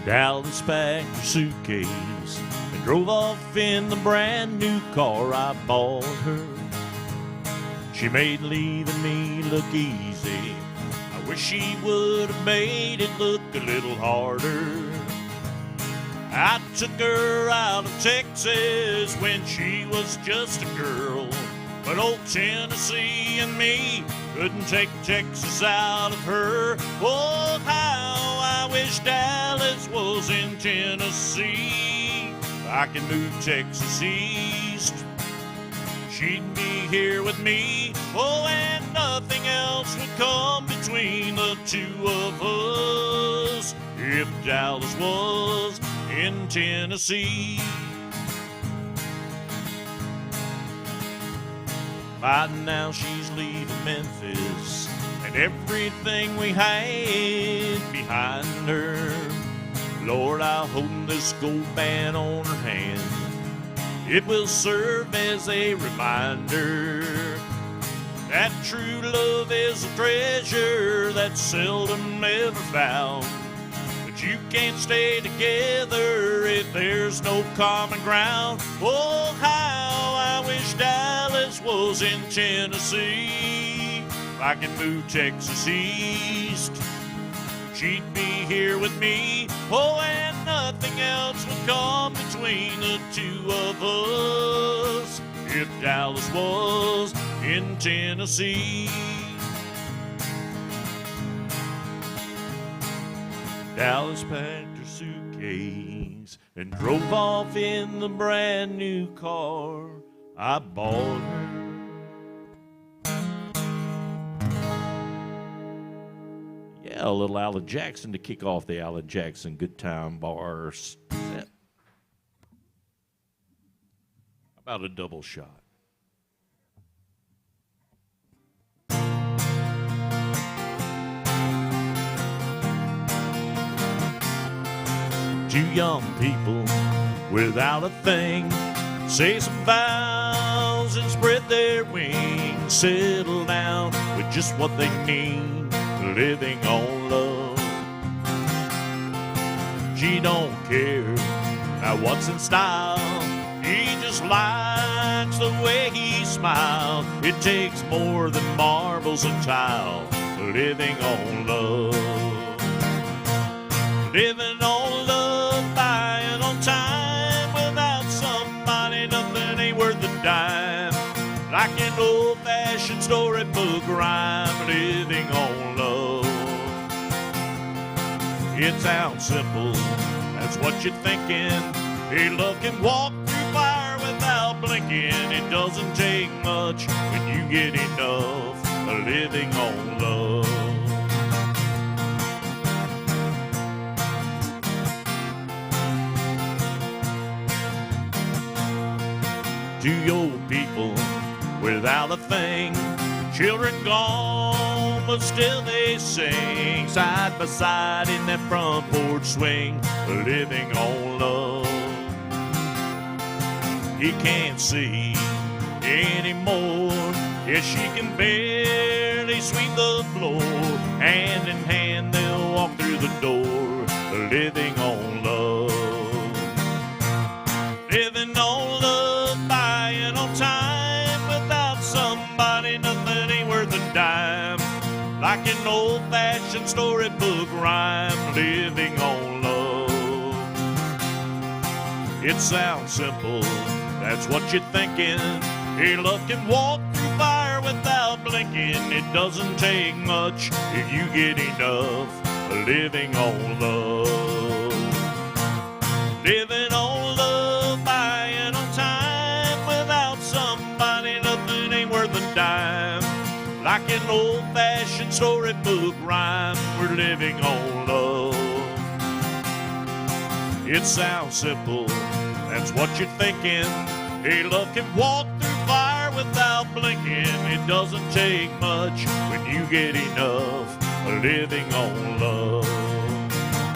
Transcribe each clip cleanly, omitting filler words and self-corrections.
Dallas packed her suitcase and drove off in the brand new car I bought her. She made leaving me look easy. I wish she would have made it look a little harder. I took her out of Texas when she was just a girl, but old Tennessee and me couldn't take Texas out of her. Oh, how I wish Dallas was in Tennessee. I can move Texas east. She'd be here with me. Oh, and nothing else would come between the two of us if Dallas was in Tennessee. By now she's leaving Memphis and everything we had behind her. Lord, I'll hold this gold band on her hand. It will serve as a reminder that true love is a treasure that's seldom ever found. But you can't stay together if there's no common ground. Oh, how I wish Dallas was in Tennessee. If I can move Texas east, she'd be here with me. Oh, and nothing else would come between the two of us if Dallas was in Tennessee. Dallas packed her suitcase and drove off in the brand new car I bought her. Yeah, a little Alan Jackson to kick off the Alan Jackson Good Time Bar set. About a double shot. Two young people without a thing say some vows and spread their wings, settle down with just what they need, living on love. She don't care now what's in style, he just likes the way he smiles. It takes more than marbles and tile, living on love. Living on love, buying on time, without somebody nothing ain't worth a dime. Like an old-fashioned storybook rhyme, living on love. It sounds simple, that's what you're thinking. Hey, love can walk through fire without blinking. It doesn't take much when you get enough of living on love. Two old people without a thing, children gone, but still they sing side by side in that front porch swing, living on love. He can't see anymore, yes, she can barely sweep the floor. Hand in hand they'll walk through the door, living on love. Living on love, buying on time, without somebody nothing ain't worth a dime. Like an old-fashioned storybook rhyme, living on love. It sounds simple, that's what you're thinking. Hey, love can walk through fire without blinking. It doesn't take much if you get enough of living on love. Living on love, buying on time, without somebody nothing ain't worth a dime. Like an old-fashioned storybook rhyme, we're living on love. It sounds simple, that's what you're thinking. Hey, love can walk through fire without blinking. It doesn't take much when you get enough of living on love.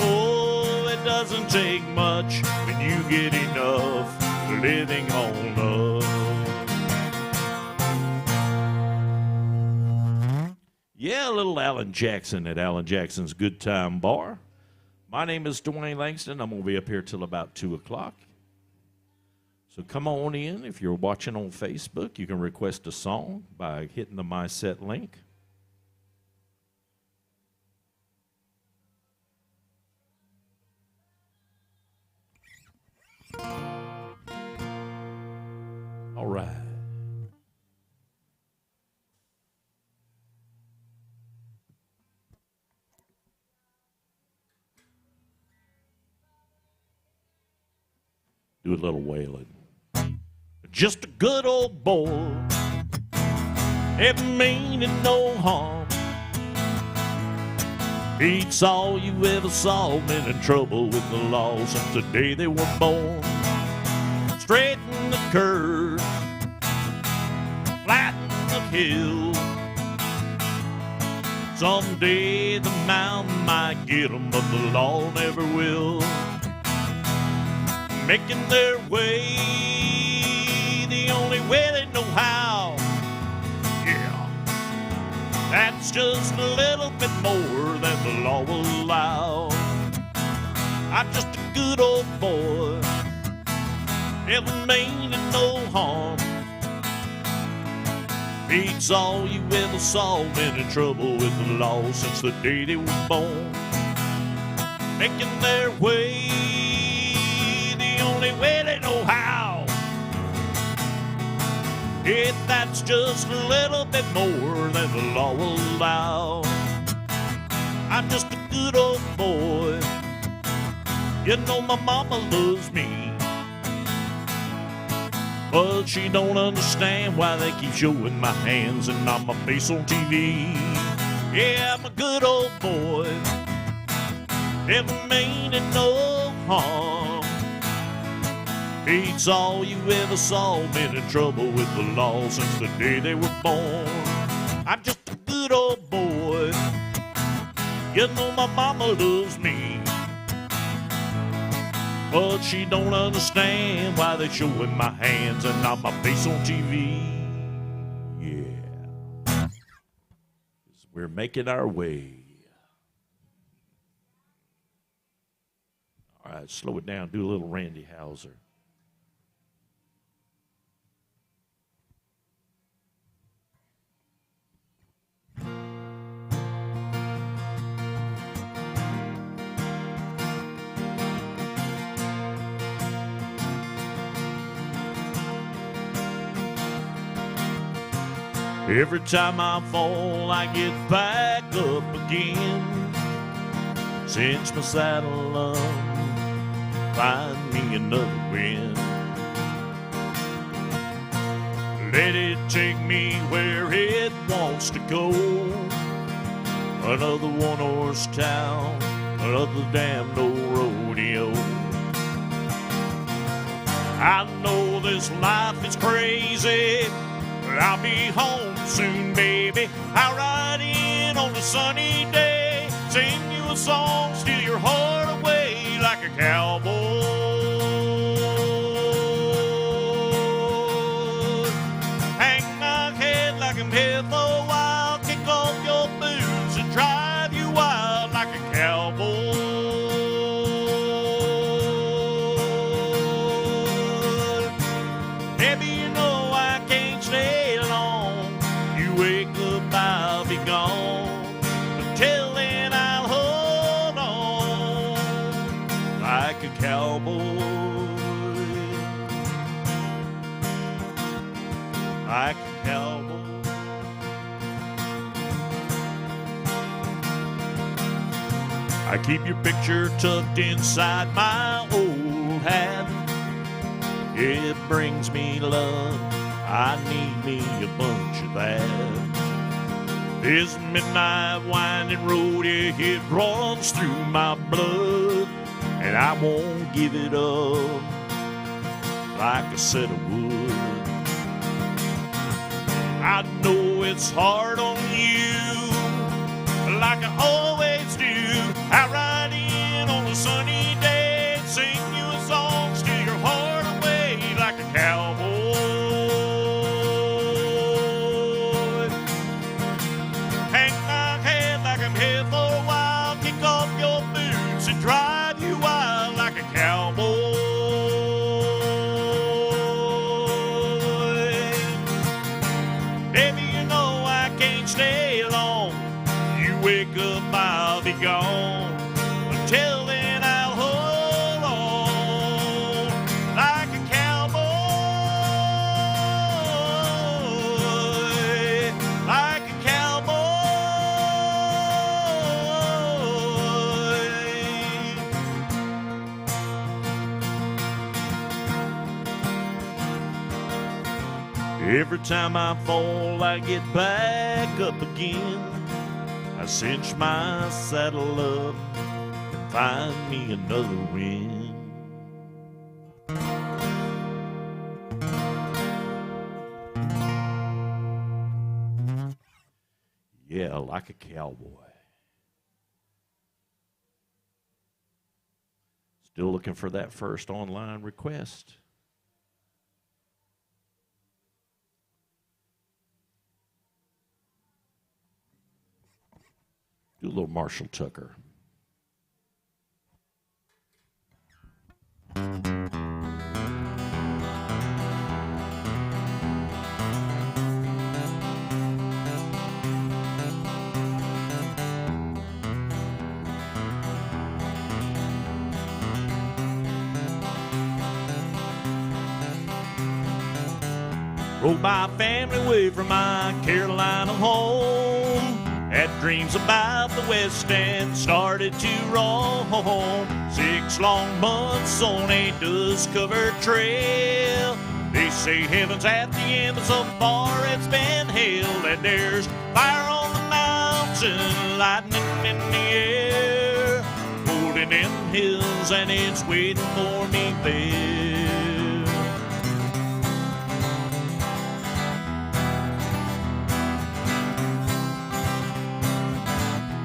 Oh, it doesn't take much when you get enough of living on love. Yeah, a little Alan Jackson at Alan Jackson's Good Time Bar. My name is Dwayne Langston. I'm going to be up here till about 2 o'clock. So come on in. If you're watching on Facebook, you can request a song by hitting the My Set link. All right. Do a little wailing. Just a good old boy, never meaning no harm. Beats all you ever saw, been in trouble with the law since the day they were born. Straighten the curve, flatten the hill. Someday the mountain might get 'em, but the law never will. Making their way the only way they know how. Yeah, that's just a little bit more than the law will allow. I'm just a good old boy, never meaning no harm. Beats all you ever saw, been in trouble with the law since the day they were born. Making their way only way they know how. If that's just a little bit more than the law will allow. I'm just a good old boy. You know my mama loves me, but she don't understand why they keep showing my hands and not my face on TV. Yeah, I'm a good old boy, never meaning no harm. Beats all you ever saw, been in trouble with the law since the day they were born. I'm just a good old boy. You know my mama loves me, but she don't understand why they showing my hands and not my face on TV. Yeah, 'cause we're making our way. All right, slow it down. Do a little Randy Houser. Every time I fall, I get back up again. Cinch my saddle up, find me another wind. Let it take me where it wants to go. Another one-horse town, another damn old rodeo. I know this life is crazy, but I'll be home soon, baby. I'll ride in on a sunny day, sing you a song, steal your heart away like a cowboy. Hang my head like I'm here for a while, kick off your boots and drive you wild like a cowboy. Baby, you know I can't stay long. You wake up, I'll be gone. But till then, I'll hold on like a cowboy. Like a cowboy. I keep your picture tucked inside my old hat. It brings me love, I need me a bunch of that. This midnight winding road, yeah, it runs through my blood, and I won't give it up like I said I would. I know it's hard on you, like I always do. I ride in on a sunny day, sing you a song, steal your heart away like a cowboy. Hang my head like I'm here for a while, kick off your boots and drive wake up, I'll be gone. Until then, I'll hold on like a cowboy, like a cowboy. Every time I fall, I get back up again. I cinch my saddle up and find me another wind. Yeah, like a cowboy. Still looking for that first online request. Do a little Marshall Tucker. Rode my family away from my Carolina home. Had dreams about the West and started to roam. 6 long months on a dust-covered trail. They say heaven's at the end, but so far it's been hell. And there's fire on the mountain, lightning in the air, holding in hills, and it's waiting for me there.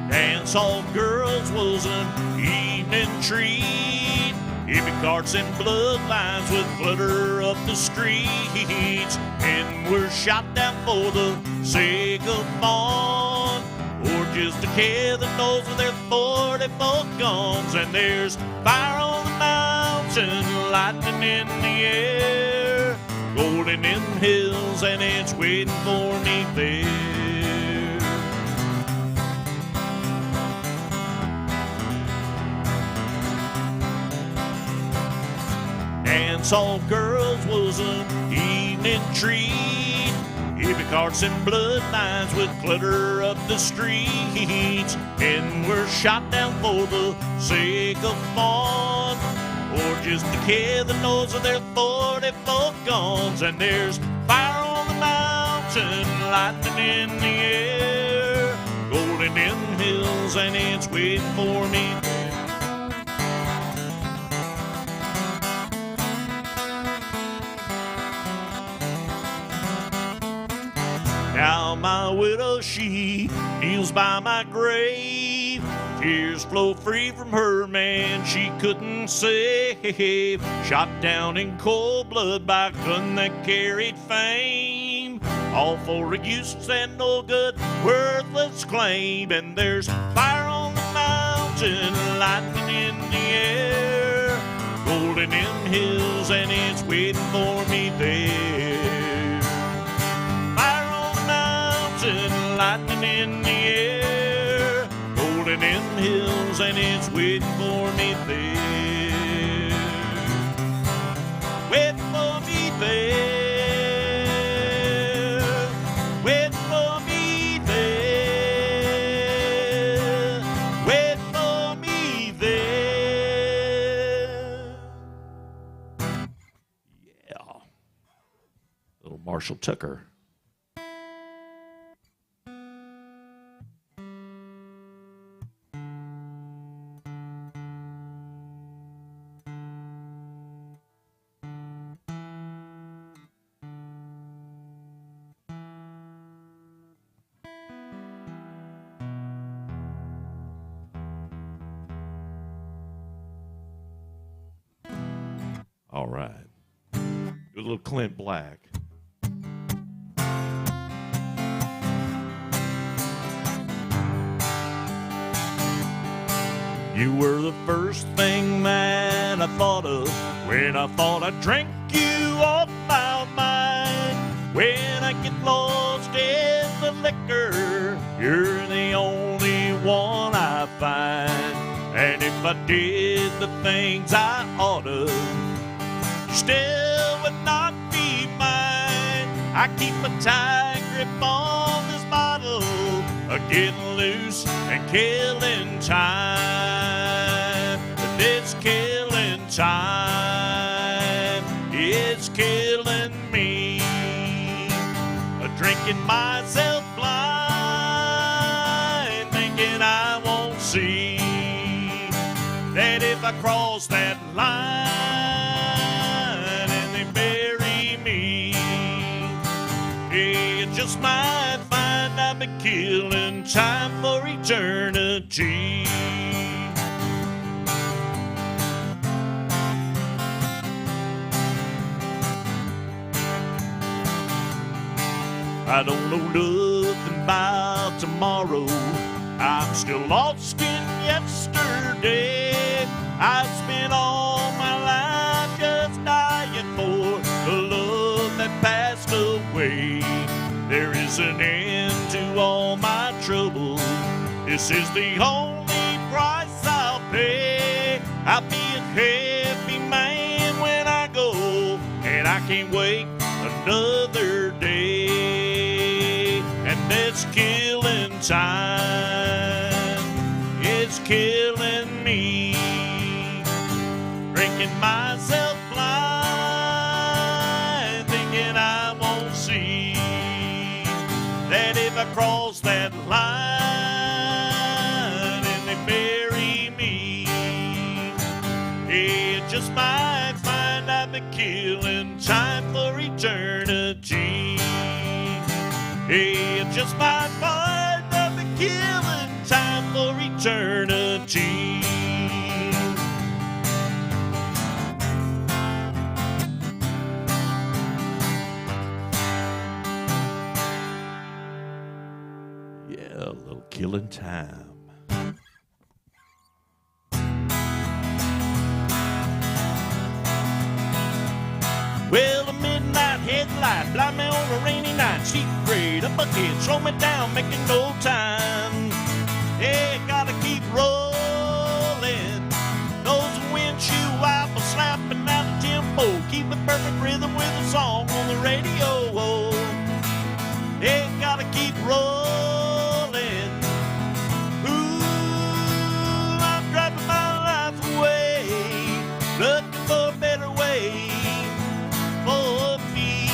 Dance all girls was an evening treat. Heavy carts and bloodlines would flutter up the streets, and were shot down for the sake of fun, or just a kid that knows with their 44 guns. And there's fire on the mountain, lightning in the air, golden in the hills, and it's waiting for me there. Dance all girls was an evening treat. Heavy carts and bloodlines would clutter up the streets, and were shot down for the sake of fun, or just a kid that knows of their 44 guns. And there's fire on the mountain, lightning in the air, golden in the hills, and it's waiting for me there. Now my widow, she kneels by my grave. Tears flow free from her, man, she couldn't save. Shot down in cold blood by a gun that carried fame, all for a useless and no good, worthless claim. And there's fire on the mountain, lightning in the air, golden in the hills, and it's waiting for me there. Lightning in the air, golden in the hills, and it's waiting for me there. Waiting for me there. Waiting for me there. Waiting for me there. Yeah. Little Marshall Tucker. All right. Do a little Clint Black. You were the first thing that I thought of when I thought I drank you off my mind. When I get lost in the liquor, you're the only I did the things I oughta, you still would not be mine. I keep a tight grip on this bottle, getting loose and killing time. But it's killing time, it's killing me. Drinking myself blind, thinking I won't see that if I cross that line and they bury me, it just might find I've been killing time for eternity. I don't know nothing about tomorrow. I'm still lost in yesterday. I've spent all my life just dying for the love that passed away. There is an end to all my trouble. This is the only price I'll pay. I'll be a happy man when I go, and I can't wait another day. And it's killing time, it's killing me. Drinking myself blind, thinking I won't see that if I cross that line and they bury me, it just might find I've been killing time for eternity. It just might find I've been killing time for eternity. Yeah, a little killing time. Well, the midnight headlight blind me on a rainy night. Secret, a bucket, slow me down, making no time. Yeah, gotta keep rolling. Those windshield wipers slapping out the tempo, keep a perfect rhythm with a song on the radio. Yeah, gotta keep rolling. Ooh, I'm driving my life away, looking for a better way for me.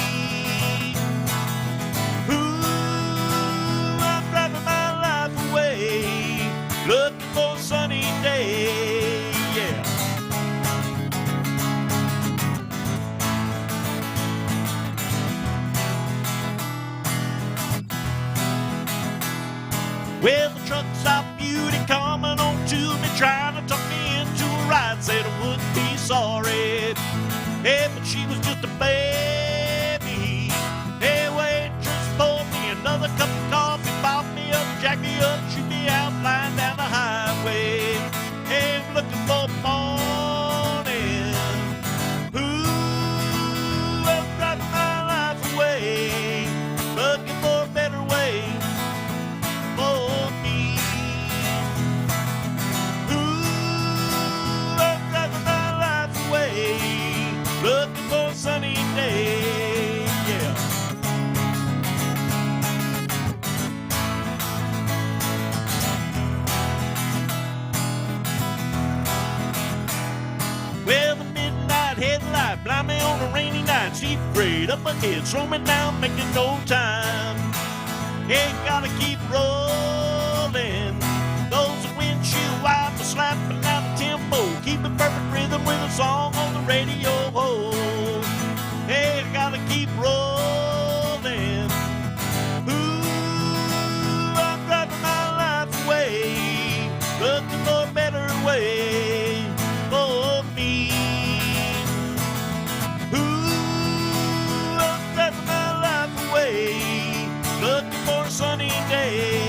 Ooh, I'm driving my life away, looking for a sunny day. Yeah. Well, the truck stop beauty coming on to me, trying to talk me into a ride, said I wouldn't be sorry. Yeah, but she was just a baby. Hey, waitress, pour me another cup of coffee, bought me up, jack me up, shoot me out, flying down the highway. Hey, I'm looking for morning. Ooh, I'm driving my life away, looking for a better way for me. Ooh, I'm driving my life away, looking for a sunny day, yeah. Well, the midnight headlight blind me on a rainy night. Secret, up ahead, slow me down, making no time. Yeah, gotta keep rolling. Those windshield wipers slapping out the tempo, keep a perfect rhythm with a song on the radio. Hey, gotta keep rolling. Ooh, I'm driving my life away, looking for a better way for me. Ooh, I'm driving my life away, looking for a sunny day.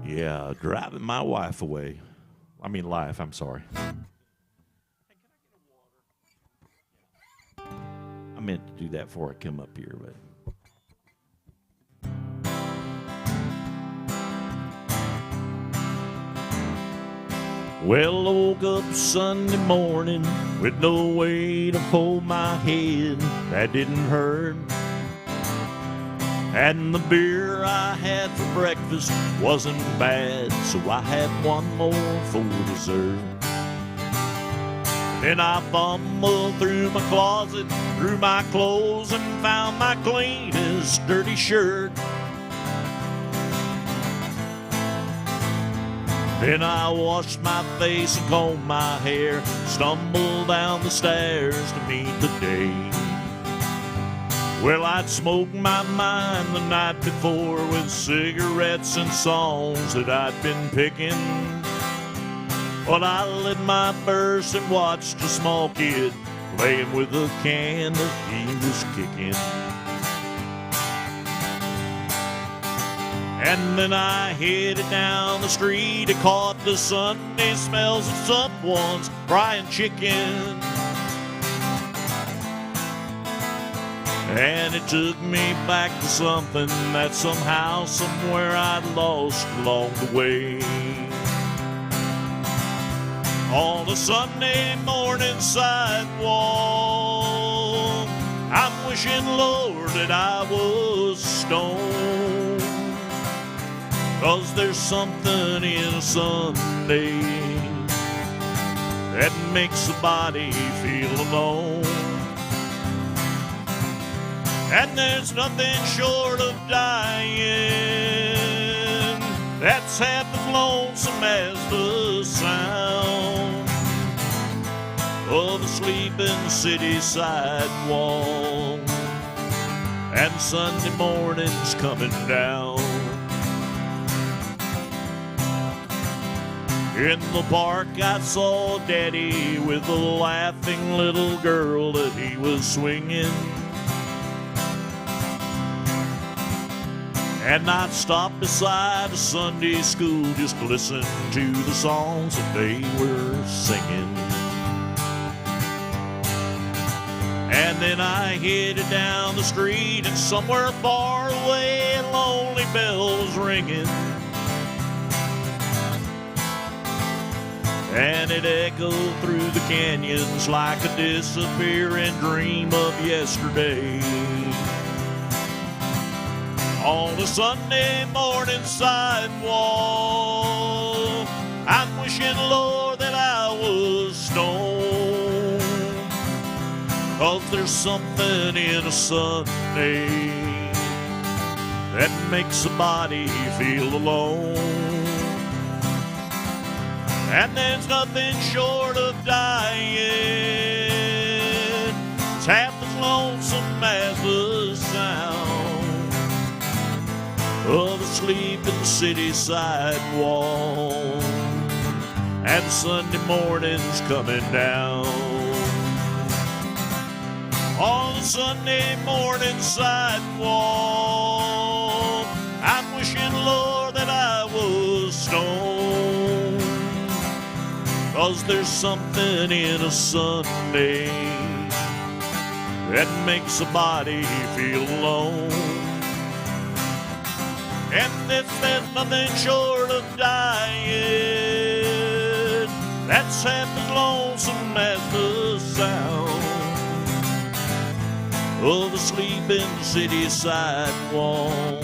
Yeah, driving my wife away. I mean life, I'm sorry. meant to do that before I come up here, but. Well, I woke up Sunday morning with no way to hold my head. That didn't hurt. And the beer I had for breakfast wasn't bad, so I had one more for dessert. Then I fumbled through my closet, through my clothes, and found my cleanest dirty shirt. Then I washed my face and combed my hair, stumbled down the stairs to meet the day. Well, I'd smoked my mind the night before with cigarettes and songs that I'd been picking. But I lit my purse and watched a small kid playing with a can that he was kicking. And then I headed down the street. I caught the Sunday smells of someone's frying chicken. And it took me back to something that somehow, somewhere I'd lost along the way. On a Sunday morning sidewalk, I'm wishing, Lord, that I was stoned. 'Cause there's something in a Sunday that makes the body feel alone. And there's nothing short of dying that's half as lonesome as the sound of a sleeping city sidewalk and Sunday mornings coming down. In the park I saw Daddy with a laughing little girl that he was swinging. And I'd stop beside a Sunday school just to listen to the songs that they were singing. And then I headed down the street, and somewhere far away a lonely bell was ringing. And it echoed through the canyons like a disappearing dream of yesterday. On a Sunday morning sidewalk, I'm wishing, Lord, that I was stoned. 'Cause there's something in a Sunday that makes a body feel alone. And there's nothing short of dying, it's half as lonesome as the sound of a sleeping city sidewalk and Sunday mornings coming down. On a Sunday morning sidewalk, I'm wishing, Lord, that I was stoned. 'Cause there's something in a Sunday that makes a body feel alone. And if there's nothing short of dying, that's half as lonesome as the sound of a sleeping city sidewalk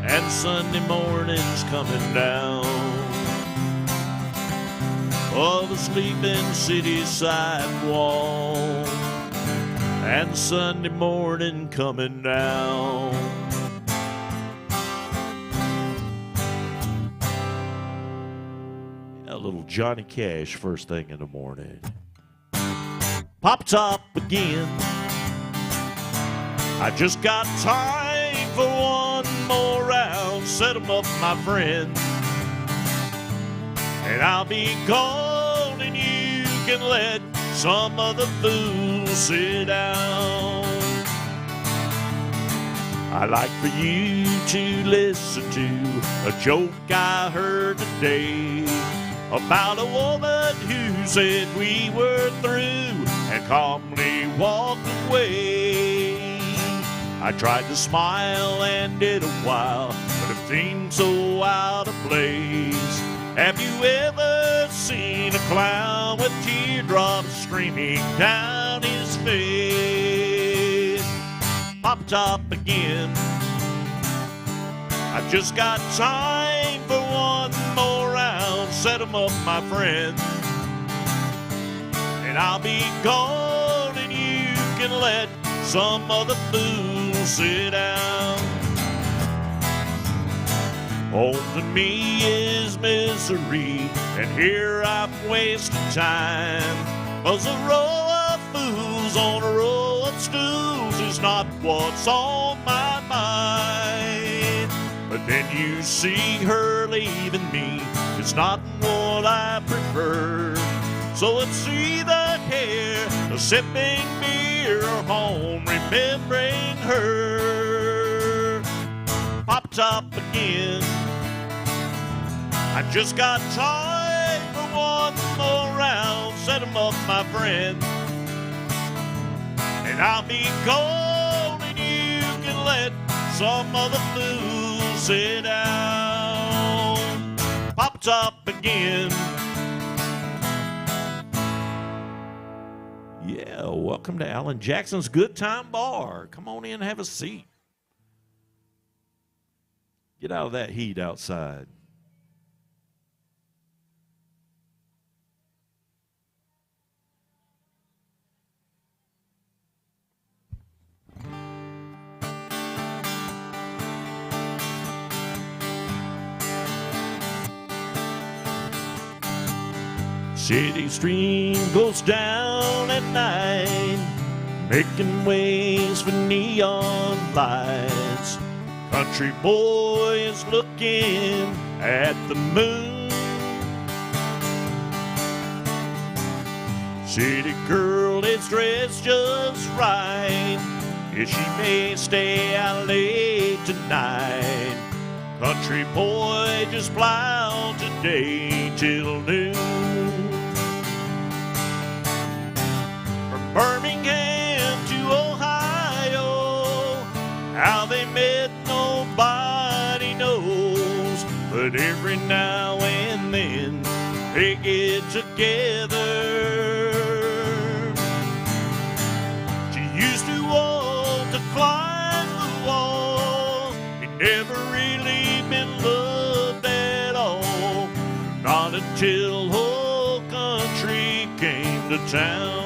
and Sunday mornings coming down. Of a sleeping city sidewalk and Sunday morning coming down. A little Johnny Cash first thing in the morning. Pop top again. I just got time for one more round. Set 'em up, my friend. And I'll be gone, and you can let some other fool sit down. I'd like for you to listen to a joke I heard today about a woman who said we were through. and calmly walked away. I tried to smile and did a while, but it seemed so out of place. Have you ever seen a clown with teardrops streaming down his face? Pop top again. I've just got time for one more round. Set 'em up, my friend, and I'll be gone, and you can let some other fool sit down. Home to me is misery, and here I've wasted time. 'Cause a row of fools on a row of stools is not what's on my mind. But then you see her leaving me, it's not what I prefer. So it's either here, or sipping beer, or home remembering her. Pop top again. I just got time for one more round. Set 'em up, my friend, and I'll be gone, and you can let some other fool sit down. Pop top again. Yeah, welcome to Alan Jackson's Good Time Bar. Come on in and have a seat. Get out of that heat outside. City stream goes down at night, making ways for neon lights. Country boy is looking at the moon. City girl is dressed just right, yeah, she may stay out late tonight. Country boy just plowed today till noon. Birmingham to Ohio, how they met nobody knows, but every now and then they get together. She used to want to climb the wall, he never really been loved at all, not until whole country came to town.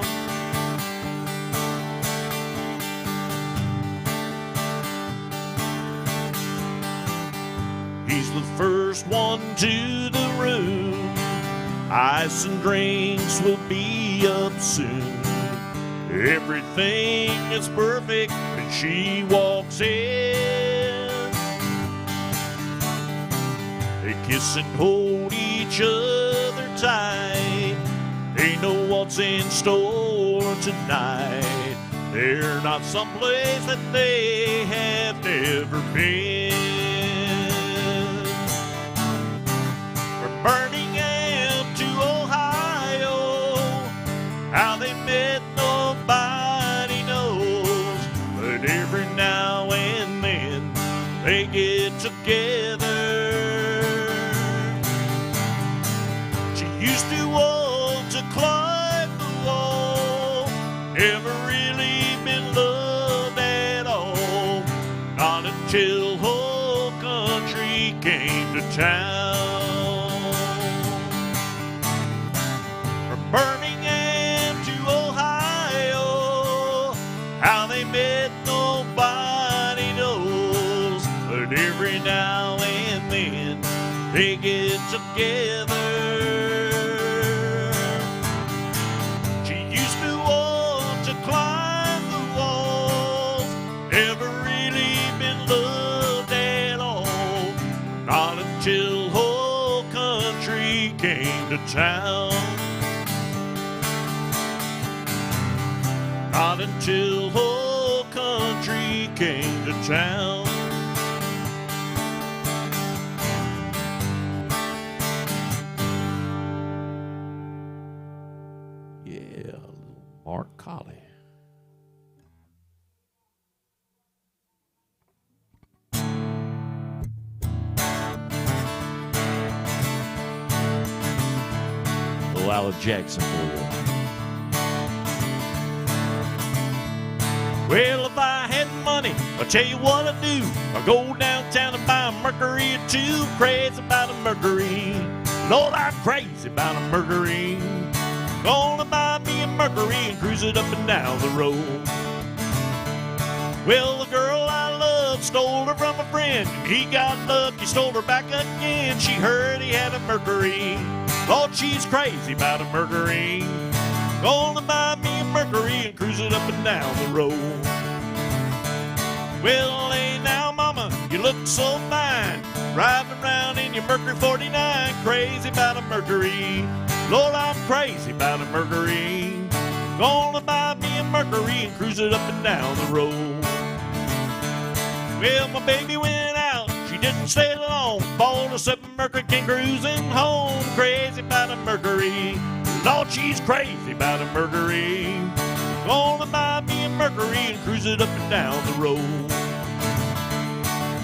He's the first one to the room. Ice and drinks will be up soon. Everything is perfect when she walks in. They kiss and hold each other tight. They know what's in store tonight. They're not someplace that they have never been. Birmingham to Ohio, how they met nobody knows, but every now and then they get together. She used to want to climb the wall, never really been loved at all, not until whole country came to town. Birmingham to Ohio, how they met nobody knows, but every now and then they get together. She used to want to climb the walls, never really been loved at all, not until whole country came to town. Not until whole country came to town. Yeah, Mark Conley. Little Alan Jackson for you. Well, if I had money, I'll tell you what I'd do. I'll go downtown and buy a Mercury or two. Crazy about a Mercury. Lord, I'm crazy about a Mercury. Gonna buy me a Mercury and cruise it up and down the road. Well, the girl I love stole her from a friend. He got lucky, stole her back again. She heard he had a Mercury. Lord, she's crazy about a Mercury. Gonna buy me a Mercury and cruise it up and down the road. Well, hey now, mama, you look so fine, driving around in your Mercury 49, crazy about a Mercury. Lord, I'm crazy about a Mercury. Gonna buy me a Mercury and cruise it up and down the road. Well, my baby went out, she didn't stay long. Bought us up a Mercury, came cruising home, crazy about a Mercury. Lord, she's crazy about a Mercury. Gonna buy me a Mercury and cruise it up and down the road.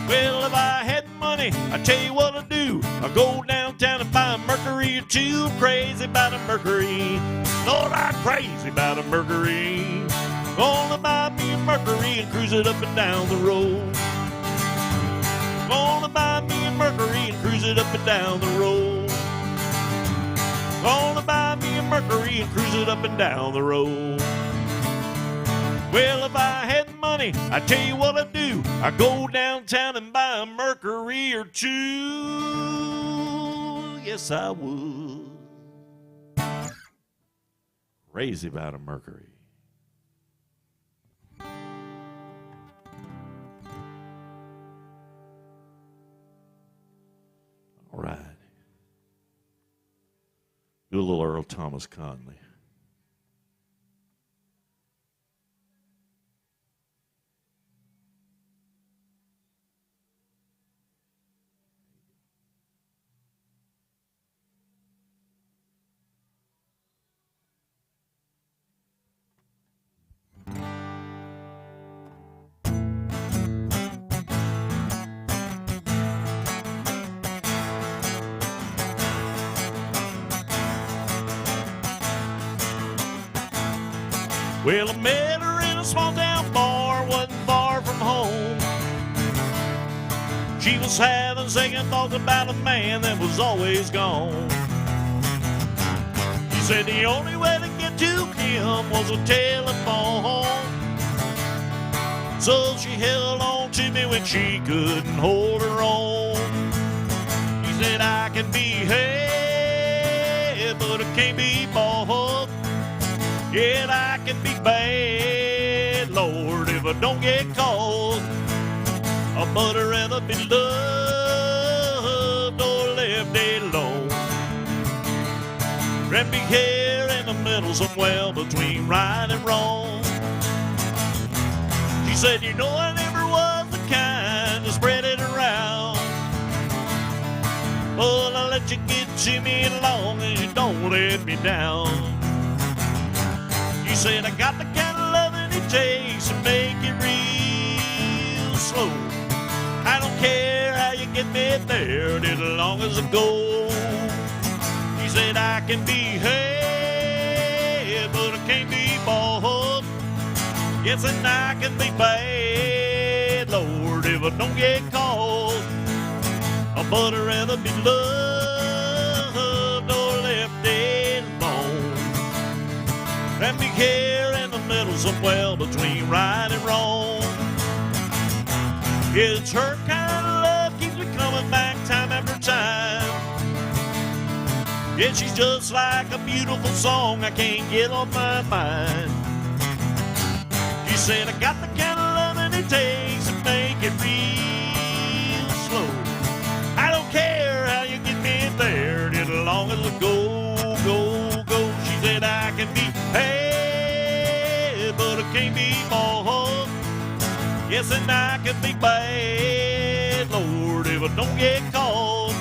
Well, if I had money, I tell you what I'd do. I'll go downtown and buy a Mercury or two. Crazy about a Mercury. Lord, I'm crazy about a Mercury. Gonna buy me a Mercury and cruise it up and down the road. Gonna buy me a Mercury and cruise it up and down the road. Gonna buy me a Mercury and cruise it up and down the road. Well, if I had money, I tell you what I'd do. I'd go downtown and buy a Mercury or two. Yes, I would. Crazy about a Mercury. All right. Do a little Earl Thomas Conley. Well, I met her in a small town bar, wasn't far from home. She was having second thoughts about a man that was always gone. She said the only way to get to him was a telephone. So she held on to me when she couldn't hold her own. He said I can be had, but I can't be bought. Yet I can be bad, Lord, if I don't get caught. But I'd rather be loved or left alone. Grampy hair in the middle, somewhere between right and wrong. She said, you know I never was the kind to spread it around. But I'll let you get to me as long as you don't let me down. She said, I got the kind of loving it takes to make it real slow. I don't care how you get me there, as long as I go. She said, I can be had, but I can't be bought. Yes, and I can be bad, Lord, if I don't get caught. But I'd rather be loved or left alone. And big hair in the middle, somewhere between right and wrong. It's her kind of love keeps me coming back time after time. Yeah, she's just like a beautiful song I can't get off my mind. She said, I got the kind of loving it takes to make it real slow. I don't care how you get me there, as long as I go, go, go. She said, I can be bad, but I can't be bought. Yes, and I can be bad, Lord, if I don't get caught.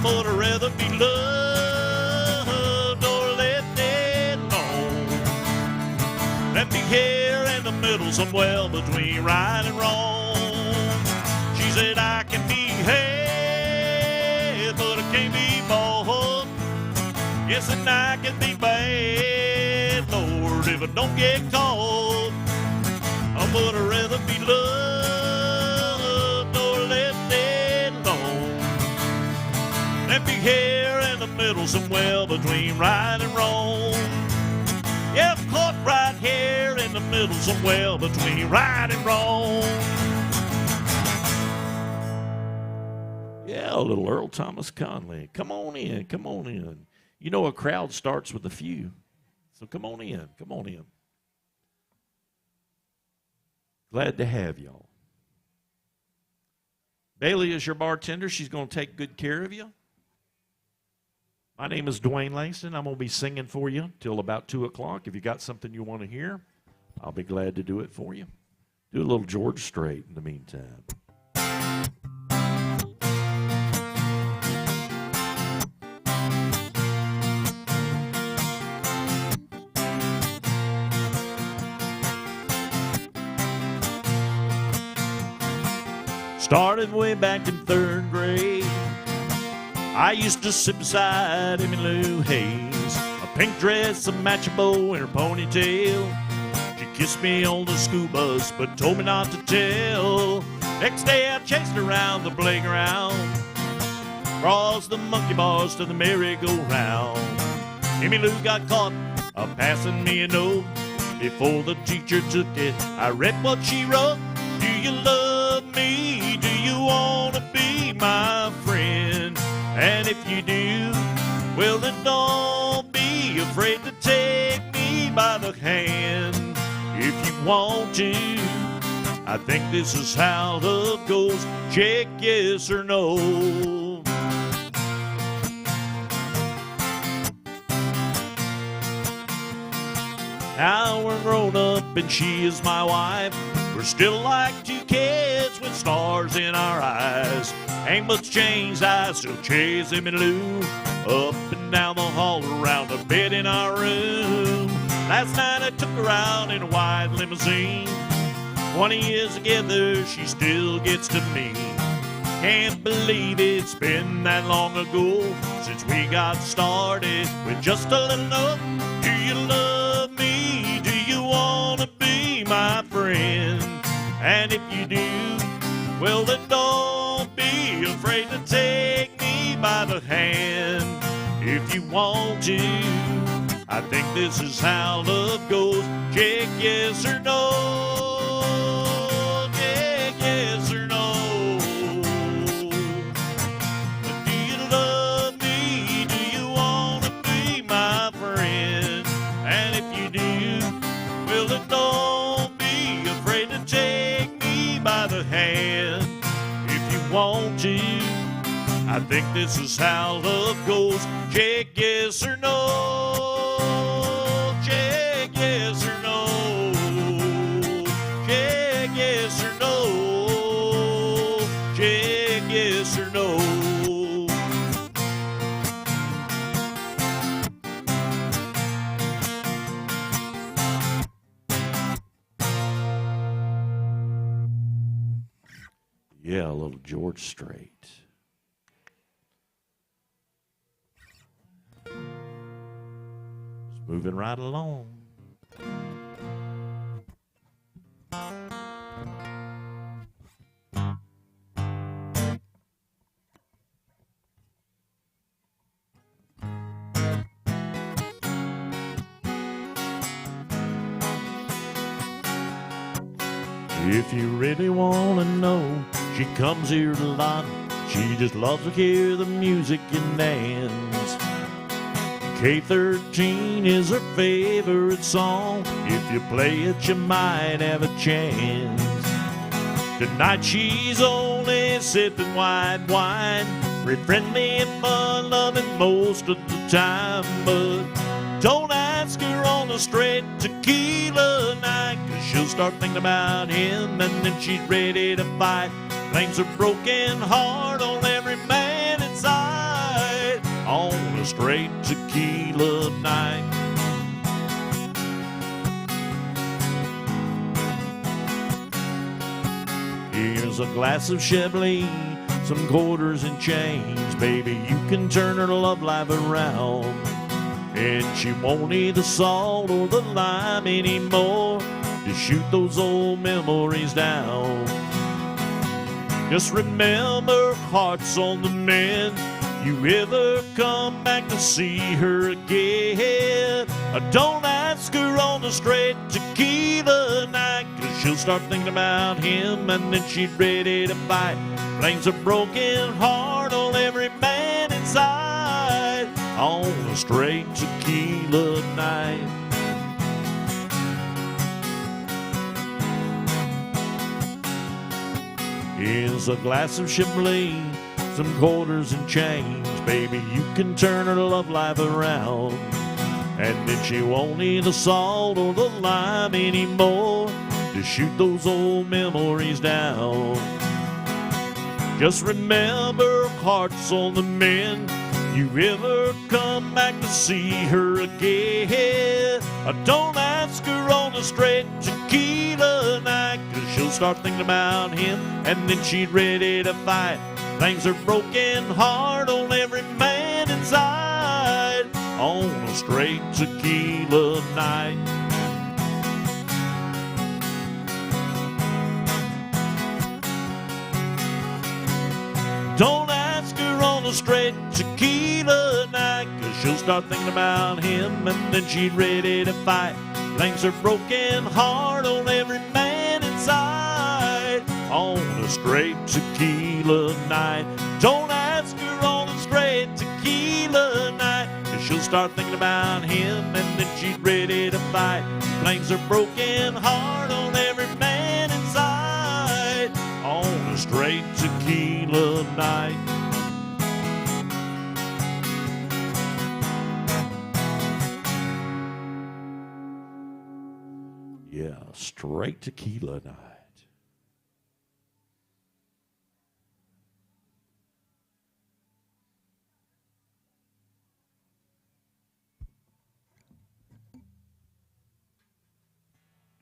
But I'd rather be loved or left alone. big hair in the middle, somewhere between right and wrong. She said, I can be had, but I can't be bought. Yes, and I can be bad, Lord, if I don't get caught. But I'd rather be loved or left alone. That big hair in the middle, somewhere between right and wrong. Yeah, caught right here in the middle, somewhere between right and wrong. Yeah, a little Earl Thomas Conley. Come on in, come on in. You know a crowd starts with a few, so come on in, come on in. Glad to have y'all. Bailey is your bartender. She's going to take good care of you. My name is Dwayne Langston. I'm going to be singing for you till about 2 o'clock. If you got something you want to hear, I'll be glad to do it for you. Do a little George Strait in the meantime. Started way back in 3rd grade. I used to sit beside Emmylou Hayes, a pink dress, a matching bow, and her ponytail. She kissed me on the school bus, but told me not to tell. Next day I chased her around the playground, across the monkey bars to the merry-go-round. Emmylou got caught passing me a note. Before the teacher took it, I read what she wrote. Do you love me? Do you want to be my friend? And if you do, well then don't be afraid to take me by the hand. If you want to, I think this is how love goes. Check yes or no. Now we're grown up and she is my wife. We're still like two kids with stars in our eyes. Ain't much changed, I still chase Emmylou up and down the hall, around the bed in our room. Last night I took her out in a white limousine. 20 years together, she still gets to me. Can't believe it's been that long ago since we got started with just a little note. Do you love me? Do you want to be my friend? And if you do, well then don't be afraid to take me by the hand. If you want to, I think this is how love goes. Check yes or no. Check yes or no. Do you love me? Do you want to be my friend? And if you do, well then don't be afraid to take me by the hand. If you want to, I think this is how love goes. Check yes or no. Check yes or no. Check yes or no. Check yes or no. Yeah, a little George Strait. Moving right along. If you really want to know, she comes here a lot. She just loves to hear the music and dance. K13 is her favorite song. If you play it, you might have a chance. Tonight she's only sipping white wine, very friendly and fun-loving most of the time. But don't ask her on the straight tequila night, 'cause she'll start thinking about him and then she's ready to fight. Blames her broken heart on every man inside on a straight tequila night. Here's a glass of Chablis, some quarters and change. Baby, you can turn her love life around. And she won't need the salt or the lime anymore to shoot those old memories down. Just remember, heart's on the mend. You ever come back to see her again? Don't ask her on the straight tequila night, 'cause she'll start thinking about him and then she's ready to fight. Blames a broken heart on every man inside on a straight tequila night. Here's a glass of Chablis, some quarters and change. Baby, you can turn her love life around. And then she won't need the salt or the lime anymore to shoot those old memories down. Just remember, heart's on the mend. You ever come back to see her again? Don't ask her on the straight tequila night, 'cause she'll start thinking about him and then she's ready to fight. Things are broken heart on every man inside on a straight tequila night. Don't ask her on a straight tequila night, 'cause she'll start thinking about him and then she's ready to fight. Things are broken heart on every man inside on a straight tequila night. Don't ask her on a straight tequila night, 'cause she'll start thinking about him and then she's ready to fight. Flames are broken heart on every man inside on a straight tequila night. Yeah, straight tequila night.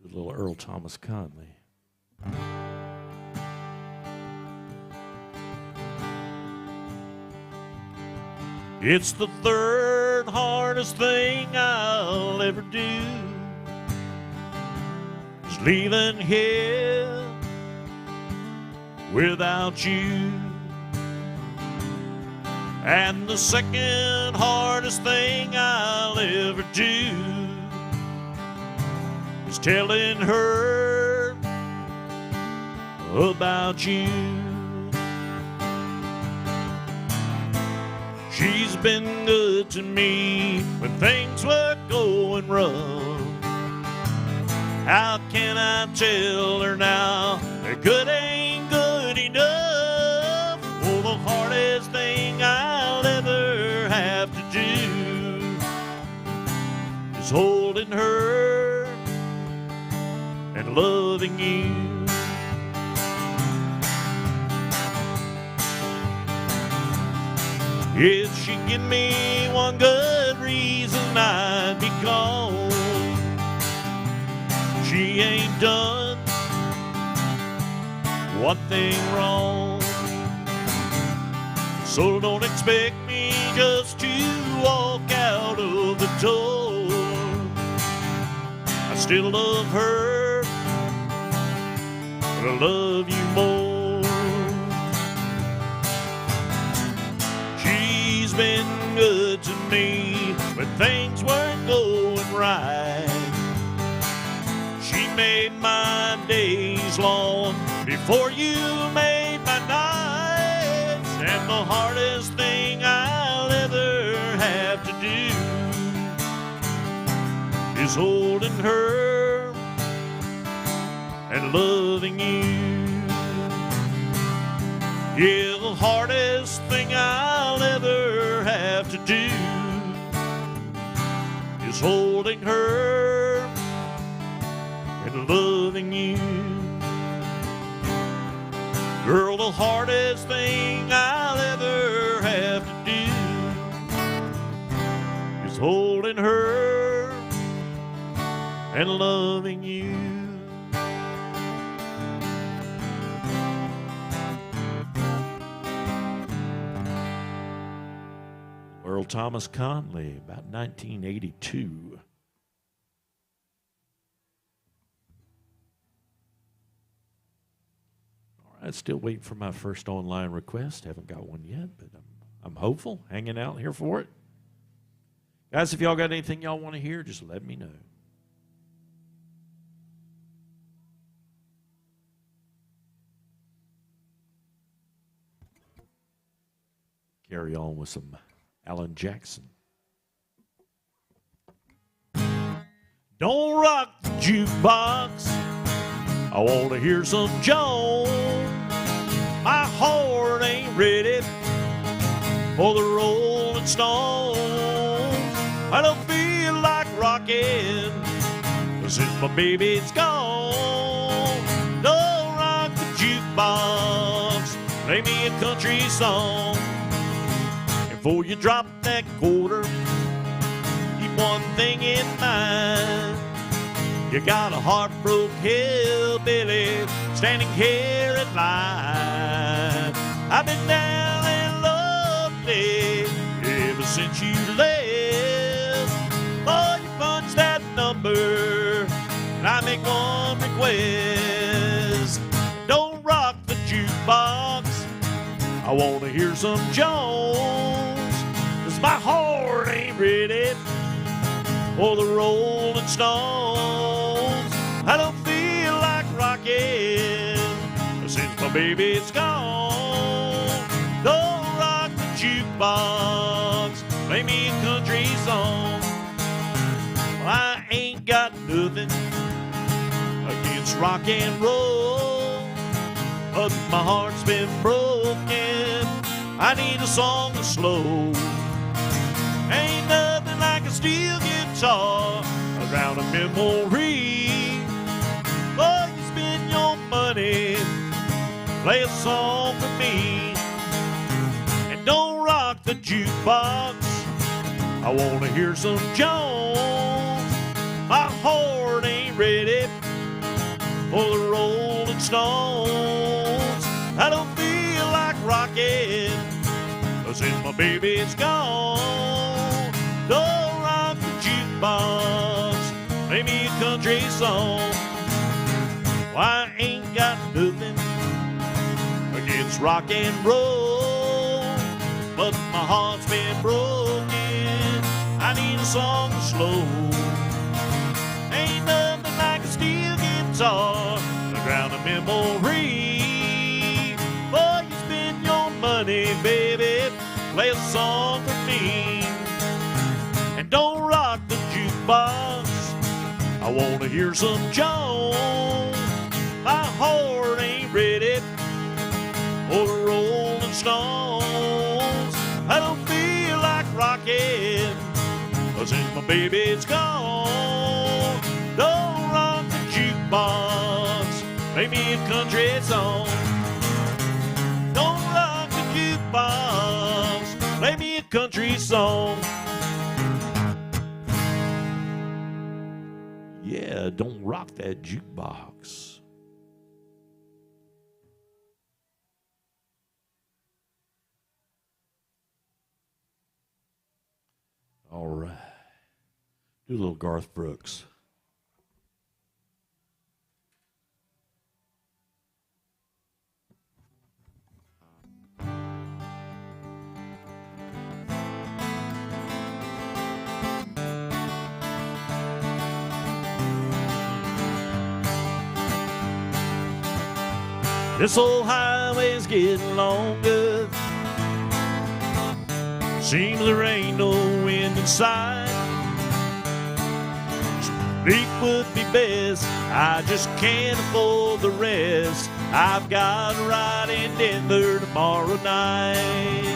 A little Earl Thomas Conley. It's the third hardest thing I'll ever do, is leaving here without you. And the second hardest thing I'll ever do is telling her about you. She's been good to me when things were going rough. How can I tell her now that good ain't good enough? Oh, the hardest thing I'll ever have to do is holding her and loving you. If she give me one good reason I'd be gone, she ain't done one thing wrong. So don't expect me just to walk out of the door. I still love her, but I love you more. She's been good to me when things weren't going right. She made my days long before you made my nights. And the hardest thing I'll ever have to do is holding her and loving you. Yeah, the hardest thing I'll ever have to do is holding her and loving you. Girl, the hardest thing I'll ever have to do is holding her and loving you. Thomas Conley, about 1982. All right, still waiting for my first online request. Haven't got one yet, but I'm hopeful, hanging out here for it. Guys, if y'all got anything y'all want to hear, just let me know. Carry on with some Alan Jackson. Don't rock the jukebox, I want to hear some Jones. My heart ain't ready for the Rolling Stones. I don't feel like rocking since my baby's gone. Don't rock the jukebox, play me a country song. Before you drop that quarter, keep one thing in mind. You got a heartbroken hillbilly standing here in line. I've been down and lonely ever since you left. Oh, you punch that number and I make one request. Don't rock the jukebox, I want to hear some Jones, 'cause my heart ain't ready for the Rolling Stones. I don't feel like rocking since my baby's gone. Don't rock the jukebox, play me a country song. Well, I ain't got nothing against rock and roll, but my heart's been broken. I need a song that's slow. Ain't nothing like a steel guitar around a memory. Oh, you spend your money, play a song for me. And don't rock the jukebox, I want to hear some Jones. My heart ain't ready for the Rolling Stones. I don't feel like rocking since my baby's gone. Don't rock the jukebox, play me a country song. Well, I ain't got nothing against rock and roll, but my heart's been broken. I need a song that's slow. Ain't nothing like a steel guitar around a memory. Boy, you spend your money, baby, play a song for me. And don't rock the jukebox, I want to hear some Jones. My heart ain't ready for the Rolling Stones. I don't feel like rocking since my baby's gone. Don't rock the jukebox, play me a country song. Don't rock the jukebox, play me a country song. Yeah, don't rock that jukebox. All right. Do a little Garth Brooks. This old highway's getting longer. Seems there ain't no wind in sight. Sleep would be best, I just can't afford the rest. I've got a ride in Denver tomorrow night.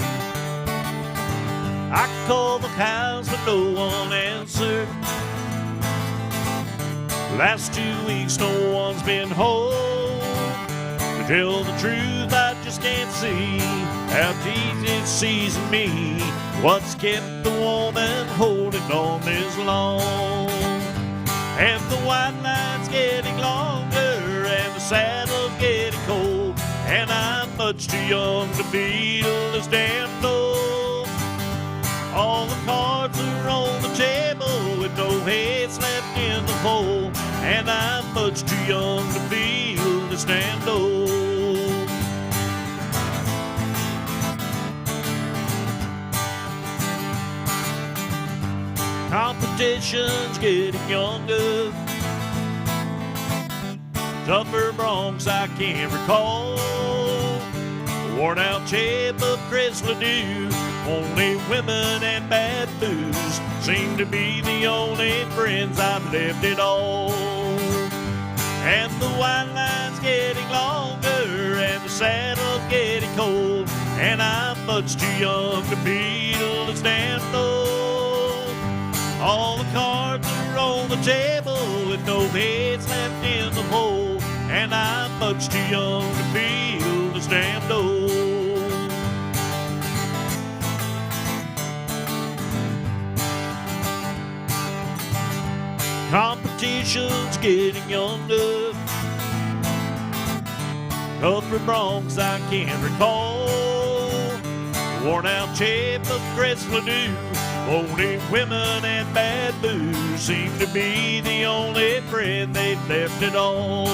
I called the house but no one answered. Last 2 weeks no one's been home. To tell the truth, I just can't see how deep it seasoned me. What's kept the woman holding on this long? And the white line's getting longer and the saddle getting cold, and I'm much too young to feel this damn toll. All the cards are on the table with no heads left in the hole, and I'm much too young to feel to stand old. Competition's getting younger, tougher broncs I can't recall. Worn out shape of Chrysler Dew, only women and bad booze seem to be the only friends I've left at all. And the white line's getting longer and the saddle's getting cold, and I'm much too young to be to stand old. All the cards are on the table with no heads left in the hole, and I'm much too young to feel to stand old. Competition's getting younger, tougher broncs I can't recall. Worn out shape of Chrysler Dew, only women and bad booze seem to be the only friend they've left at all.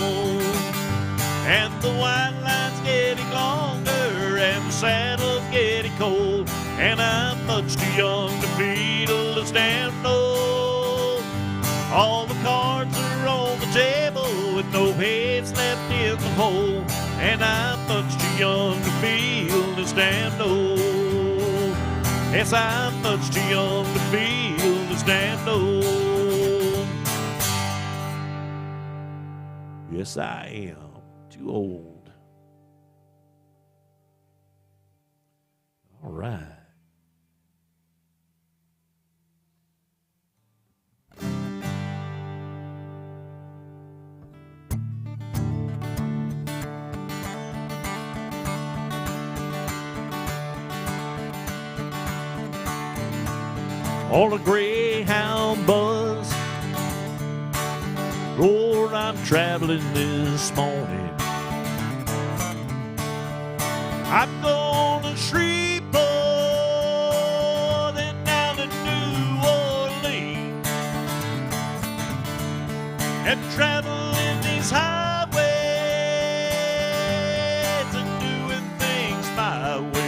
And the white line's getting longer and the saddle's getting cold, and I'm much too young to feel to stand old. All the cards are on the table with no heads left in the hole, and I'm much too young to feel to stand old. Yes, I'm much too young to feel to stand old. Yes, I am too old. All right. On a Greyhound bus, Lord, I'm traveling this morning. I'm going to Shreveport, then down to New Orleans, and traveling these highways and doing things my way.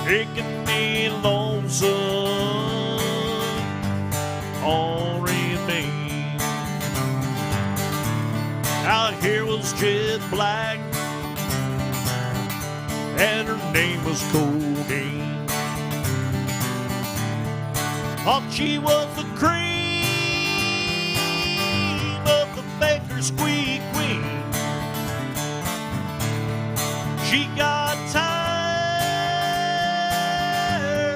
It can be lonesome on remain. Out here was jet black, and her name was Codeine. Thought she was the cream of the baker's squeak queen. She got tired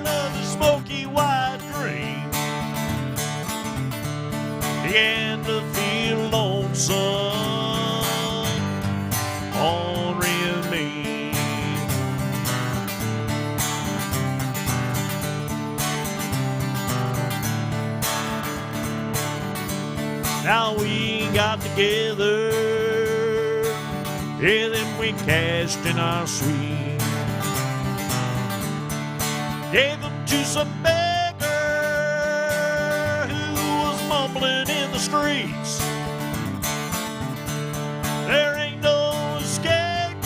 of the smoky white dream, began to feel lonesome on remain. Now we got together, yeah, then we cashed in our suite. Gave them to some beggar who was mumbling in the streets. There ain't no escaping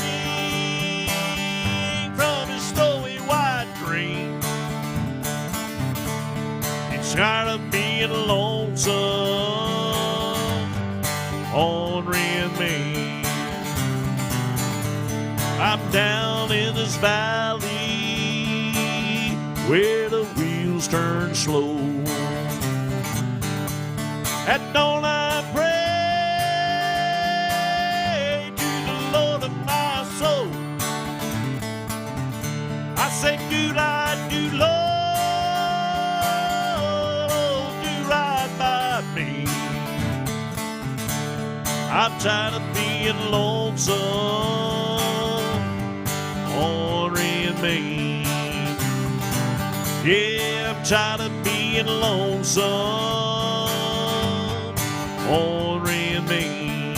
from his snowy white dream. He's tired of being lonesome on remain. I'm down in this valley where the wheels turn slow. At dawn I pray to the Lord of my soul. I say, do right, do Lord, do right by me. I'm tired of being lonesome on remain. Yeah, I'm tired of being lonesome on remain.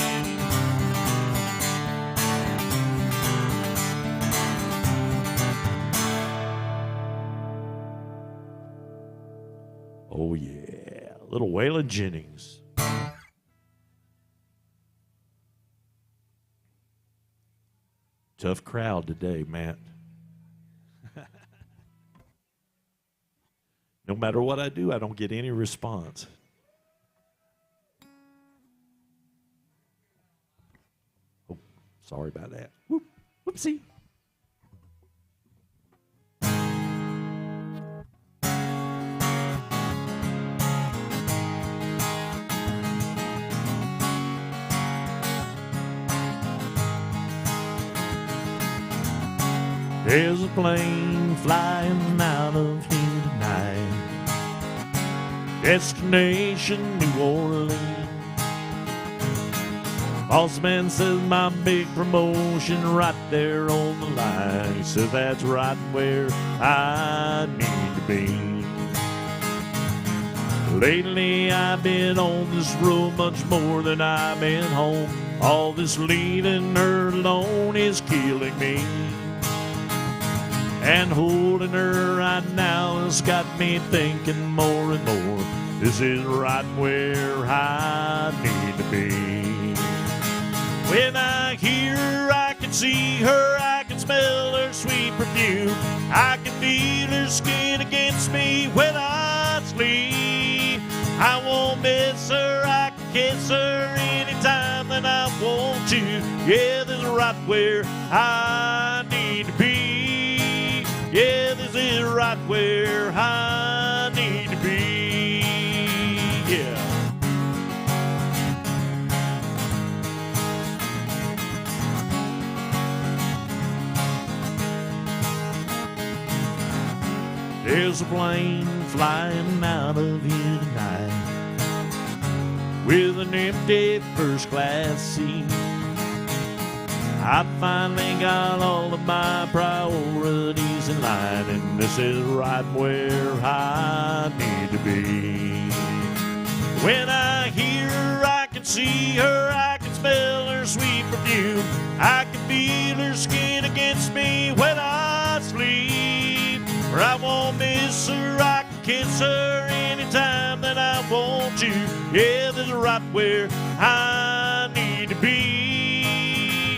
Oh, yeah. Little Waylon Jennings. Tough crowd today, Matt. No matter what I do, I don't get any response. Oh, sorry about that. Whoop, whoopsie. There's a plane flying out of here tonight. Destination New Orleans. Boss man says my big promotion right there on the line. He says that's right where I need to be. Lately I've been on this road much more than I've been home. All this leaving her alone is killing me. And holding her right now has got me thinking more and more. This is right where I need to be. When I hear her, I can see her, I can smell her sweet perfume. I can feel her skin against me when I sleep. I won't miss her, I can kiss her anytime that I want to. Yeah, this is right where I need to be. Yeah, this is right where I need to be. Yeah. There's a plane flying out of here tonight with an empty first class seat. I finally got all of my priorities in line, and this is right where I need to be. When I hear her, I can see her, I can smell her sweet perfume. I can feel her skin against me when I sleep. Or I won't miss her, I can kiss her anytime that I want to. Yeah, this is right where I need to be.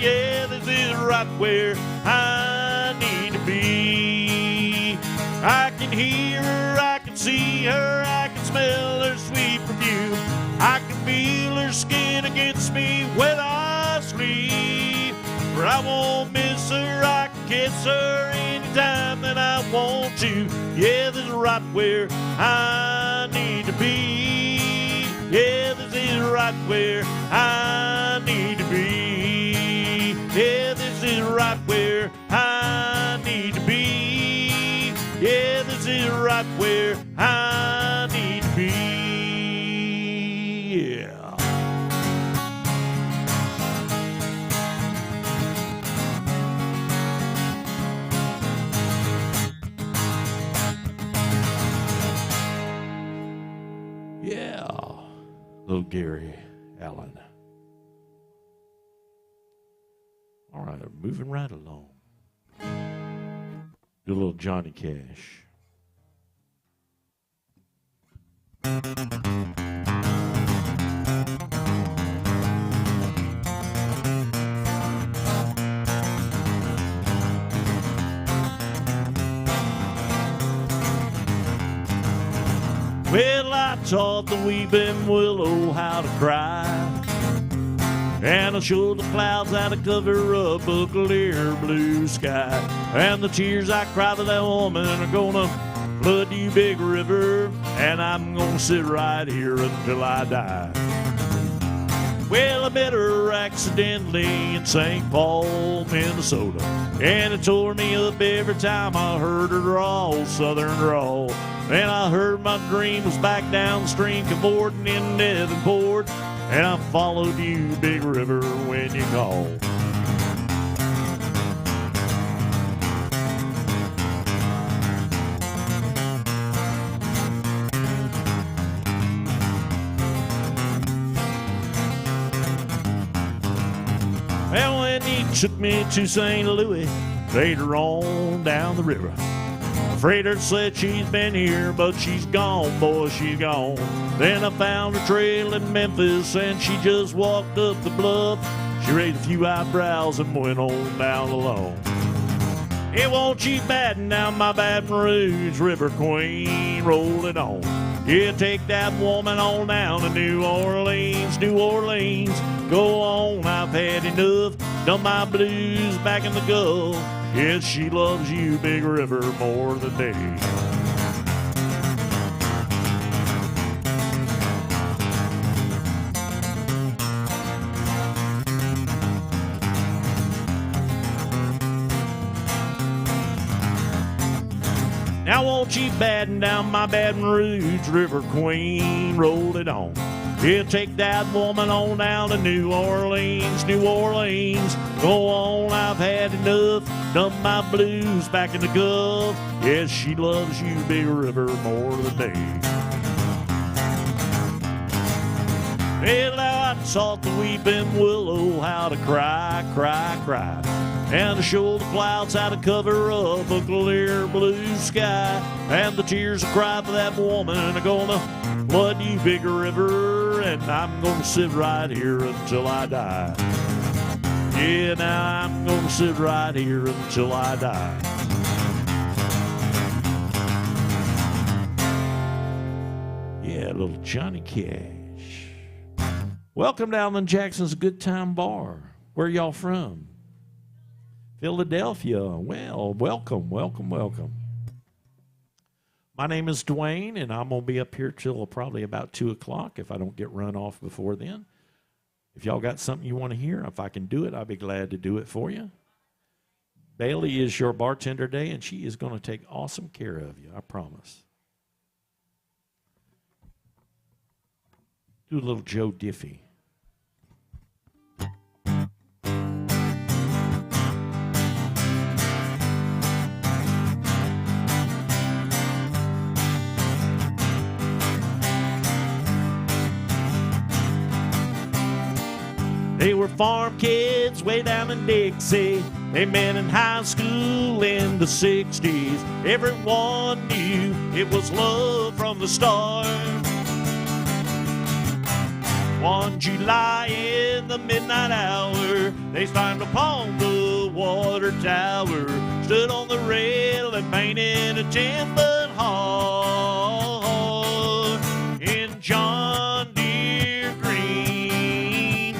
Yeah, this is right where I need to be. I can hear her, I can see her, I can smell her sweet perfume. I can feel her skin against me when I sleep. For I won't miss her, I can kiss her anytime that I want to. Yeah, this is right where I need to be. Yeah, this is right where I need to be. Yeah, this is right where I need to be. Yeah, this is right where I need to be. Yeah. Yeah. Little Gary Allen. All right, moving right along. Do a little Johnny Cash. Well, I taught the weeping willow how to cry, and I showed the clouds how to cover up a clear blue sky. And the tears I cry to that woman are gonna flood you, big river, and I'm gonna sit right here until I die. Well, I met her accidentally in St. Paul, Minnesota, and it tore me up every time I heard her drawl, southern drawl. And I heard my dream was back downstream, cavorting in Devonport, and I followed you, big river, when you called. Well, when you took me to St. Louis, later on down the river, Freighter said she's been here, but she's gone, boy, she's gone. Then I found her trail in Memphis, and she just walked up the bluff. She raised a few eyebrows and went on down alone. It won't you batten down my Baton Rouge River Queen, rolling on. Yeah, take that woman on down to New Orleans, New Orleans. Go on, I've had enough, done my blues back in the Gulf. Yes, she loves you, Big River, more than me. Now won't you batten down my Baton Rouge River Queen, roll it on. Yeah, take that woman on down to New Orleans, New Orleans. Go on, I've had enough, done my blues back in the Gulf. Yes, she loves you, Big River, more than me. Well, I taught the weeping willow how to cry, cry, cry, and to show the clouds how to cover up a clear blue sky. And the tears of cry for that woman are gonna flood you, Big River, and I'm gonna sit right here until I die. Yeah, now I'm gonna sit right here until I die. Yeah, little Johnny Cash. Welcome to Alvin Jackson's Good Time Bar. Where y'all from? Philadelphia. Well, welcome, welcome, welcome. My name is Dwayne, and I'm going to be up here till probably about 2 o'clock if I don't get run off before then. If y'all got something you want to hear, if I can do it, I'll be glad to do it for you. Bailey is your bartender today, and she is going to take awesome care of you, I promise. Do a little Joe Diffie. They were farm kids way down in Dixie. They met in high school in the 60s. Everyone knew it was love from the start. One July in the midnight hour, they climbed upon the water tower, stood on the rail and painted a 10-foot heart in John Deere green.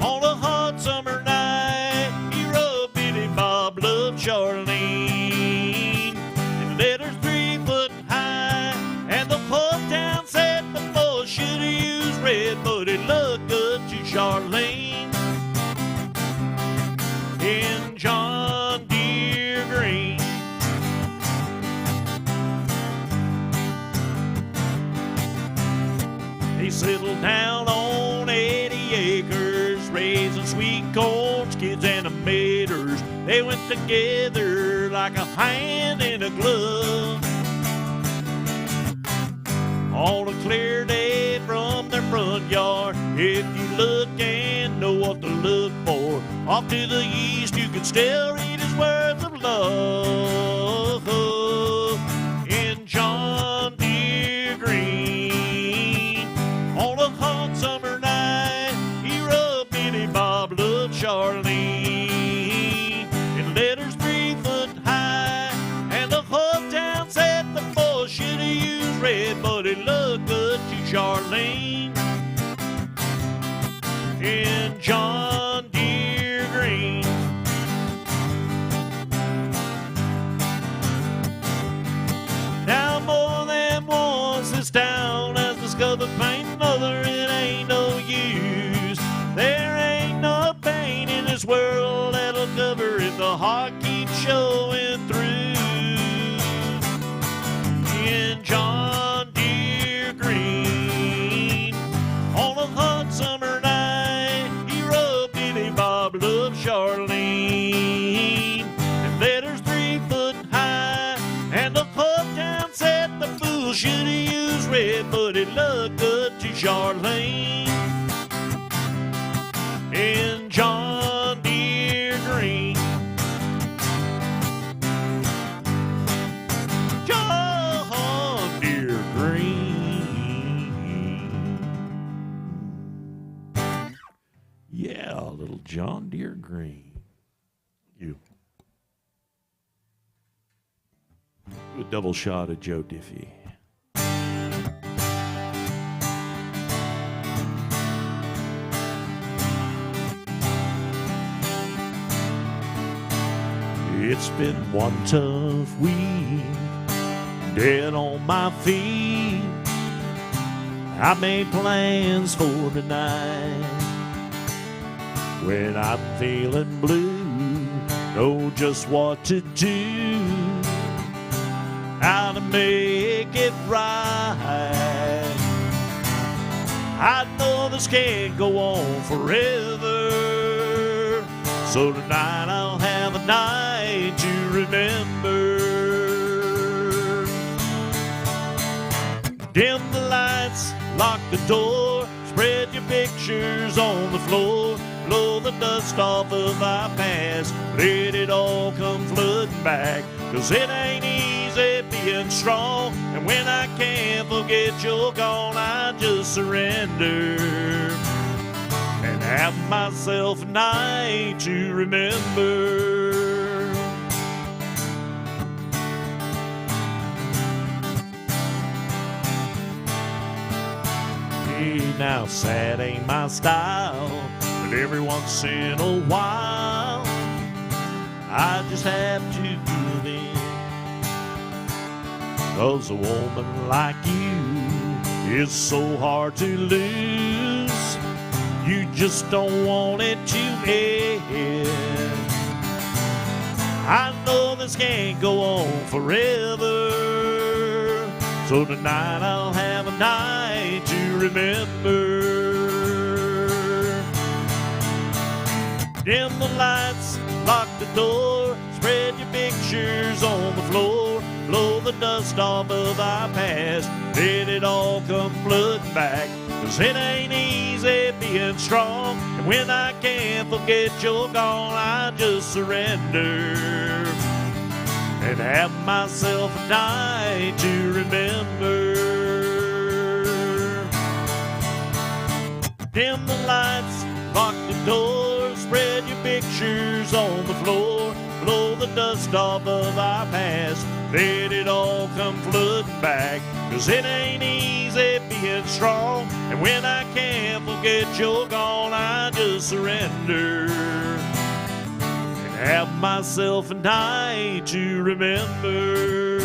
On a hot summer night, he wrote Billy Bob loved Charlene. His letters 3 foot high, and the whole town said the boy should have used red, but it looked good to Charlene in John Deere green. They settled down on 80 acres, raising sweet corn, skids, and tomatoes. They went together like a hand in a glove. On a clear day from their front yard, if you look and know what to look for, off to the east you can still read his words of love in John Deere green. On a hot summer night, he wrote Billy Bob loved Charlene in letters 3 foot high, and the whole town said the boy should have used red, but it looked good to Charlene in John Deere green. Now more than once this town has discovered paint, mother, it ain't no use. There ain't no pain in this world that'll cover if the heart keeps showing through. In John Deere green, on a hot summer night, he wrote Billy Bob loved Charlene in letters 3 foot high, and the whole town said the fool should have used red, but it looked good to Charlene in John Deere green. old John Deere green. You. Do a double shot of Joe Diffie. It's been one tough week, dead on my feet. I made plans for tonight. When I'm feeling blue, know just what to do, how to make it right. I know this can't go on forever, so tonight I'll have a night to remember. Dim the lights, lock the door, spread your pictures on the floor, blow the dust off of our past, let it all come flooding back, 'cause it ain't easy being strong, and when I can't forget you're gone, I just surrender and have myself a night to remember. Hey, now sad ain't my style, but every once in a while I just have to give in, 'cause a woman like you is so hard to lose. You just don't want it to end. I know this can't go on forever, so tonight I'll have a night to remember. Dim the lights, lock the door, spread your pictures on the floor, blow the dust off of our past, let it all come flooding back, 'cause it ain't easy being strong, and when I can't forget you're gone, I just surrender and have myself a night to remember. Dim the lights, lock the door, spread your pictures on the floor, blow the dust off of our past, let it all come flooding back, 'cause it ain't easy being strong, and when I can't forget you're gone, I just surrender and have myself a night to remember.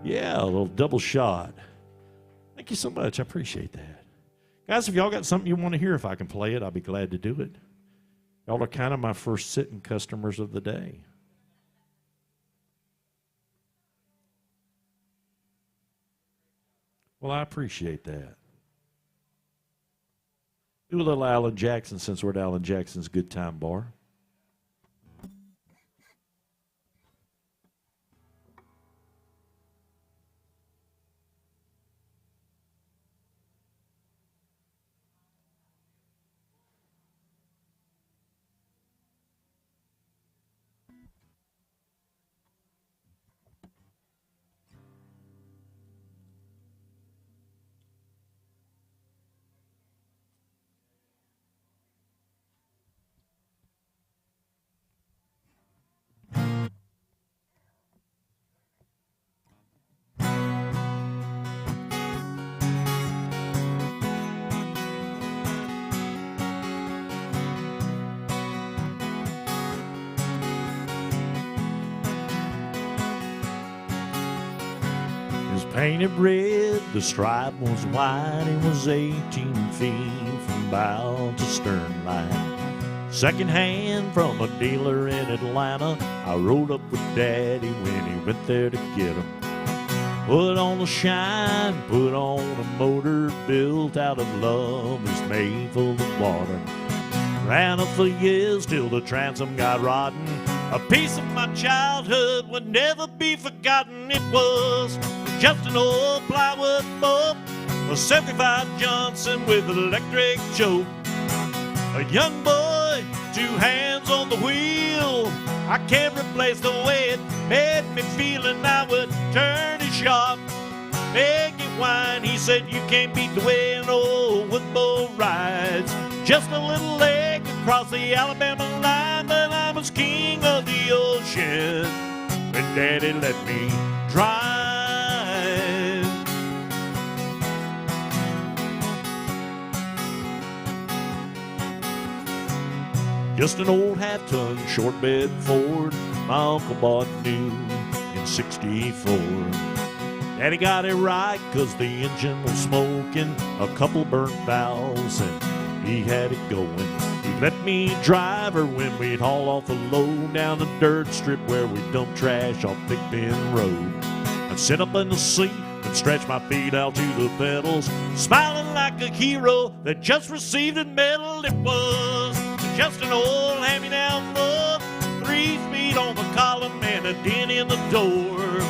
Yeah, a little double shot. Thank you so much. I appreciate that. Guys, if y'all got something you want to hear, if I can play it, I'll be glad to do it. Y'all are kind of my first sitting customers of the day. Well, I appreciate that. Do a little Alan Jackson since we're at Alan Jackson's Good Time Bar. Painted red, the stripe was white. It was 18 feet from bow to stern line. Second hand from a dealer in Atlanta. I rode up with Daddy when he went there to get him. Put on the shine, put on a motor built out of love, is made full of water. Ran up for years till the transom got rotten. A piece of my childhood would never be forgotten. It was just an old plywood boat, a 75 Johnson with an electric choke. A young boy, two hands on the wheel. I can't replace the way it made me feeling I would turn his shop. Make it wine, he said, you can't beat the way an old woodbull rides. Just a little leg across the Alabama line, but I was king of the ocean when Daddy let me drive. Just an old half-ton short bed Ford my uncle bought new in '64. Daddy got it right 'cause the engine was smoking, a couple burnt valves, and he had it going. He'd let me drive her when we'd haul off a load down the dirt strip where we'd dump trash off Big Bend Road. I'd sit up in the seat and stretch my feet out to the pedals, smiling like a hero that just received a medal. It was just an old hand-me-down Ford, 3 feet on the column and a dent in the door.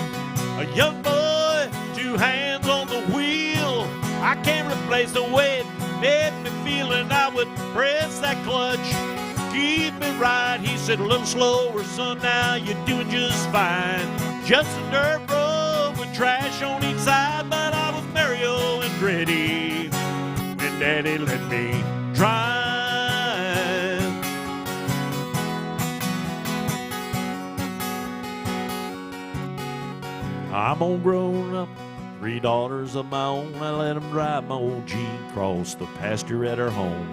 A young boy, 2 hands on the wheel. I can't replace the way it made me feeling I would press that clutch. Keep me right, he said, a little slower, son, now you're doing just fine. Just a dirt road with trash on each side, but I was Mario Andretti when Daddy let me drive. I'm all grown up, 3 daughters of my own. I let them drive my old Jeep across the pasture at her home.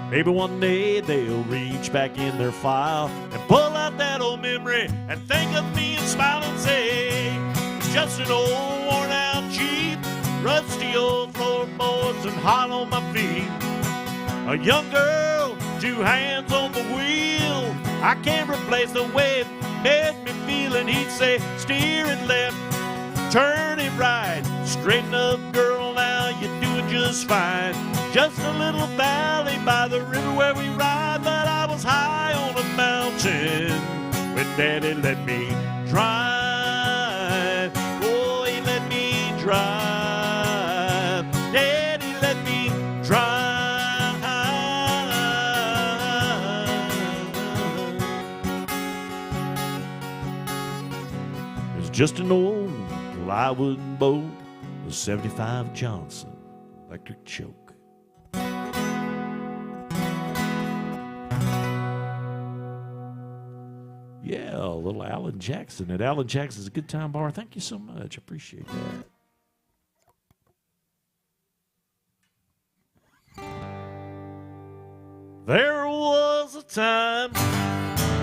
Maybe one day they'll reach back in their file and pull out that old memory and think of me and smile and say, it's just an old worn out Jeep, rusty old floorboards and hot on my feet. A young girl, 2 hands on the wheel. I can't replace the way it made me feel, and he'd say, steer it left, turn it right, straighten up, girl, now you're doing just fine. Just a little valley by the river where we ride, but I was high on a mountain when Daddy let me drive. Oh, he let me drive. Daddy let me drive. It's just an old plywood boat with 75 Johnson electric choke. Yeah, a little Alan Jackson at Alan Jackson's Good Time Bar. Thank you so much. Appreciate that. There was a time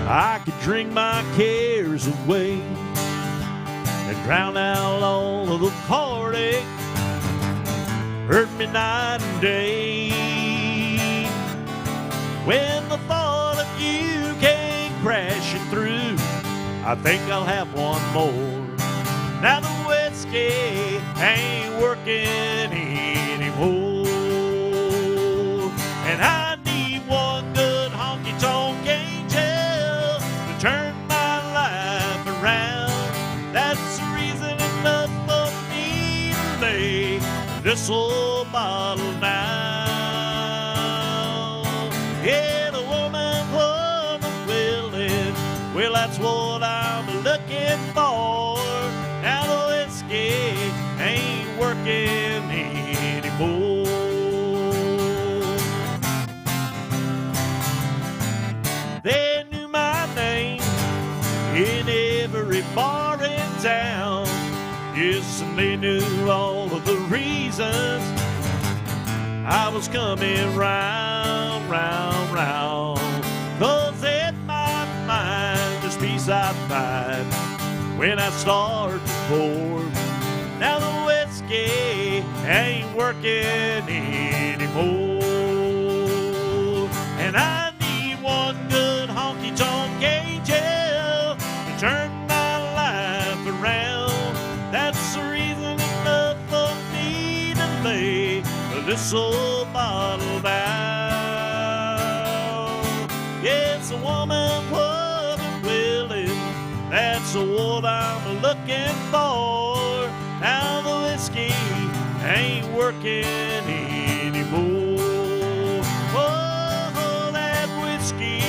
I could drink my cares away and drown out all of the heartache, hurt me night and day. When the thought of you came crashing through, I think I'll have one more. Now the whiskey ain't working anymore, and I need one good honky-tonk angel to turn my life around. That's the reason enough for me to lay this old bottle down. Yeah, the woman willing, well, that's what I'm looking for. Now the whiskey ain't working anymore. They knew my name in every bar in town. Yes, and they knew all of the reasons I was coming round, round, round. 'Cause in my mind, this peace I find when I start to pour. Now the whiskey ain't working anymore, and I need one good honky-tonk angel to turn my life around. That's the reason enough for me to lay this old bottle down. Yes, a woman wasn't willing, that's what I'm looking for. Now the whiskey ain't working anymore. Oh, that whiskey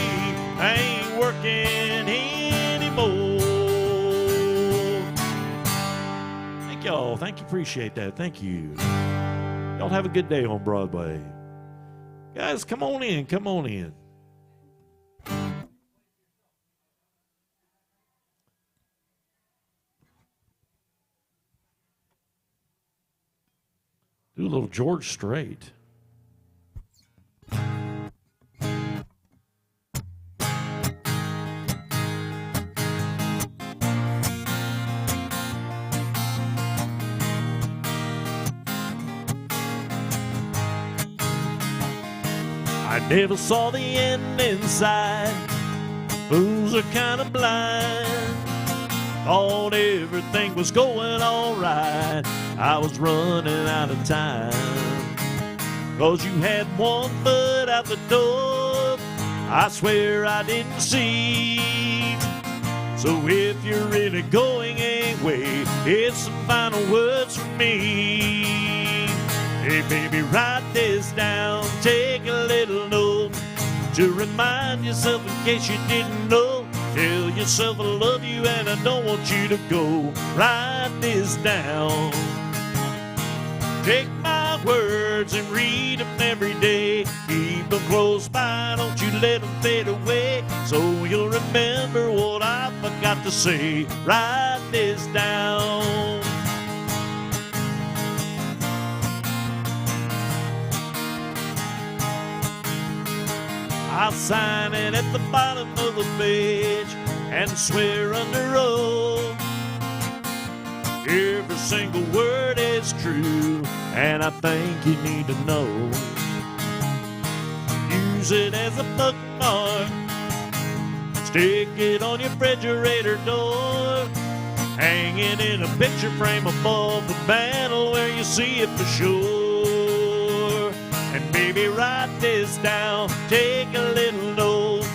ain't working anymore. Thank you. Appreciate that. Thank you. Y'all have a good day on Broadway. Guys, come on in. Come on in. Do a little George Strait. I never saw the end inside. Fools are kind of blind. Thought everything was going all right. I was running out of time. 'Cause you had one foot out the door. I swear I didn't see. So if you're really going away, it's some final words from me. Hey baby, write this down, take a little note to remind yourself in case you didn't know. Tell yourself I love you and I don't want you to go. Write this down. Take my words and read them every day. Keep them close by, don't you let them fade away. So you'll remember what I forgot to say. Write this down. I'll sign it at the bottom of the page and swear under oath every single word is true, and I think you need to know. Use it as a bookmark, stick it on your refrigerator door, hang it in a picture frame above the mantel where you see it for sure. And baby, write this down, take a little note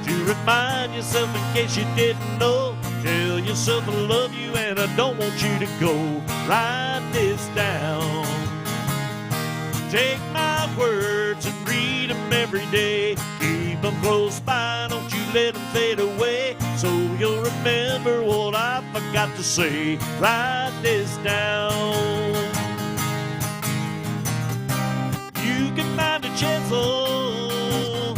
to remind yourself in case you didn't know. Tell yourself I love you and I don't want you to go. Write this down. Take my words and read them every day. Keep them close by, don't you let them fade away. So you'll remember what I forgot to say. Write this down. You can find a chisel,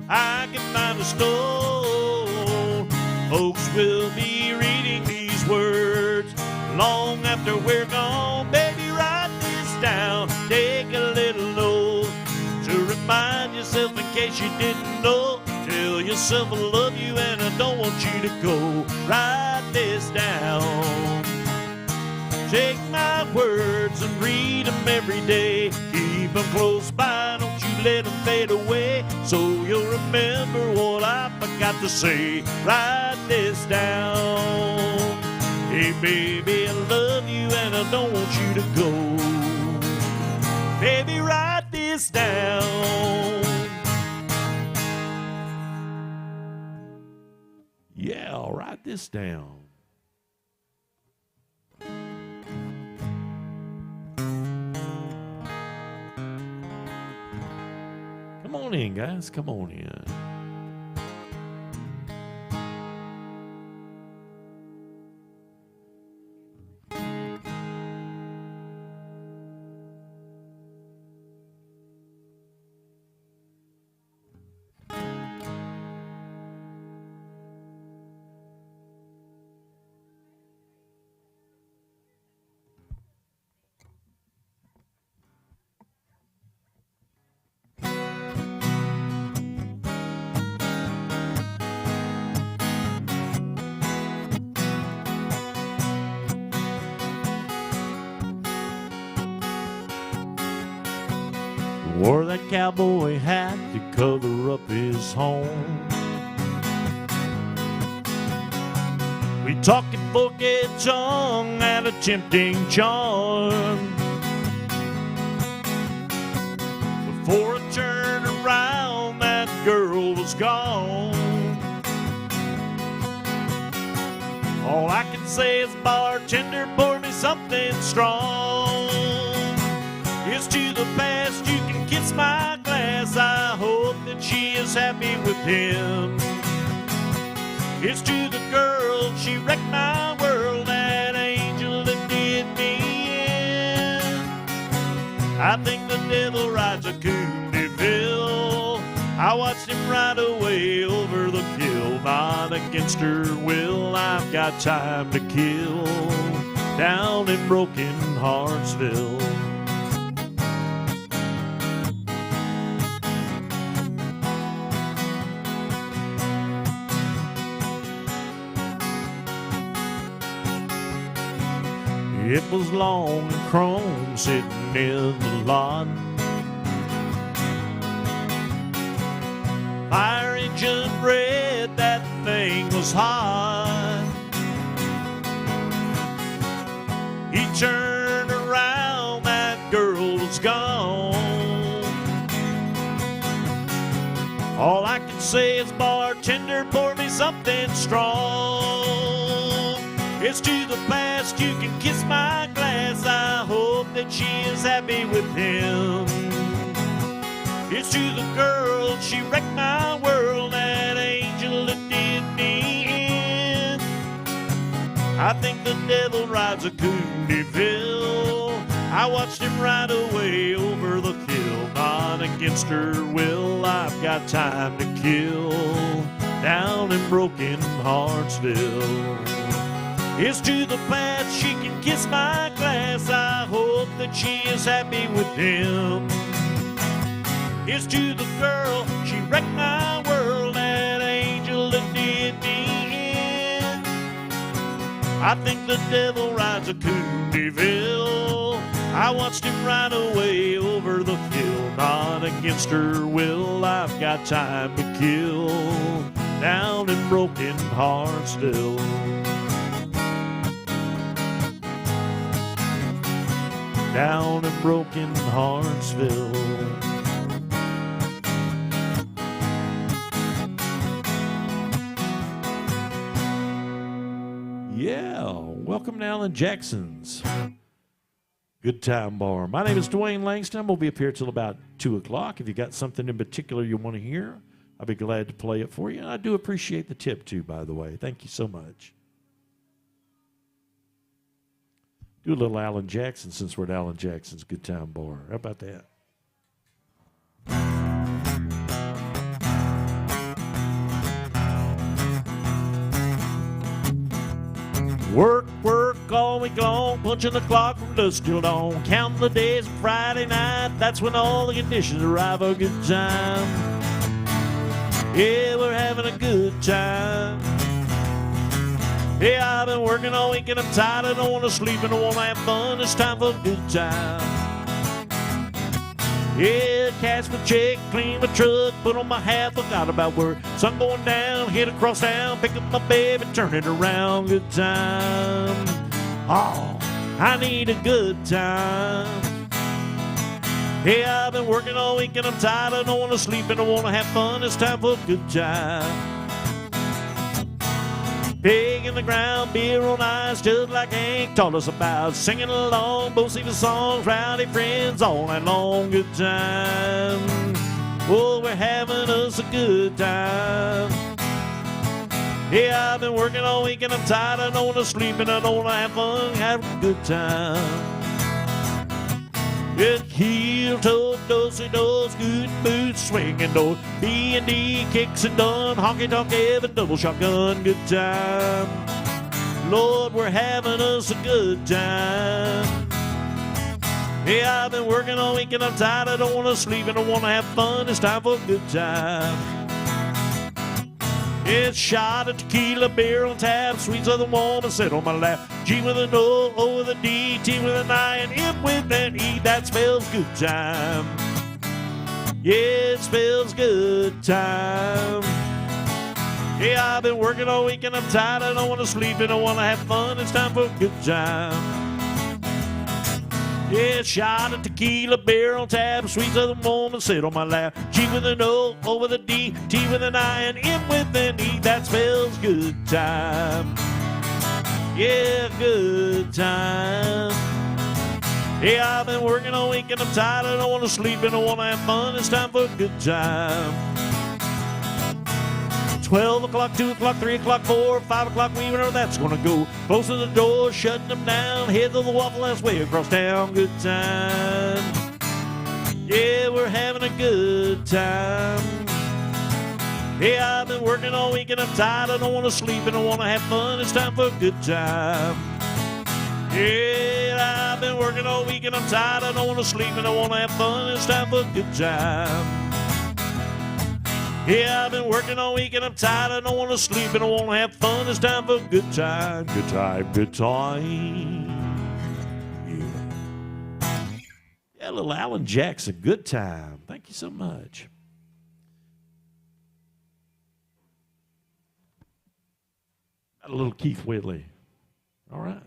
I can find a stone. Folks will be reading these words long after we're gone. Baby, write this down, take a little note to remind yourself in case you didn't know. Tell yourself I love you and I don't want you to go. Write this down. Take my words and read them every day. Keep them close by, don't you let them fade away. So you'll remember what I forgot to say. Write this down. Hey baby, I love you and I don't want you to go. Baby, write this down. Yeah, I'll write this down. Come on in, guys. Come on in. Wore that cowboy hat to cover up his home. We talked in forked tongue and a tempting charm. Before I turned around, that girl was gone. All I can say is, bartender, pour me something strong. Here's to the past, you can kiss my glass. I hope that she is happy with him. Here's to the girl, she wrecked my world, that angel that did me I think the devil rides a Cooneyville. I watched him ride away over the hill, not against her will. I've got time to kill down in Broken Heartsville. It was long and chrome sitting in the lot. Fire engine red, that thing was hot. He turned around, that girl was gone. All I can say is, bartender, pour me something strong. It's to the past, you can kiss my glass. I hope that she is happy with him. It's to the girl, she wrecked my world, that angel that did me in. I think the devil rides a Cooneyville. I watched him ride away over the hill, not against her will. I've got time to kill down in Broken Heartsville. It's to the past, she can kiss my glass. I hope that she is happy with him. It's to the girl, she wrecked my world, that angel that did me in. I think the devil rides a Cooneyville. I watched him ride away over the hill, not against her will. I've got time to kill down in Broken Heartsville. Down in Broken Heartsville. Yeah, welcome to Alan Jackson's Good Time Bar. My name is Dwayne Langston. We'll be up here till about 2 o'clock. If you got something in particular you want to hear, I'll be glad to play it for you. And I do appreciate the tip, too, by the way. Thank you so much. Do a little Alan Jackson since we're at Alan Jackson's Good Time Bar. How about that? Work, work all week long, punching the clock from dusk till dawn, counting the days of Friday night. That's when all the conditions arrive for a good time. Yeah, we're having a good time. Yeah, I've been working all week and I'm tired. I don't want to sleep and I want to have fun. It's time for a good time. Yeah, cash my check, clean my truck, put on my hat, forgot about work. Sun going down, hit across town, pick up my baby, turn it around. Good time. Oh, I need a good time. Yeah, I've been working all week and I'm tired. I don't want to sleep and I want to have fun. It's time for a good time. Pig in the ground, beer on ice, just like Hank taught us about. Singing along, both sing the songs, rowdy friends all night long. Good time. Oh, we're having us a good time. Yeah, I've been working all week and I'm tired. I don't want to sleep and I don't want to have fun. Have a good time. It's heel toe, dosey dos, good boots, swinging door. B&D kicks and done, honky tonk Evan, double shotgun, good time. Lord, we're having us a good time. Yeah, I've been working all week and I'm tired. I don't want to sleep and I want to have fun. It's time for a good time. It's shot of tequila, beer on tap, sweet southern woman sit on my lap. G with an O, O with a D, T with an I, and M with an E. That spells good time. Yeah, it spells good time. Yeah, I've been working all week and I'm tired. I don't want to sleep and I want to have fun. It's time for a good time. Yeah, shot of tequila, beer on tap, sweet southern woman sit on my lap. G with an O, O with a D, T with an I, and M with an E. That spells good time. Yeah, good time. Yeah, I've been working all week and I'm tired. I don't want to sleep and I want to have fun. It's time for a good time. 12 o'clock, 2 o'clock, 3 o'clock, 4, 5 o'clock, we know that's gonna go. Close to the door, shutting them down. Head to the Waffle House way across town. Good time. Yeah, we're having a good time. Yeah, I've been working all week and I'm tired. I don't want to sleep and I want to have fun. It's time for a good time. Yeah, I've been working all week and I'm tired. I don't want to sleep and I want to have fun. It's time for a good time. Yeah, I've been working all week and I'm tired. I don't want to sleep and I want to have fun. It's time for a good time. Good time, good time. Yeah, little Alan Jackson, good time. Thank you so much. Got a little Keith Whitley. All right.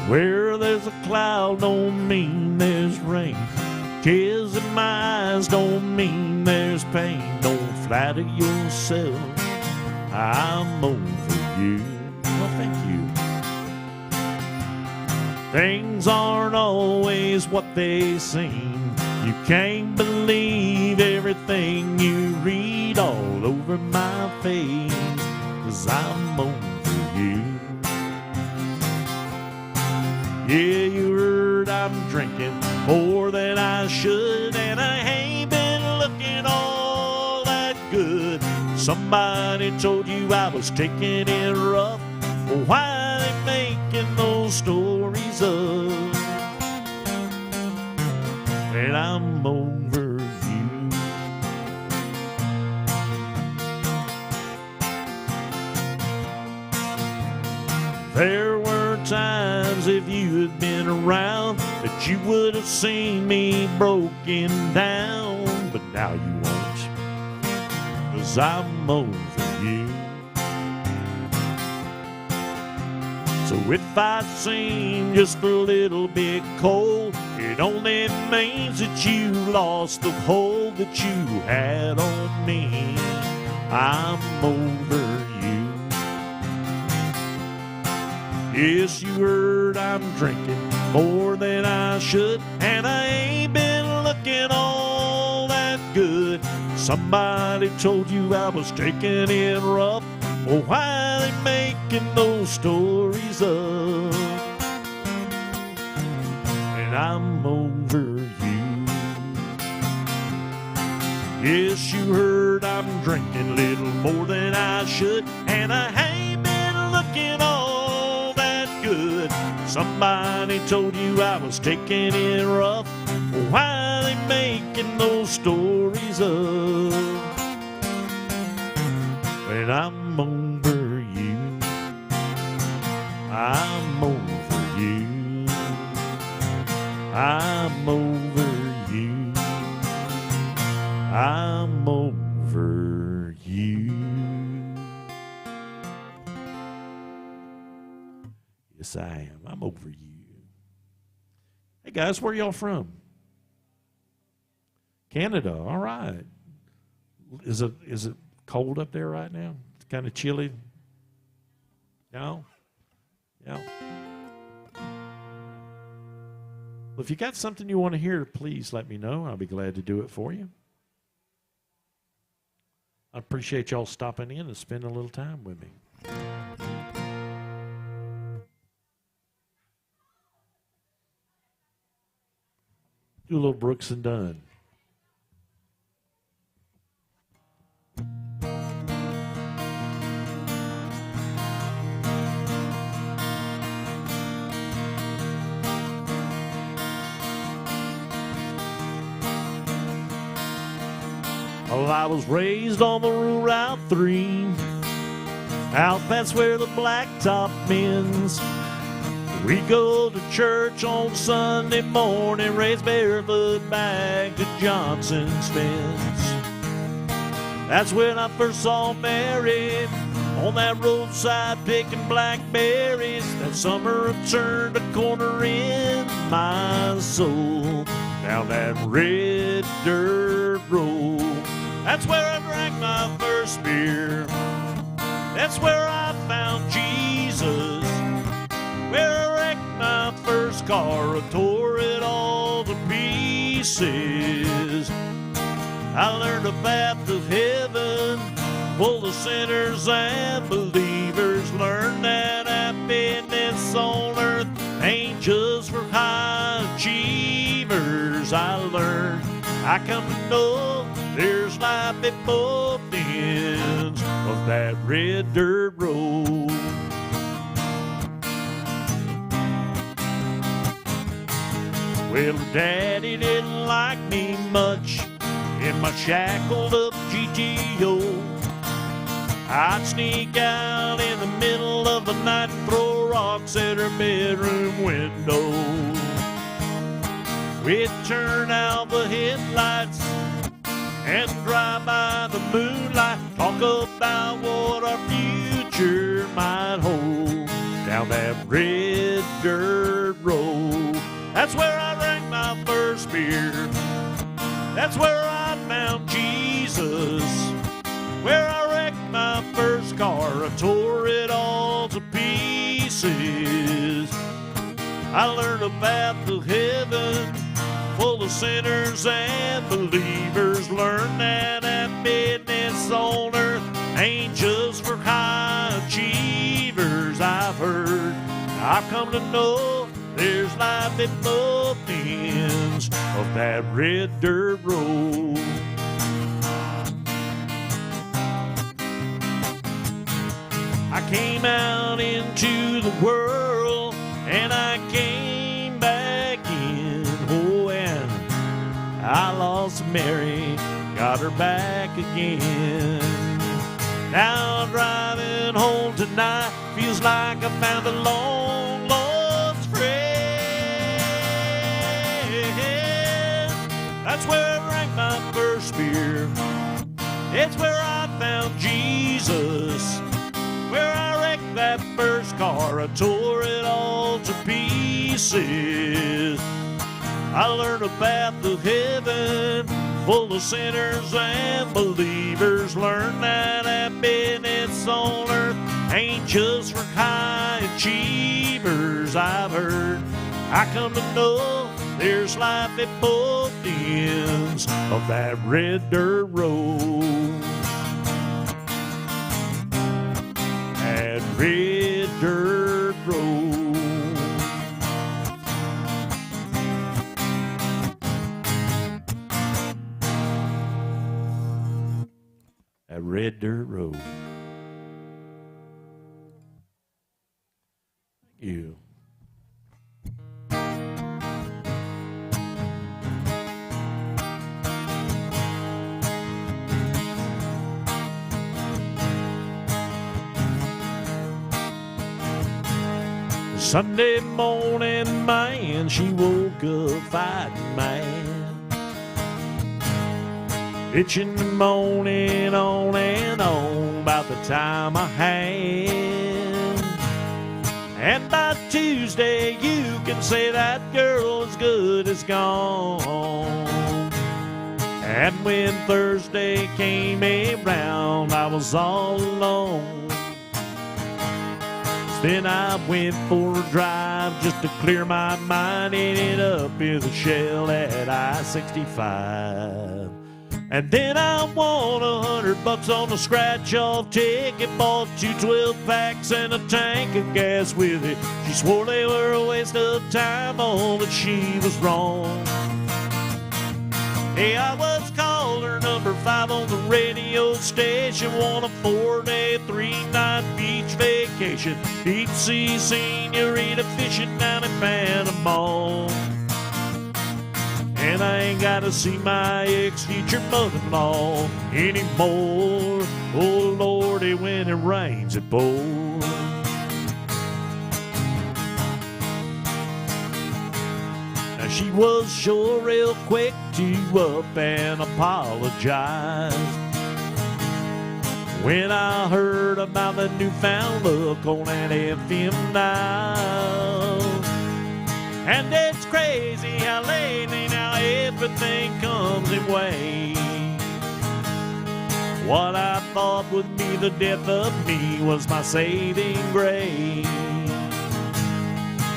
Where there's a cloud don't mean there's rain. Tears in my eyes don't mean there's pain. Don't flatter yourself, I'm over you. Well, thank you. Things aren't always what they seem. You can't believe everything you read all over my face, 'cause I'm over you. Yeah, you heard I'm drinking more than I should, and I ain't been looking all that good. Somebody told you I was taking it rough. Well, why they making those stories up? And I'm over you. There were times if you had been around that you would have seen me broken down, but now you won't, 'cause I'm over you. So if I seem just a little bit cold, it only means that you lost the hold that you had on me. I'm over you. Yes, you heard I'm drinking more than I should, and I ain't been looking all that good. Somebody told you I was taking it rough. Well, why they making those stories up? And I'm over you. Yes, you heard I'm drinking a little more than I should, and I ain't been looking all that good. Somebody told you I was taking it rough. Well, why they making those stories up? And I'm over you. I'm over you. I'm over you. I'm over you. Yes, I am. I'm over you. Hey, guys, where y'all from? Canada. All right. Is it cold up there right now? It's kind of chilly. No? Yeah. Well, if you got something you want to hear, please let me know. I'll be glad to do it for you. I appreciate y'all stopping in and spending a little time with me. Do a little Brooks and Dunn. Well, I was raised on the rural Route 3. Out that's where the blacktop ends. We go to church on Sunday morning, race barefoot back to Johnson's fence. That's when I first saw Mary on that roadside picking blackberries. That summer turned a corner in my soul down that red dirt road. That's where I drank my first beer. That's where I found Jesus. Where I wrecked my first car, I tore it all to pieces. I learned the path of heaven full of sinners and believers. Learn that happiness on earth ain't just for high achievers. I learned, I come to know there's life at both ends of that red dirt road. Well, Daddy didn't like me much in my shackled up GTO. I'd sneak out in the middle of the night and throw rocks at her bedroom window. We'd turn out the headlights and drive by the moonlight, talk about what our future might hold down that red dirt road. That's where I drank my first beer. That's where I found Jesus. Where I wrecked my first car, I tore it all to pieces. I learned a path to heaven full of sinners and believers. Learn that happiness on earth ain't just for high achievers. I've heard, I've come to know there's life at both ends of that red dirt road. I came out into the world and I came back in. Oh, and I lost Mary, got her back again. Now driving home tonight feels like I found a long lost friend. That's where I drank my first beer. It's where I found Jesus. Where I wrecked that first car, I tore it all to pieces. I learned a path to heaven full of sinners and believers. Learn that happiness on earth ain't just for high achievers. I've heard, I come to know there's life at both ends of that red dirt road. That red dirt road. That red dirt road. Thank you. Sunday morning, man, she woke up fighting mad, bitching and moaning on and on about the time I had. And by Tuesday, you can say that girl as good as gone. And when Thursday came around, I was all alone. Then I went for a drive just to clear my mind, ended up in the shell at I-65. And then I won $100 on a scratch-off ticket, bought 2 12-packs and a tank of gas with it. She swore they were a waste of time, oh, but she was wrong. Hey, I was caller number 5 on the radio station, won a 4-day, 3-night beach vacation, deep sea senorita fishing down in Panama. And I ain't gotta see my ex-future mother-in-law anymore. Oh Lordy, when it rains it pours. Now she was sure real quick to up and apologize when I heard about the newfound look on that FM dial. And it's crazy how lately now everything comes in waves. What I thought would be the death of me was my saving grace.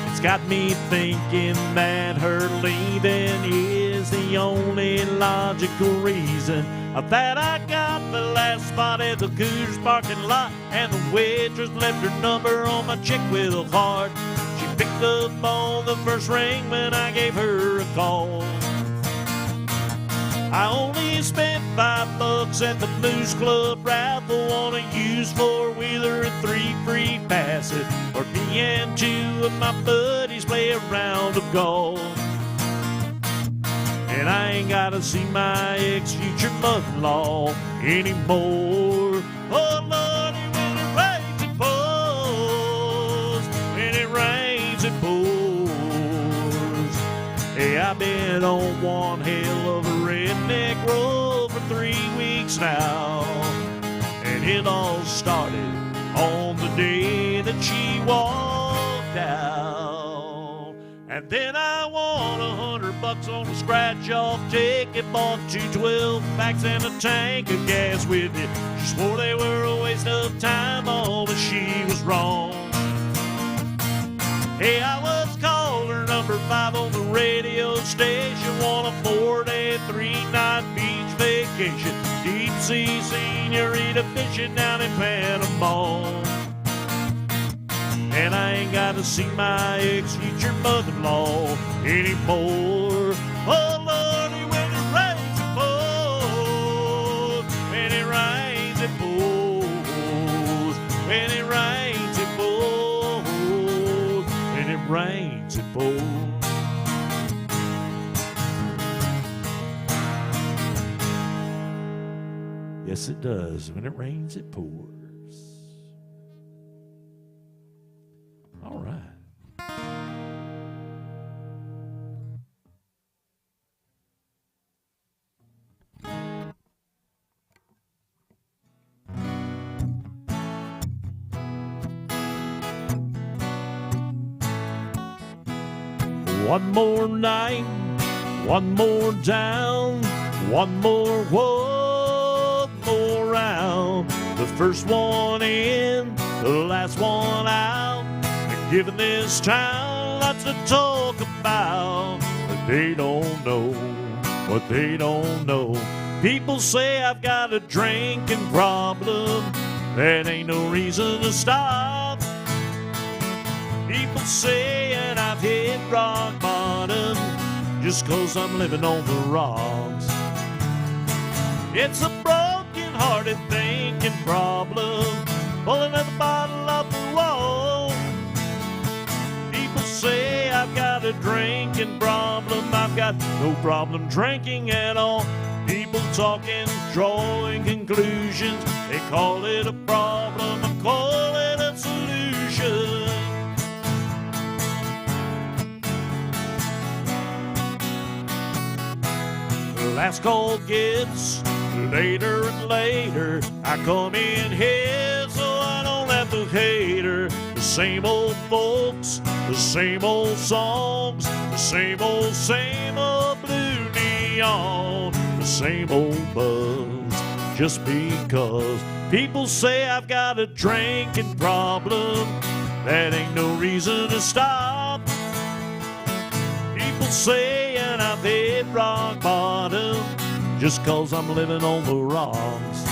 It's got me thinking that her leaving is the only logical reason that I got the last spot at the Coors parking lot, and the waitress left her number on my check with a card. She picked up on the first ring when I gave her a call. I only spent $5 at the Moose Club raffle on a used four-wheeler and 3 free passes for me and 2 of my buddies play a round of golf. And I ain't gotta see my ex-future mother-in-law anymore. Oh, Lordy, when it rains, it pours. When it rains, it pours. Hey, I've been on one hell of a redneck roll for 3 weeks now. And it all started on the day that she walked out. And then I won $100 on a scratch-off ticket, bought 2 12-packs and a tank of gas with it. She swore they were a waste of time, all but she was wrong. Hey, I was caller number 5 on the radio station, won a 4-day, 3-night beach vacation, deep-sea senorita fishing down in Panama. And I ain't got to see my ex-future mother-in-law anymore. Oh, Lordy, when it rains, it pours. When it rains, it pours. When it rains, it pours. When it rains, it pours. Yes, it does. When it rains, it pours. All right. One more night, one more down, one more round. The first one in, the last one out. Giving this town lots to talk about, but they don't know what they don't know. People say I've got a drinking problem, that ain't no reason to stop. People saying I've hit rock bottom just 'cause I'm living on the rocks. It's a broken-hearted thinking problem, pulling at the bottle off the wall. Say I've got a drinking problem, I've got no problem drinking at all. People talking, drawing conclusions, they call it a problem, I call it a solution. The last call gets later and later, I come in here so I don't have to hate her. The same old folks, the same old songs, the same old blue neon, the same old buzz, just because people say I've got a drinking problem, that ain't no reason to stop. People saying I've hit rock bottom, just 'cause I'm living on the rocks.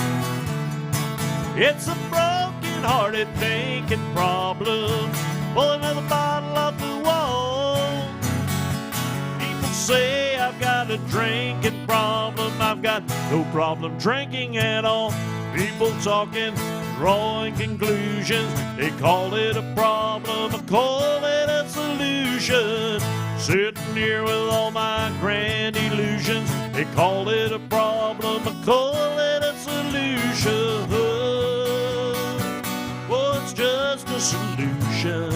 It's a broken-hearted thinking problem, pull another bottle off the wall. People say I've got a drinking problem, I've got no problem drinking at all. People talking, drawing conclusions, they call it a problem, I call it a solution. Sitting here with all my grand illusions, they call it a problem, I call it a solution. Well, it's just a solution.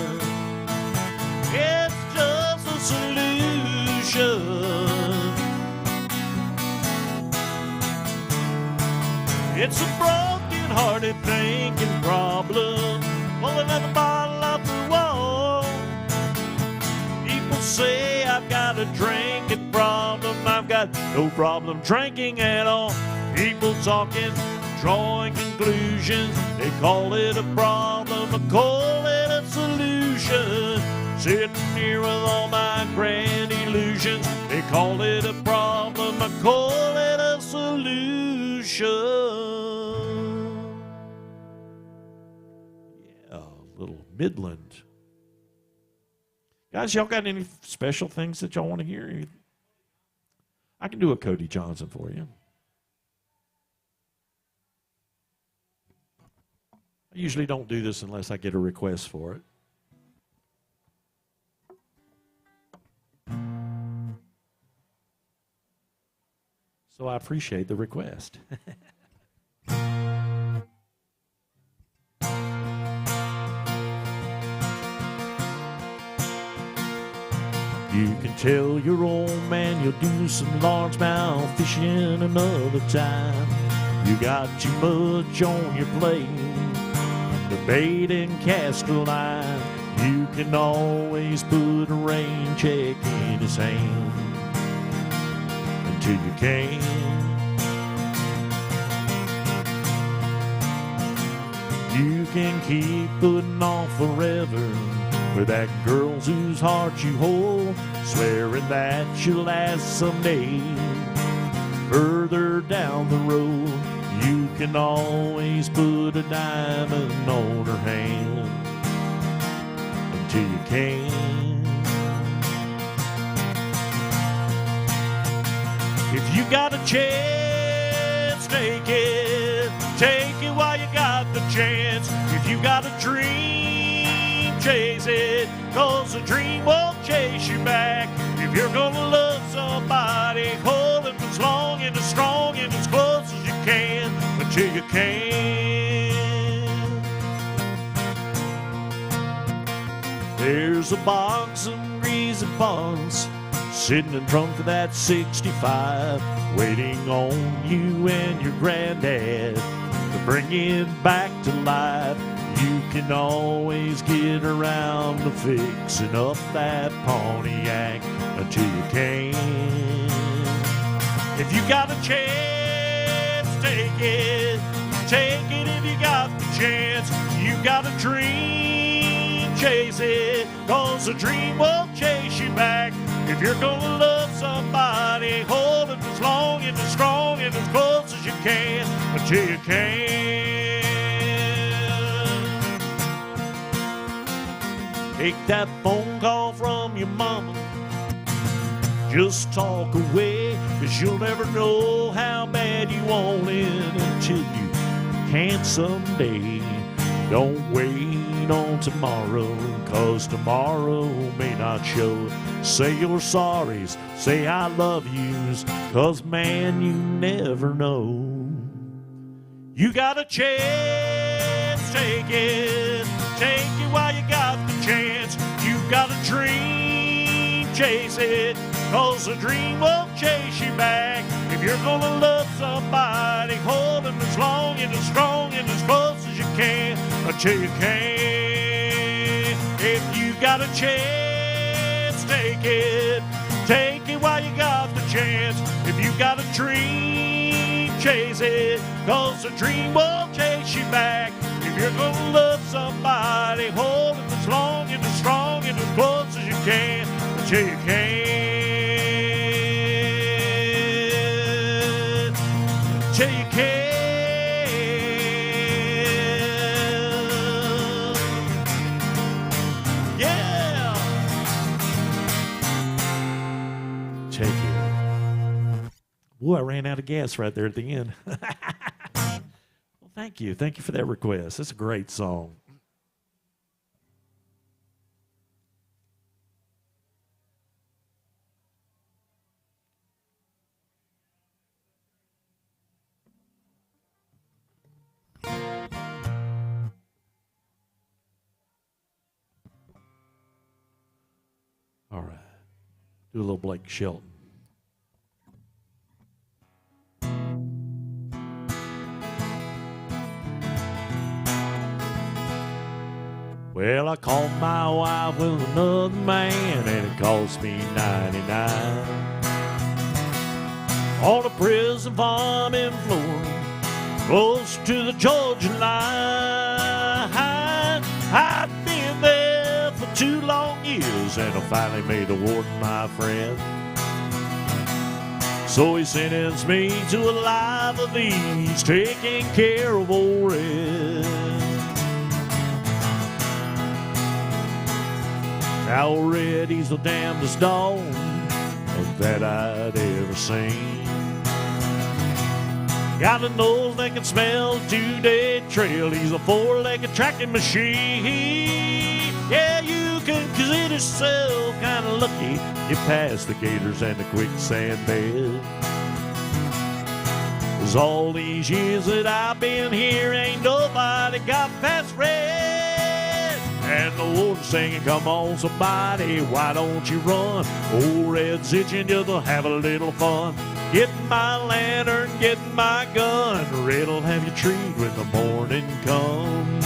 It's just a solution. It's a broken-hearted thinking problem, pull another bottle off the wall. People say I've got a drinking problem, I've got no problem drinking at all. People talking, drawing conclusions, they call it a problem, I call it a solution. Sitting here with all my grand illusions, they call it a problem, I call it a solution. ocean. Yeah, a little Midland. Guys, y'all got any special things that y'all want to hear? I can do a Cody Johnson for you. I usually don't do this unless I get a request for it. So I appreciate the request. You can tell your old man you'll do some largemouth fishing another time. You got too much on your plate, the bait and cast a line. You can always put a rain check in his hand until you can. You can keep putting off forever with that girl whose heart you hold, swearing that you'll last someday. Further down the road, you can always put a diamond on her hand until you can. If you got a chance, take it. Take it while you got the chance. If you got a dream, chase it, 'cause the dream won't chase you back. If you're gonna love somebody, hold them as long and as strong and as close as you can until you can. There's a box of greasy buns sitting in the trunk of that 65, waiting on you and your granddad to bring it back to life. You can always get around to fixing up that Pontiac until you can. If you got a chance, take it. Take it if you got the chance. You got a dream, chase it, 'cause the dream won't chase you back. If you're gonna love somebody, hold them as long and as strong and as close as you can until you can. Take that phone call from your mama. Just talk away, 'cause you'll never know how bad you want it until you can't someday. Don't wait on tomorrow, 'cause tomorrow may not show. Say your sorries, say I love yous, 'cause man, you never know. You got a chance, take it. Take it while you got the chance. You got a dream, chase it, 'cause the dream won't chase you back. If you're gonna love somebody, hold them as long and as strong and as close as you can until you can. If you got a chance, take it. Take it while you got the chance. If you got a dream, chase it, 'cause the dream won't chase you back. If you're gonna love somebody, hold them as long and as strong and as close as you can until you can. Until you can. Yeah. Take it. Boy, I ran out of gas right there at the end. Well, thank you. Thank you for that request. That's a great song. All right. Do a little Blake Shelton. Well, I caught my wife with another man, and it cost me 99 on a prison farm in Florida, close to the Georgia line. I'd been there for 2 long years, and I finally made the warden my friend. So he sentenced me to a life of ease, taking care of old Red. Now old Red, he's the damnedest dog that I'd ever seen. Got a nose that can smell a 2-day trail. He's a 4-legged tracking machine. Yeah, you can consider yourself kind of lucky. You pass the gators and the quicksand bed. 'Cause all these years that I've been here, ain't nobody got past Red. And the wolf singing, come on somebody, why don't you run? Old Red's itching just to have a little fun. Get my lantern, get my gun. Red'll have you treat when the morning comes.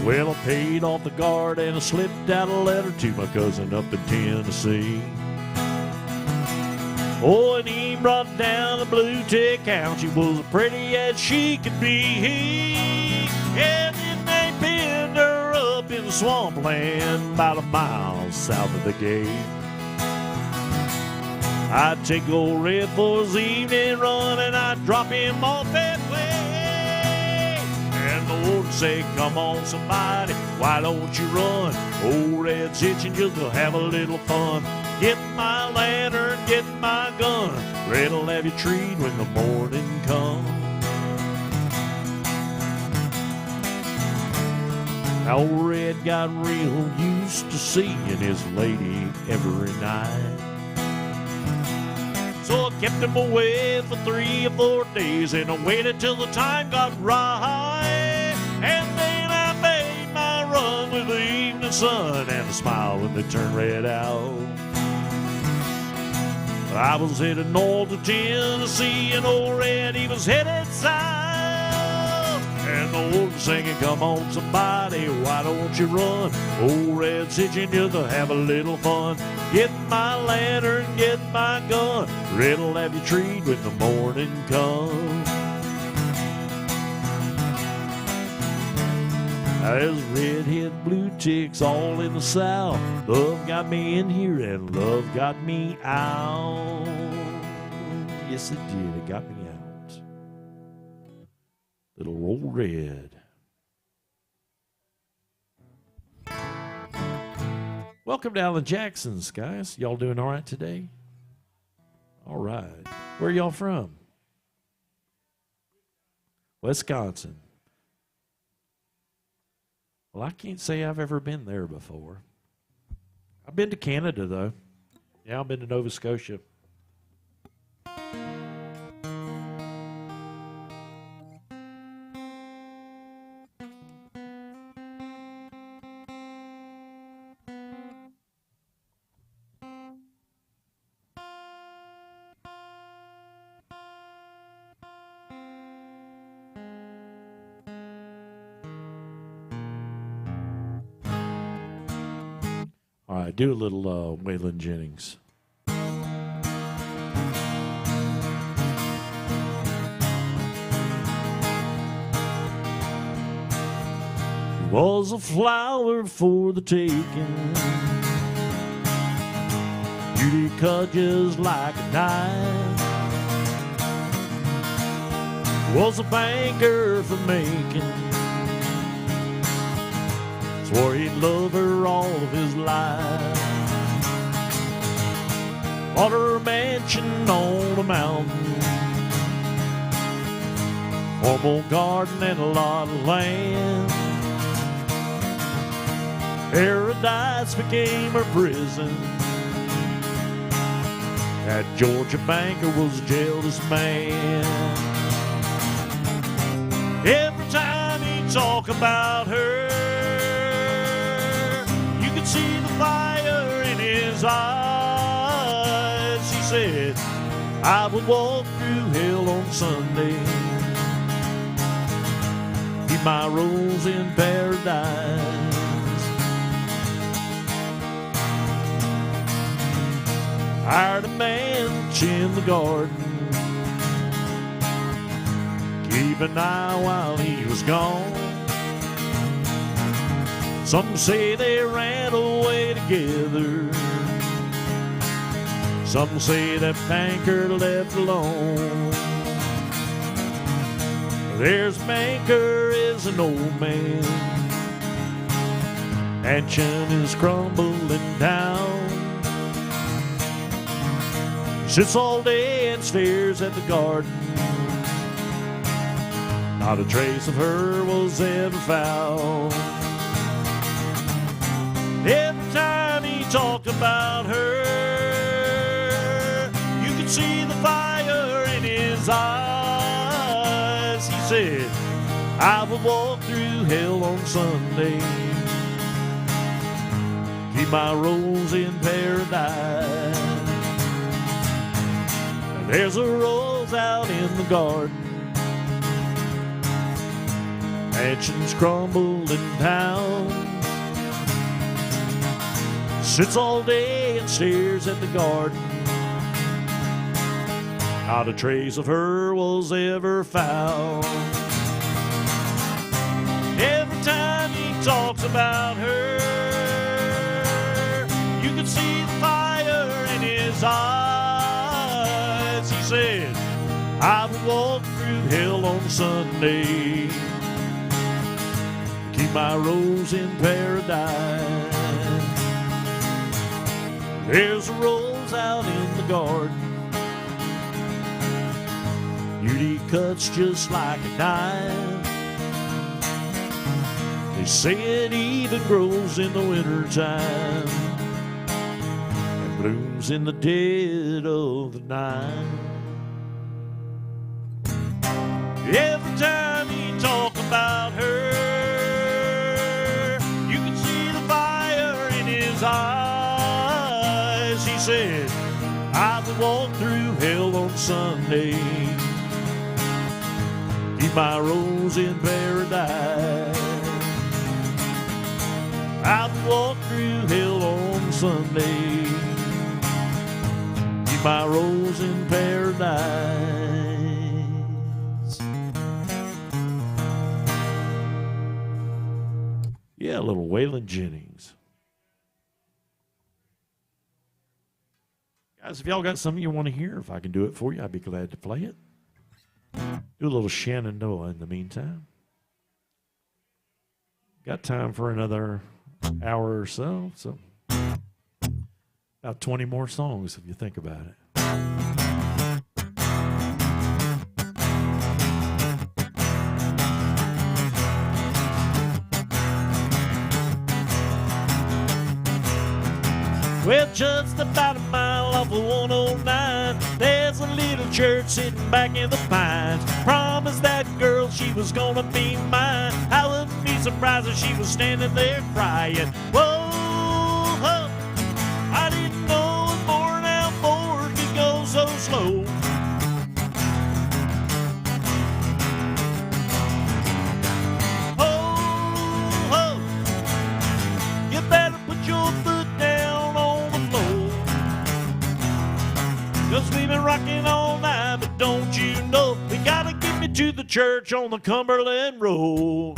Well, I paid off the guard and I slipped out a letter to my cousin up in Tennessee. Oh, and he brought down a blue tick hound. She was as pretty as she could be. And then they pinned her up in the swampland about a mile south of the gate. I'd take old Red for his evening run and I'd drop him off that way. And the Lord say, come on somebody, why don't you run? Old Red's itching just to have a little fun. Get my lantern, get my gun. Red'll have you treat when the morning comes. Now old Red got real used to seeing his lady every night. So I kept him away for 3 or 4 days and I waited till the time got right. And then I made my run with the evening sun and a smile when they turned Red out. I was headed north to Tennessee and old Red, he was headed south. And the Lord singing, come on somebody, why don't you run? Old Red's itching just to have a little fun. Get my lantern, get my gun. Red'll have you treat when the morning comes. There's redhead blue ticks all in the south. Love got me in here and love got me out. Yes, it did. It got me out. Little old Red. Welcome to Alan Jackson's, guys. Y'all doing all right today? All right. Where y'all from? Wisconsin. Well, I can't say I've ever been there before. I've been to Canada, though. Yeah, I've been to Nova Scotia. All right, do a little Waylon Jennings. He was a flower for the taking, beauty cut just like a knife. Was a banker for making, swore he'd love her all of his life. Bought her a mansion on a mountain, formal garden and a lot of land. Paradise became her prison. That Georgia banker was a jealous man. Every time he'd talk about her, you could see the fire in his eyes. She said, I would walk through hell on Sunday, keep my rose in paradise. Hired a man to in the garden, keep an eye while he was gone. Some say they ran away together. Some say that banker left alone. There's banker is an old man. Mansion is crumbling down. Sits all day and stares at the garden. Not a trace of her was ever found. Every time he talked about her, you could see the fire in his eyes. He said, I will walk through hell on Sunday, keep my rose in paradise. And there's a rose out in the garden. Mansions crumbling down. Sits all day and stares at the garden. Not a trace of her was ever found. Every time he talks about her, you can see the fire in his eyes. He said, I will walk through hell on Sunday, keep my rose in paradise. There's a rose out in the garden. Beauty cuts just like a knife. They say it even grows in the wintertime and blooms in the dead of the night. Every time he talks about her, you can see the fire in his eyes. He said, I will walk through hell on Sunday, keep my rose in paradise. I will walk through hell on Sunday, keep my rose in paradise. Yeah, a little Waylon Jennings. Guys, if y'all got something you want to hear, if I can do it for you, I'd be glad to play it. Do a little Shenandoah in the meantime. Got time for another hour or so, so about 20 more songs if you think about it. Well, just about a mile off of 109, there's a little church sitting back in the pines. Promised that girl she was gonna be mine. I wouldn't be surprised if she was standing there crying. Whoa, huh, I didn't know a born out Ford could go so slow. Oh, oh, you better put your foot down on the floor, 'cause we've been rocking all night, but don't you know we gotta get me to the church on the Cumberland Road.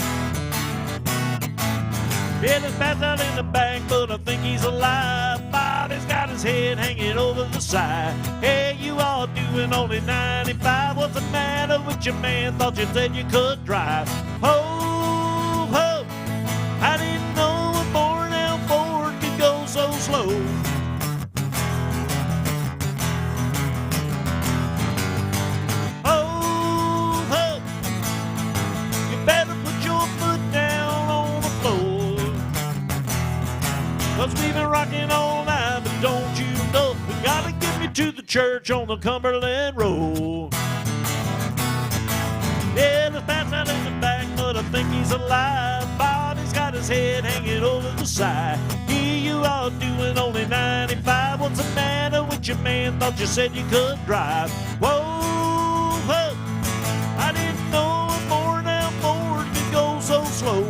Billy's passed out in the back, but I think he's alive. Bobby's got his head hanging over the side. Hey, you all doing only 95. What's the matter with your man? Thought you said you could drive. Ho, ho, I didn't know a born out Ford could go so slow. Ho, ho, you better put your foot down on the floor, 'cause we've been rocking all night, but don't you know we gotta get me to the church on the Cumberland Road. Yeah, the passed out in the back, but I think he's alive. Bobby's got his head hanging over the side. Here you are doing only 95. What's the matter with your man? Thought you said you could drive. Whoa, whoa, I didn't know a born out Ford could go so slow.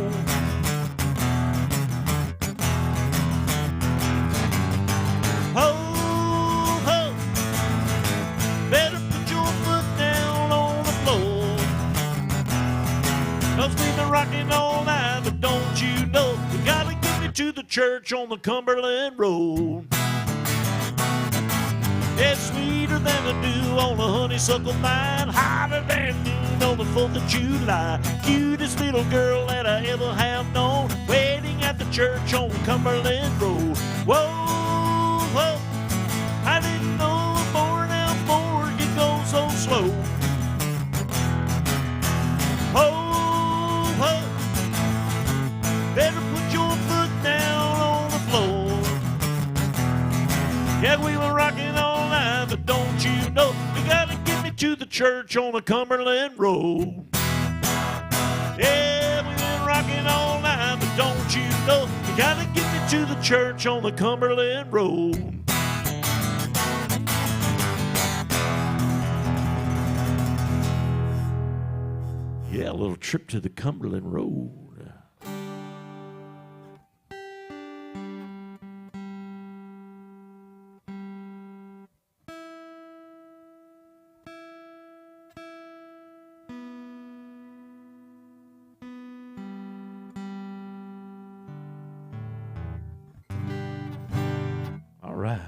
Ho, ho, better put your foot down on the floor, 'cause we've been rocking all night, but don't you know we gotta church on the Cumberland Road. It's sweeter than the dew on the honeysuckle vine, hotter than noon on the 4th of July. Cutest little girl that I ever have known, waiting at the church on Cumberland Road. Whoa, whoa, I didn't know a born-out could go so slow. Oh, whoa, better put your foot down on the floor. Yeah, we were rocking all night, but don't you know, you gotta get me to the church on the Cumberland Road. Yeah, we've been rocking all night, but don't you know, you gotta get me to the church on the Cumberland Road. Yeah, a little trip to the Cumberland Road. All right.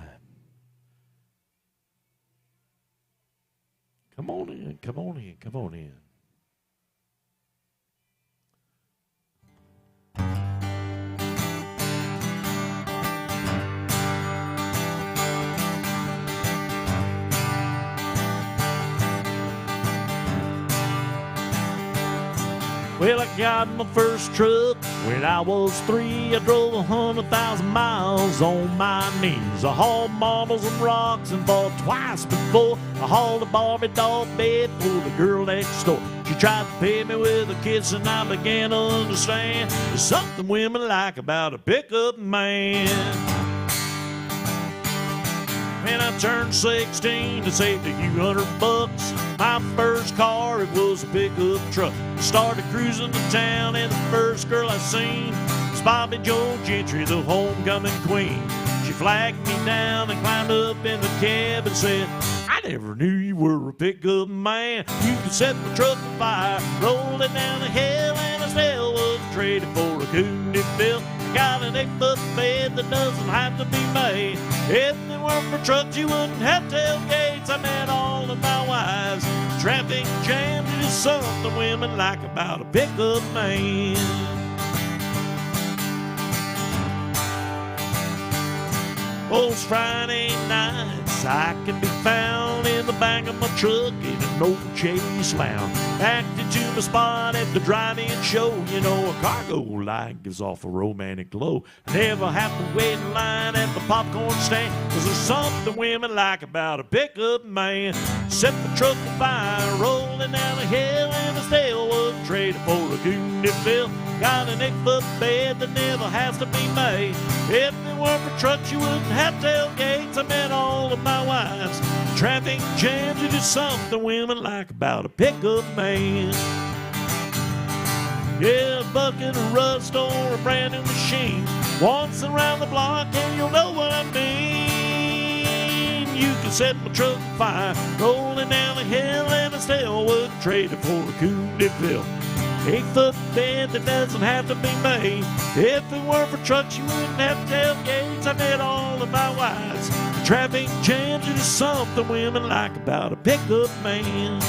Come on in, come on in, come on in. Well, I got my first truck when I was 3. I drove 100,000 miles on my knees. I hauled marbles and rocks and bought twice before. I hauled a Barbie doll bed for the girl next door. She tried to pay me with a kiss and I began to understand there's something women like about a pickup man. When I turned 16 and saved a few $100, my first car, it was a pickup truck. Started cruising to town and the first girl I seen was Bobby Joe Gentry, the homecoming queen. She flagged me down and climbed up in the cab and said, I never knew you were a pickup man. You could set my truck on fire, roll it down the hill, and I still wouldn't trade it for a coon it built. Got an 8-foot bed that doesn't have to be made. If it weren't for trucks, you wouldn't have tailgates. I met all of my wives. Traffic jams is something women like about a pickup man. Most Friday nights I can be found in the back of my truck in an old chase lounge. Backed into my spot at the drive-in show. You know, a cargo light gives off a romantic glow. I never have to wait in line at the popcorn stand, 'cause there's something women like about a pickup man. Set the truck on fire, rolling down the hill, and I still wouldn't trade it for a goon if Bill. Got an 8-foot bed that never has to be made. If it weren't for trucks, you wouldn't have tailgates. I met all of my wives. Traffic jams are just something women like about a pickup man. Yeah, a bucket of rust or a brand new machine. Once around the block and you'll know what I mean. You can set my truck on fire, rolling down the hill, and I still wouldn't trade it for a coon if Bill. 8-foot bed that doesn't have to be made. If it weren't for trucks, you wouldn't have tailgates. I met all of my wives. Traffic jams are just something women like about a pickup man.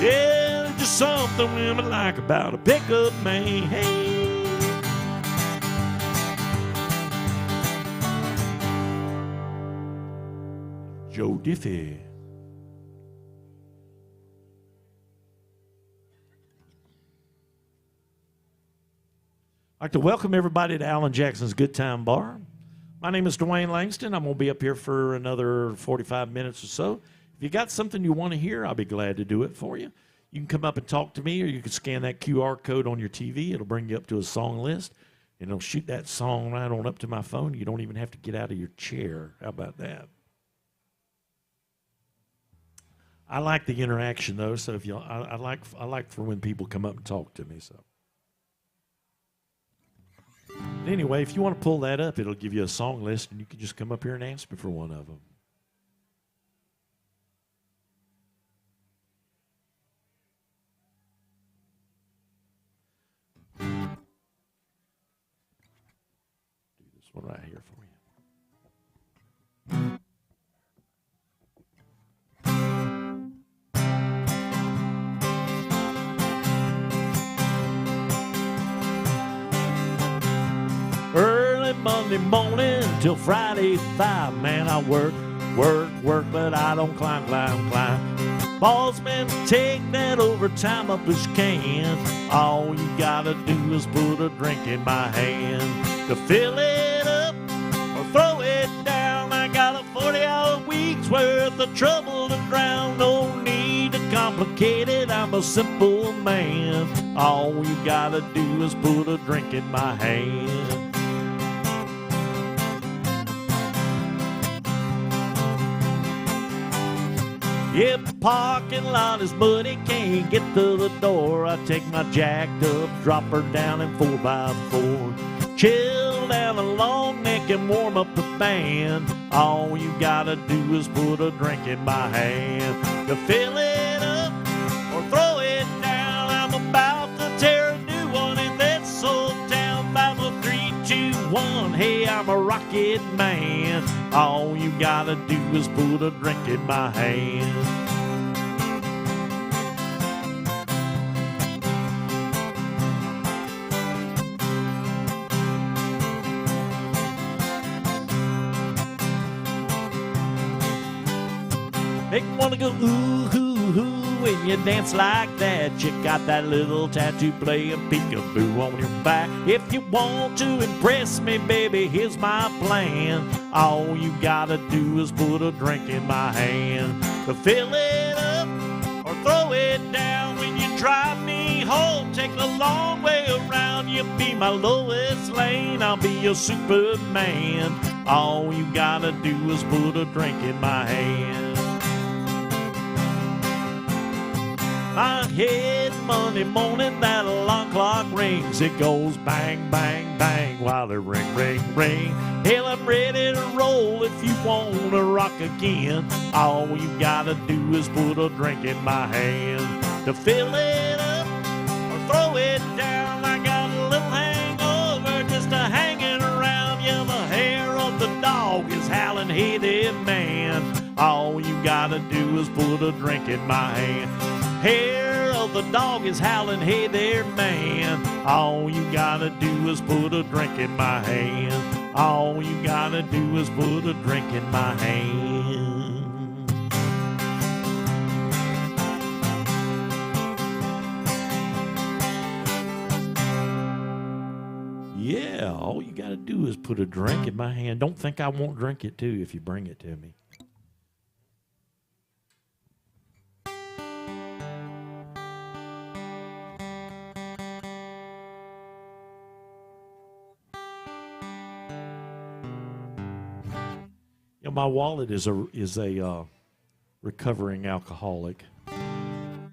Yeah, just something women like about a pickup man. Hey. Joe Diffie. I'd like to welcome everybody to Alan Jackson's Good Time Bar. My name is Dwayne Langston. I'm going to be up here for another 45 minutes or so. If you got something you want to hear, I'll be glad to do it for you. You can come up and talk to me, or you can scan that QR code on your TV. It'll bring you up to a song list, and it'll shoot that song right on up to my phone. You don't even have to get out of your chair. How about that? I like the interaction, though, so if you, I like for when people come up and talk to me, so. Anyway, if you want to pull that up, it'll give you a song list, and you can just come up here and ask me for one of them. That's what I hear for you. Early Monday morning till Friday 5. Man, I work, but I don't climb. Boss man, take that overtime up as you can. All you gotta do is put a drink in my hand. To fill it up or throw it down, I got a 40-hour week's worth of trouble to drown. No need to complicate it, I'm a simple man. All you gotta do is put a drink in my hand. If the parking lot is muddy, can't get to the door, I take my jacked up dropper down in 4x4. Chill down a long neck and warm up the band. All you gotta do is put a drink in my hand. To fill it up or throw it down, I'm about to tear a new one in this old town. 5, 4, 3, 2, 1, hey, I'm a rocket man. All you gotta do is put a drink in my hand. Make me wanna go ooh, ooh, ooh when you dance like that. You got that little tattoo playing peekaboo on your back. If you want to impress me, baby, here's my plan. All you gotta do is put a drink in my hand. To fill it up or throw it down. When you drive me home, take a long way around. You'll be my Lois Lane, I'll be your Superman. All you gotta do is put a drink in my hand. My head Monday morning, that alarm clock rings. It goes bang, bang, bang while it ring, ring, ring. Hell, I'm ready to roll if you want to rock again. All you gotta do is put a drink in my hand. To fill it up or throw it down, I got a little hangover just a hanging around. Yeah, the hair of the dog is howling, hey there, man. All you gotta do is put a drink in my hand. Hair of the dog is howling, hey there, man. All you gotta do is put a drink in my hand. All you gotta do is put a drink in my hand. Yeah, all you gotta do is put a drink in my hand. Don't think I won't drink it too if you bring it to me. You know, my wallet is a recovering alcoholic.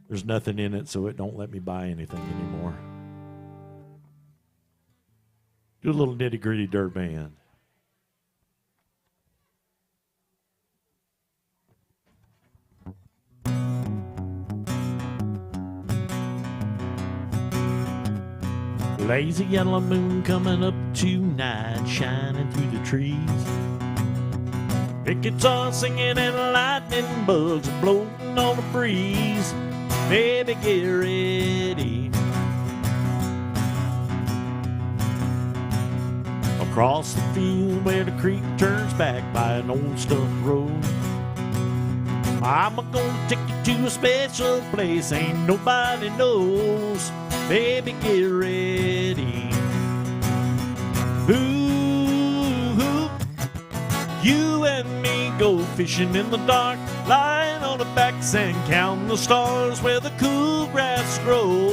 There's nothing in it, so it don't let me buy anything anymore. Do a little nitty-gritty dirt band. Lazy yellow moon coming up tonight, shining through the trees. Big guitar singing and lightning bugs are blowing on the breeze. Baby, get ready. Across the field where the creek turns back by an old stuffed road, I'm gonna take you to a special place ain't nobody knows. Baby, get ready. Ooh. You and me go fishing in the dark, lying on the back sand, counting the stars where the cool grass grows.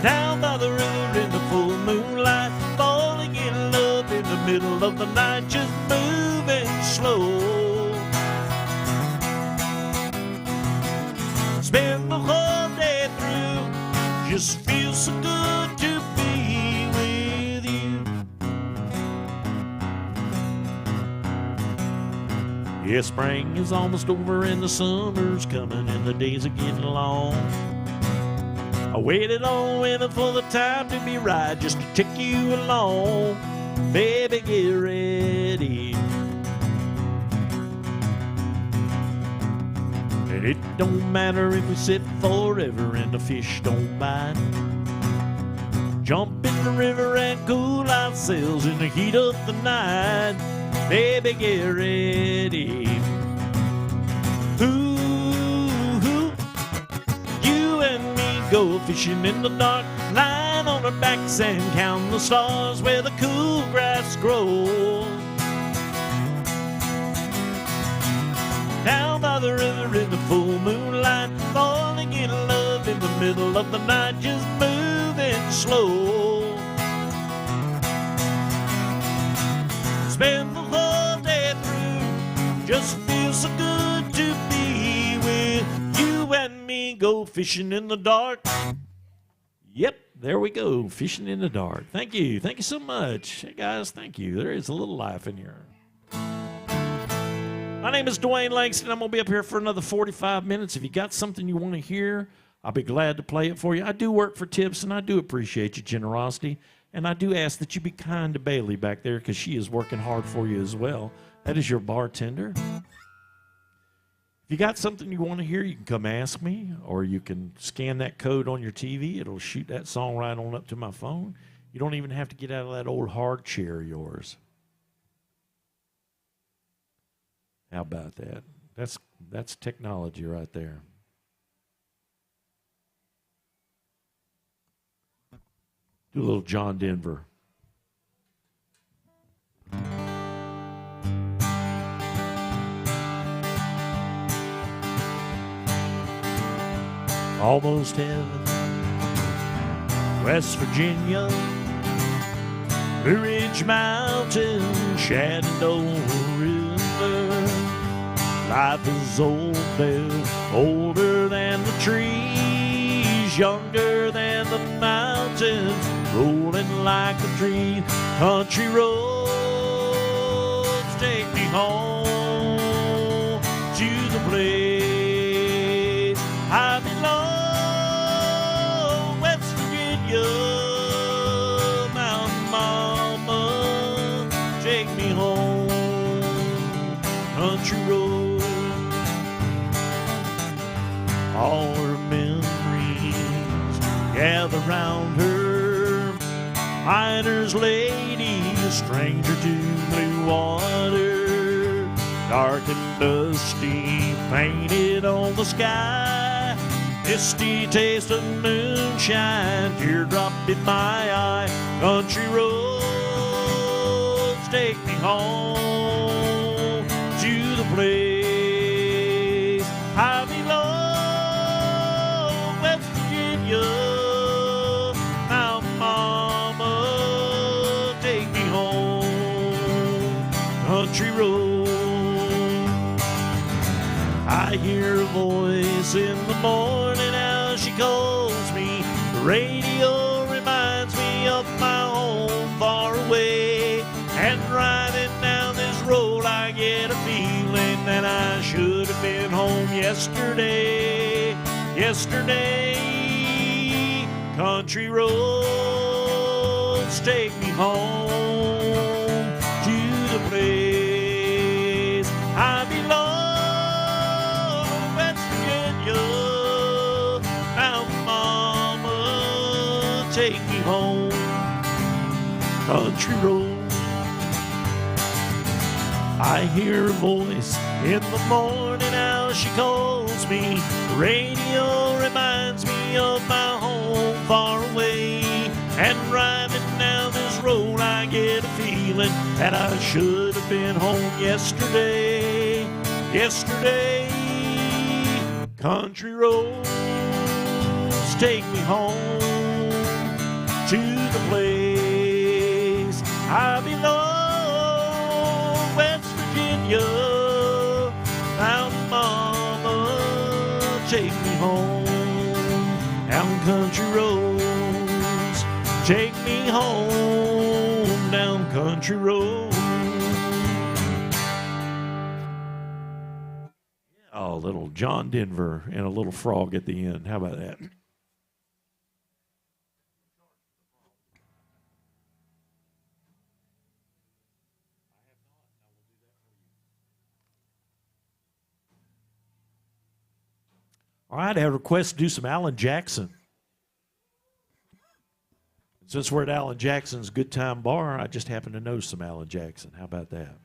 Down by the river in the full moonlight, falling in love in the middle of the night, just moving slow. Spend the whole day through, just feels so good to be with you. Yeah, spring is almost over and the summer's coming and the days are getting long. I waited on winter for the time to be right, just to take you along. Baby, get ready. And it don't matter if we sit forever and the fish don't bite. Jump in the river and cool ourselves in the heat of the night. Baby, get ready. Ooh, you and me go fishing in the dark, lying on our backs and count the stars where the cool grass grows. Down by the river in the full moonlight, falling in love in the middle of the night, just moving slow. Spend the whole day through, just feels so good to be with you and me. Go fishing in the dark. Yep, there we go, fishing in the dark. Thank you so much. Hey guys, thank you. There is a little life in here. My name is Dwayne Langston. I'm going to be up here for another 45 minutes. If you got something you want to hear, I'll be glad to play it for you. I do work for tips, and I do appreciate your generosity. And I do ask that you be kind to Bailey back there, because she is working hard for you as well. That is your bartender. If you got something you want to hear, you can come ask me, or you can scan that code on your TV. It'll shoot that song right on up to my phone. You don't even have to get out of that old hard chair of yours. How about that? That's technology right there. Do a little John Denver. Almost heaven, West Virginia, Blue Ridge Mountain, Shenandoah River. Life is old there, older than the trees, younger than the mountains, rolling like a dream. Country roads take me home to the place I belong. West Virginia, Mountain Mama, take me home. Country roads. All her memories gather round her. Miner's lady, a stranger to blue water. Dark and dusty, painted on the sky. Misty taste of moonshine, teardrop in my eye. Country roads take me home to the place I belong. Now, Mama, take me home. Country road. I hear a voice in the morning as she calls me. The radio reminds me of my home far away. And driving down this road, I get a feeling that I should have been home yesterday. Yesterday. Country roads take me home to the place I belong. West Virginia, now Mama, take me home. Country roads. I hear a voice in the morning as she calls me. The radio reminds me of my home far away. And driving down this road, I get a feeling that I should have been home yesterday. Yesterday. Country roads take me home to the place I belong. West Virginia, Mountain Mama, take me home. Down country roads, take me home. Down country roads. Oh, little John Denver and a little frog at the end. How about that? All right, I have a request to do some Alan Jackson. Since we're at Alan Jackson's Good Time Bar, I just happen to know some Alan Jackson. How about that?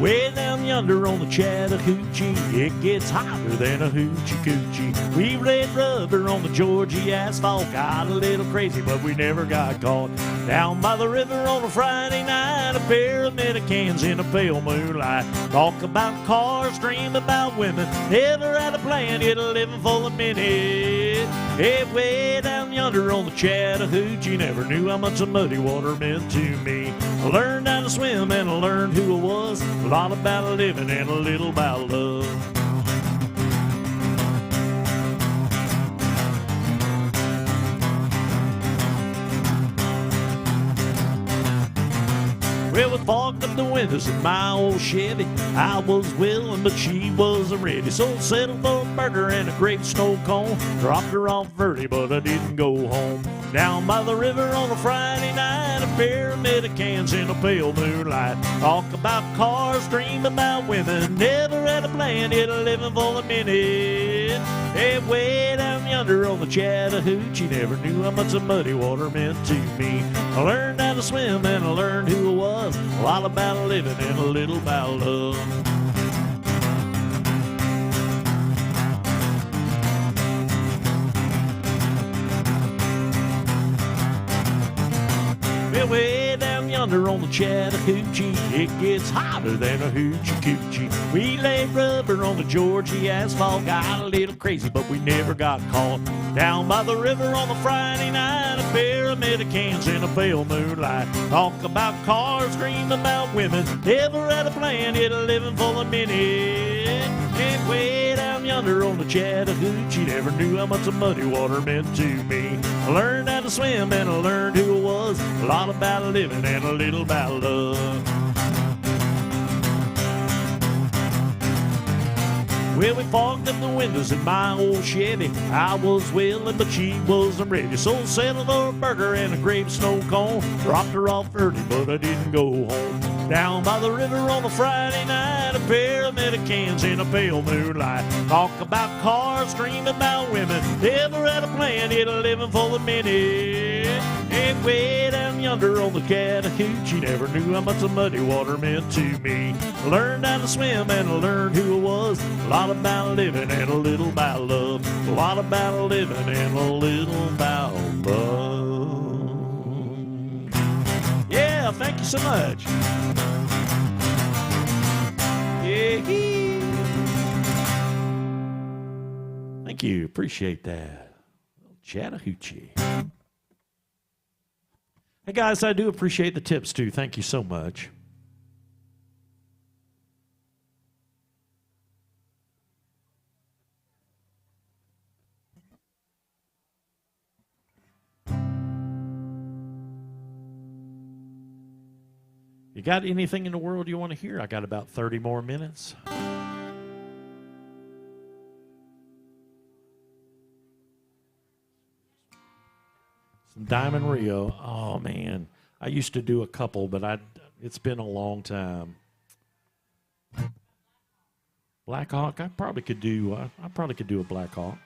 Way down yonder on the Chattahoochee, it gets hotter than a hoochie coochie. We laid rubber on the Georgia asphalt, got a little crazy, but we never got caught. Down by the river on a Friday night, a pair of Medicans in a pale moonlight. Talk about cars, dream about women, never had a plan, yet a living for the minute. Hey, way down yonder on the Chattahoochee, never knew how much the muddy water meant to me. I learned how to swim and I learned who I was. A lot about living and a little about love. Well, we fogged up the windows in my old Chevy. I was willing, but she wasn't ready. So I settled for a burger and a grape snow cone. Dropped her off early, but I didn't go home. Down by the river on a Friday night, a pair of Medicans in a pale moonlight. Talk about cars, dream about women, never had a plan, yet a living for the minute. Hey, way down yonder on the Chattahoochee, never knew how much the muddy water meant to me. I learned how to swim and I learned who I was. A lot about living and a little about love. Way down yonder on the Chattahoochee, it gets hotter than a hoochie coochie. We laid rubber on the Georgia asphalt, got a little crazy, but we never got caught. Down by the river on a Friday night, a pair of Medicans in a pale moonlight. Talk about cars, dream about women, never had a plan, yet a living for the minute. And way down yonder on the Chattahoochee, never knew how much the muddy water meant to me. I learned how to swim and I learned who I was. A lot about living and a little about love. Well, we fogged up the windows in my old Chevy. I was willing, but she wasn't ready. So I settled for a burger and a grape snow cone. Dropped her off early, but I didn't go home. Down by the river on a Friday night, a pair of Medicans in a pale moonlight. Talk about cars, dream about women, never had a plan, yet a living for the minute. And way down yonder on the Chattahoochee, never knew how much the muddy water meant to me. I learned how to swim and I learned who I was. A lot about living and a little about love. A lot about living and a little about love. Yeah, thank you so much. Yeah. Thank you. Appreciate that. Chattahoochee. Hey, guys, I do appreciate the tips, too. Thank you so much. You got anything in the world you want to hear? I got about 30 more minutes. Some Diamond Rio. Oh, man. I used to do a couple, but it's been a long time. Black Hawk, I probably could do a Black Hawk.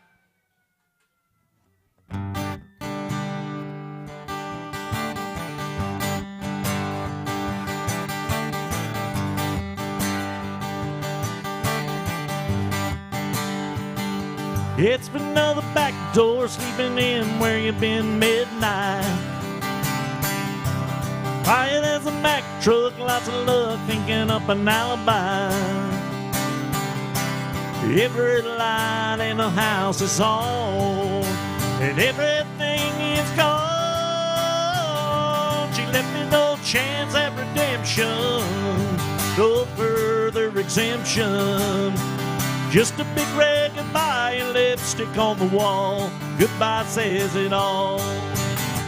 It's been another back door, sleeping in where you've been midnight. Quiet as a Mack truck, lots of luck, thinking up an alibi. Every light in the house is on, and everything is gone. She left me no chance at redemption, no further exemption. Just a big red goodbye and lipstick on the wall. Goodbye says it all.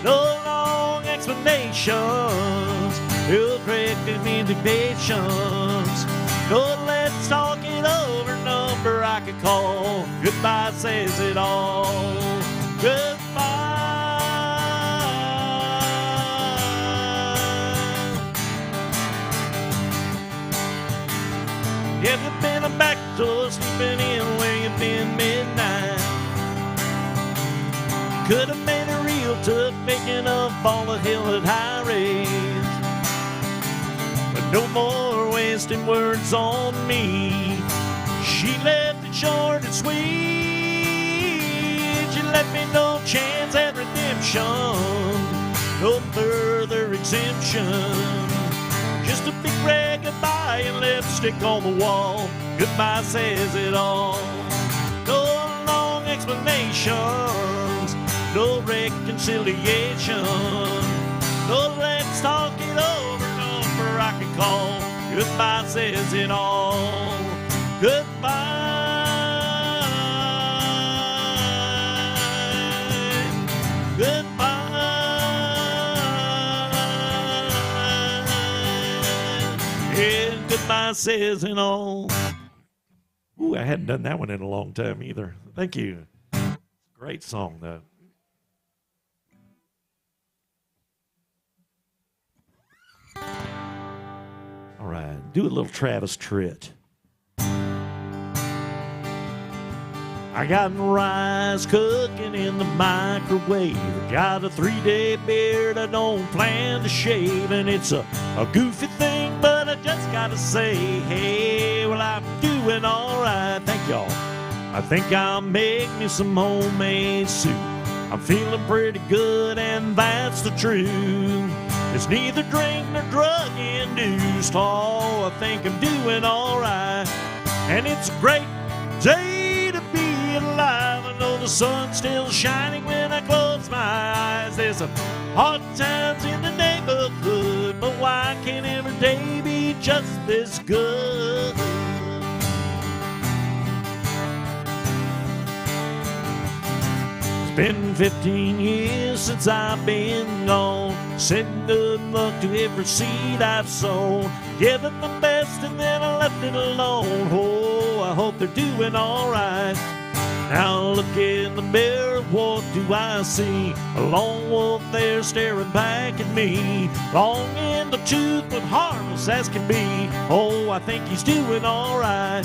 No long explanations, no corrective indications. Oh, let's talk it over, number I could call. Goodbye says it all. Goodbye. Have you been a back door sleeping in where you've been midnight? Could have made it real tough picking up all the hill at high raise. But no more wasting words on me. She left it short and sweet. She left me no chance at redemption, no further exemption. Just a big red goodbye and lipstick on the wall. Goodbye says it all. No long explanations, no reconciliation. No let's talk it over, number I can call. Goodbye says it all. Goodbye. Goodbye. Yeah, goodbye says it all. Ooh, I hadn't done that one in a long time either. Thank you. Great song, though. All right, do a little Travis Tritt. I got rice cooking in the microwave. Got a 3-day beard I don't plan to shave. And it's a goofy thing, but I just gotta say, hey, well, I'm doing all right. Thank y'all. I think I'll make me some homemade soup. I'm feeling pretty good, and that's the truth. It's neither drink nor drug induced. Oh, I think I'm doing all right. And it's a great day to be alive. I know the sun's still shining when I close my eyes. There's some hard times in the neighborhood, but why can't every day be just this good? It's been 15 years since I've been gone. Said good luck to every seed I've sown. Give it the best and then I left it alone. Oh, I hope they're doing all right. Now look in the mirror, what do I see? A lone wolf there staring back at me. Long in the tooth but harmless as can be. Oh, I think he's doing all right.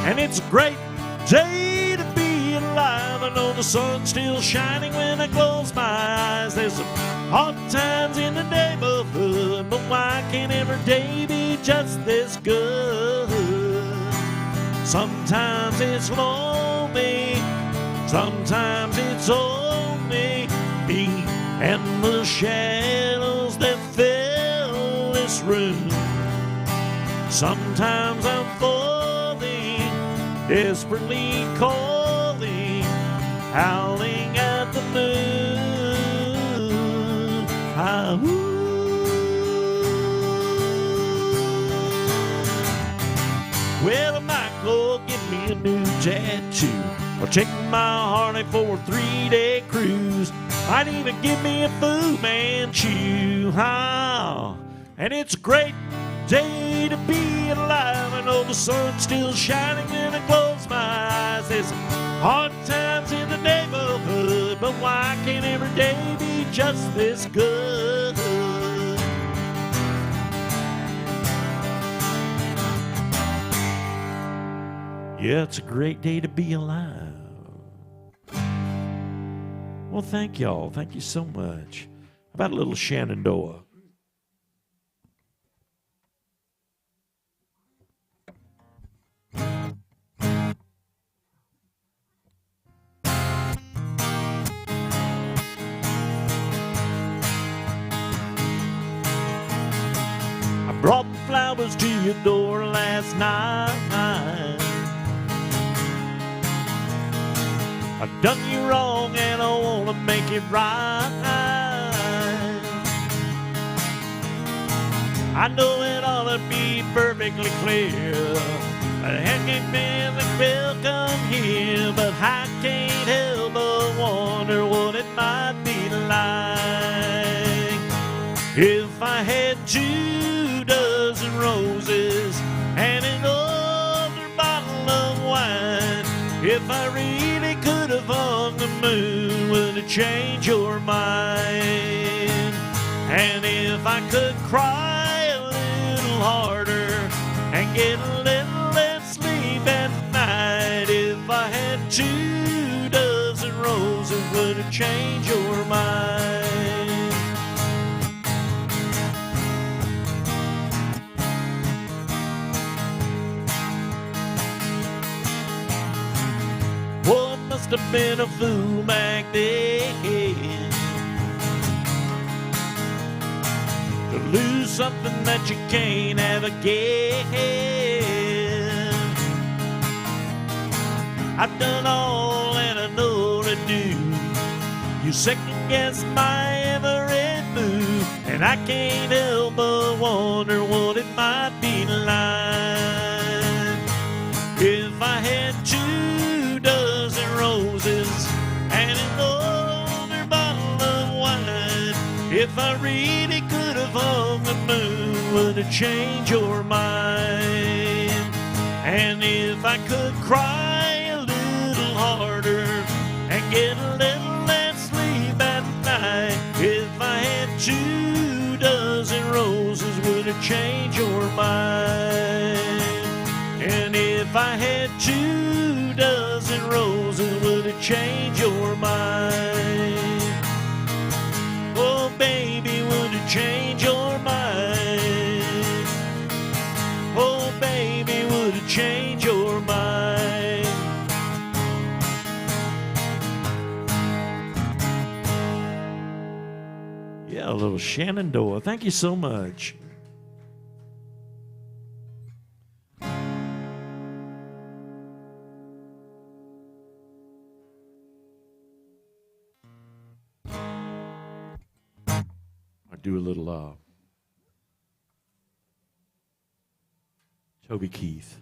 And it's a great day to be alive. I know the sun's still shining when I close my eyes. There's some hard times in the neighborhood, but why can't every day be just this good? Sometimes it's lonely, sometimes it's only me and the shadows that fill this room. Sometimes I'm falling, desperately calling, howling at the moon. Well, I might go get me a new tattoo, or take my Harley for a 3-day cruise. Might even give me a Fu Manchu. And it's a great day to be alive. I know the sun's still shining when I close my eyes. There's hard times in the neighborhood, but why can't every day be just this good? Yeah, it's a great day to be alive. Well, thank y'all. Thank you so much. How about a little Shenandoah? I brought flowers to your door last night. I've done you wrong and I want to make it right. I know it ought to be perfectly clear. I hadn't been the welcome here, but I can't help but wonder what it might be like if I had 2 dozen roses and an if I really could have hung the moon, would it change your mind? And if I could cry a little harder and get a little less sleep at night, if I had 2 dozen roses, would it change your mind? Well, I must have been a fool back then to lose something that you can't have again. I've done all that I know to do. You second guess my every move, and I can't help but wonder what it might be like if I had 2 dozen roses and an older bottle of wine. If I really could have hung the moon, would it change your mind? And if I could cry a little harder and get a little less sleep at night, if I had 2 dozen roses, would it change your mind? And if I had 2 dozen roses, would it change your mind? Oh, baby, would it change your mind? Oh, baby, would it change your mind? Yeah, a little Shenandoah. Thank you so much. Do a little Toby Keith.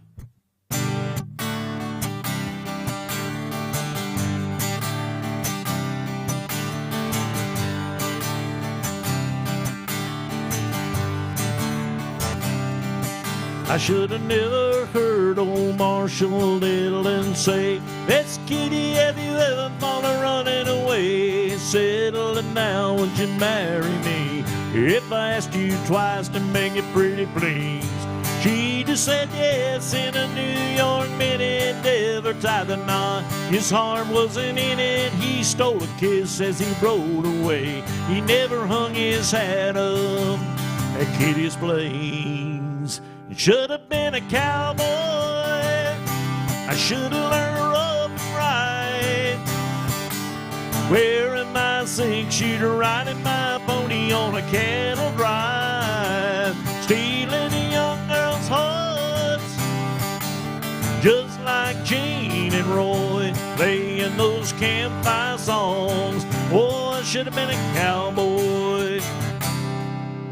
I should have never heard old Marshall Dillon say, "Best kitty, have you ever fallen running away? Settling down, would you marry me? If I asked you twice to make it pretty please." She just said yes in a New York minute, never tied the knot. His heart wasn't in it, he stole a kiss as he rode away. He never hung his hat up at Kitty's place. It should have been a cowboy. I should have learned to rope and ride, wearing my 6-shooter, riding my pony on a cattle drive, stealing a young girl's hearts, just like Gene and Roy, playing those campfire songs. Oh, I should have been a cowboy.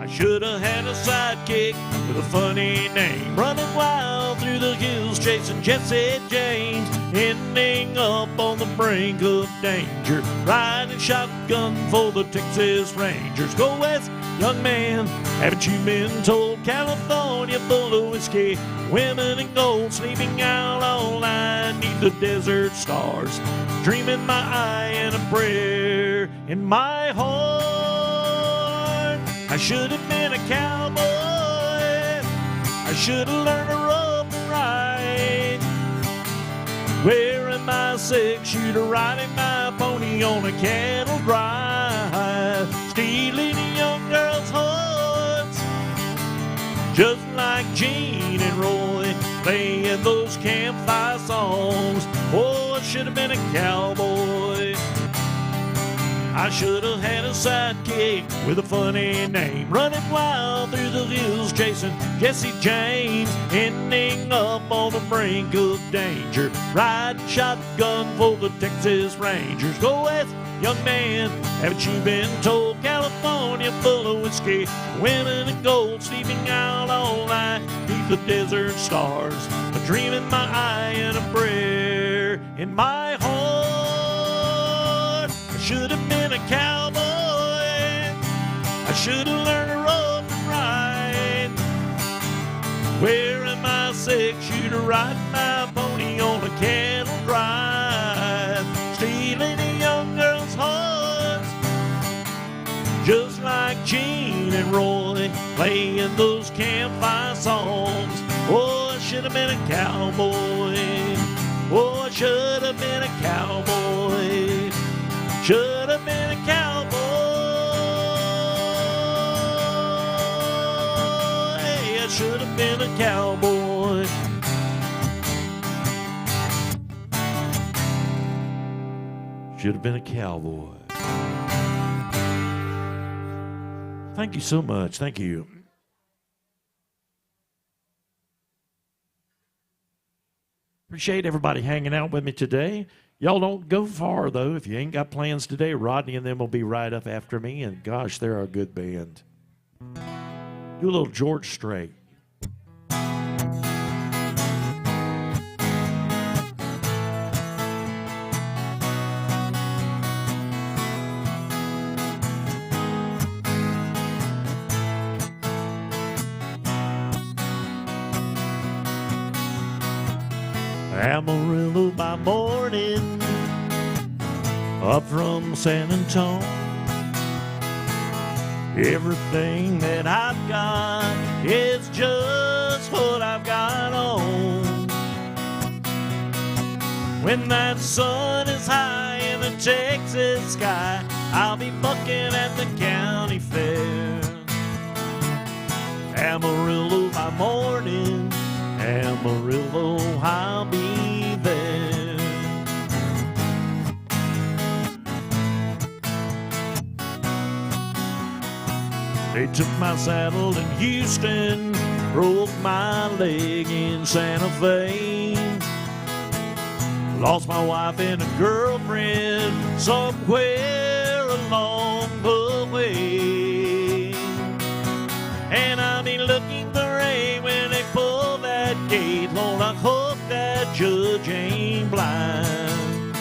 I should have had a sidekick with a funny name, running wild through the hills, chasing Jesse James, ending up on the brink of danger, riding shotgun for the Texas Rangers. Go west, young man, haven't you been told? California full of whiskey, women and gold, sleeping out all night neath the desert stars, dreaming my eye and a prayer in my heart. I should have been a cowboy. I should have learned to rope and ride, wearing my 6-shooter, riding my pony on a cattle drive, stealing a young girl's hearts, just like Gene and Roy, playing those campfire songs. Oh, I should have been a cowboy. I should have had a sidekick with a funny name, running wild through the hills, chasing Jesse James, ending up on the brink of danger, riding shotgun for the Texas Rangers. Go west, young man, haven't you been told? California full of whiskey, women and gold, sleeping out all night beneath the desert stars, dreaming my eye and a prayer in my heart. I should have been a cowboy. I should have learned to rope and ride, wearing my 6-shooter, riding my pony on a cattle drive, playing those campfire songs. Oh, I should have been a cowboy. Oh, I should have been a cowboy. Should have been a cowboy. Hey, I should have been a cowboy. Should have been a cowboy. Thank you so much. Thank you. Appreciate everybody hanging out with me today. Y'all don't go far, though. If you ain't got plans today, Rodney and them will be right up after me. And gosh, they're a good band. Do a little George Strait. Amarillo by morning, up from San Antonio. Everything that I've got is just what I've got on. When that sun is high in the Texas sky, I'll be bucking at the county fair. Amarillo by morning, Amarillo, I'll be there. They took my saddle in Houston, broke my leg in Santa Fe. Lost my wife and a girlfriend somewhere along the way. And I'll be looking for rain when they pull that gate. Lord, I hope that judge ain't blind.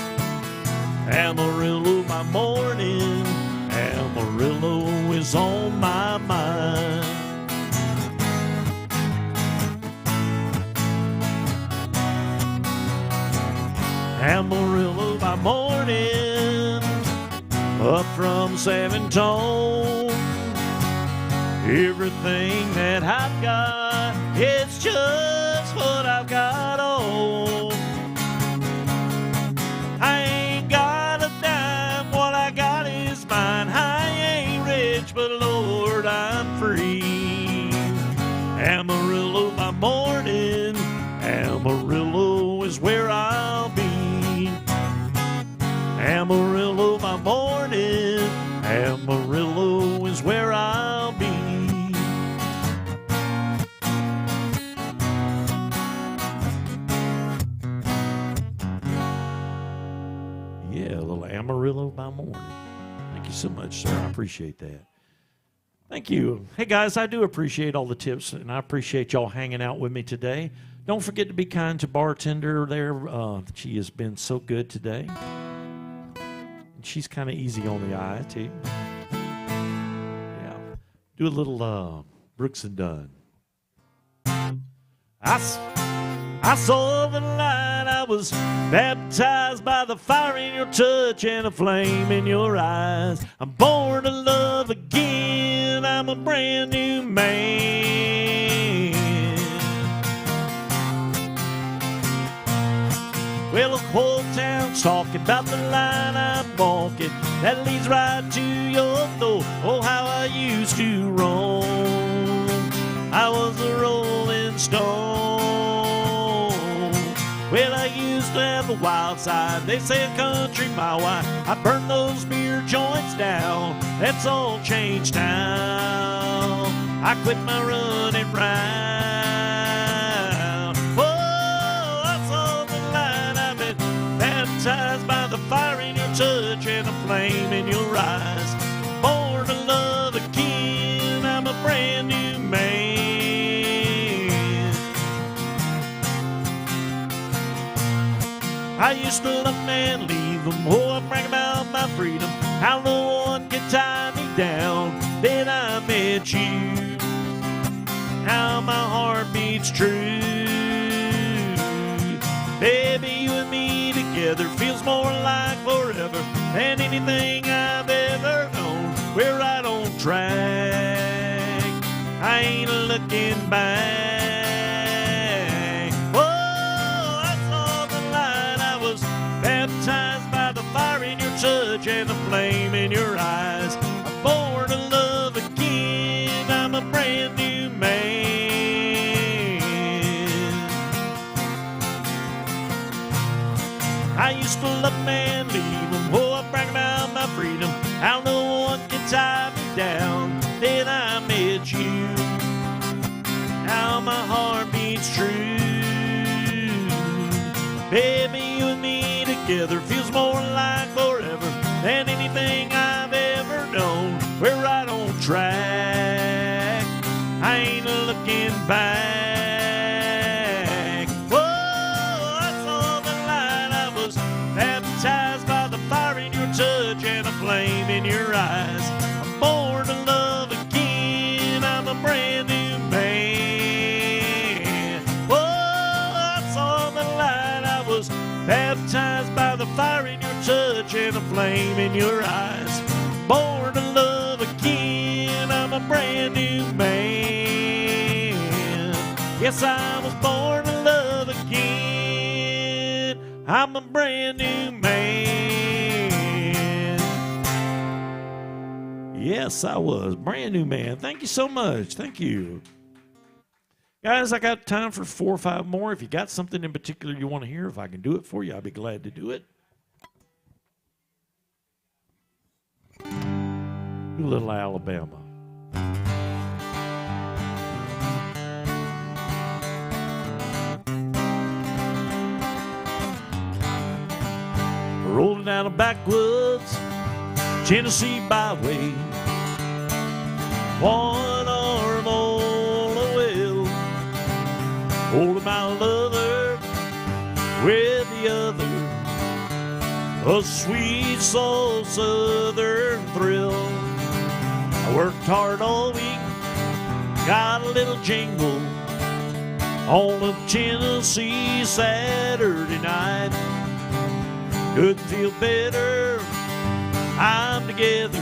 Amarillo by morning, Amarillo is on my mind. Amarillo by morning, up from San Antonio. Everything that I've got, it's just what I've got on. I ain't got a dime, what I got is mine. I ain't rich, but Lord, I'm free. Amarillo by morning, Amarillo is where I'll be. Amarillo by morning, Amarillo is where I'll be. Yeah, a little Amarillo by morning. Thank you so much, sir. I appreciate that. Thank you. Hey, guys, I do appreciate all the tips, and I appreciate y'all hanging out with me today. Don't forget to be kind to bartender there. She has been so good today. And she's kind of easy on the eye, too. Yeah. Do a little Brooks and Dunn. I saw the light, I was baptized by the fire in your touch and a flame in your eyes. I'm born to love again, I'm a brand new man. Well, the whole town's talking about the line I'm walking that leads right to your door. Oh, how I used to roam. I was a rolling stone. Well, I used to have a wild side. They say a country mile wide. I burned those beer joints down. That's all changed now. I quit my running round. Whoa, I saw the light. I've been baptized by the fire in your touch and a flame in your eyes. Born to love again. I'm a brand new man. I used to love men, leave them. Oh, I brag about my freedom. How no one can tie me down. Then I met you. Now my heart beats true. Baby, you and me together feels more like forever than anything I've ever known. We're right on track. I looking back. Whoa, I saw the light. I was baptized by the fire in your touch and the flame in your eyes. I'm born to love again. I'm a brand new man. I used to love man, leave him. Oh, I brag about my freedom. How no one can tie me down. Then I met you. Now my heart beats true. Baby, you and me together feels more like forever than anything I've ever known. We're right on track. I ain't looking back. Whoa, I saw the light. I was baptized by the fire in your touch and a flame in your eyes. I'm born to love again. I'm a brand new man. Whoa, I saw the light. I was baptized by the fire in your touch and a flame in your eyes. Born to love again. I'm a brand new man. Yes, I was born to love again. I'm a brand new man. Yes, I was. Brand new man. Thank you so much. Thank you. Guys, I got time for 4 or 5 more. If you got something in particular you want to hear, if I can do it for you, I'll be glad to do it. Do a little Alabama. Rolling down a backwoods Tennessee byway, one arm on a wheel, holding my lover with the other, a sweet soul southern thrill. I worked hard all week, got a little jingle on a Tennessee Saturday night. Couldn't feel better, I'm together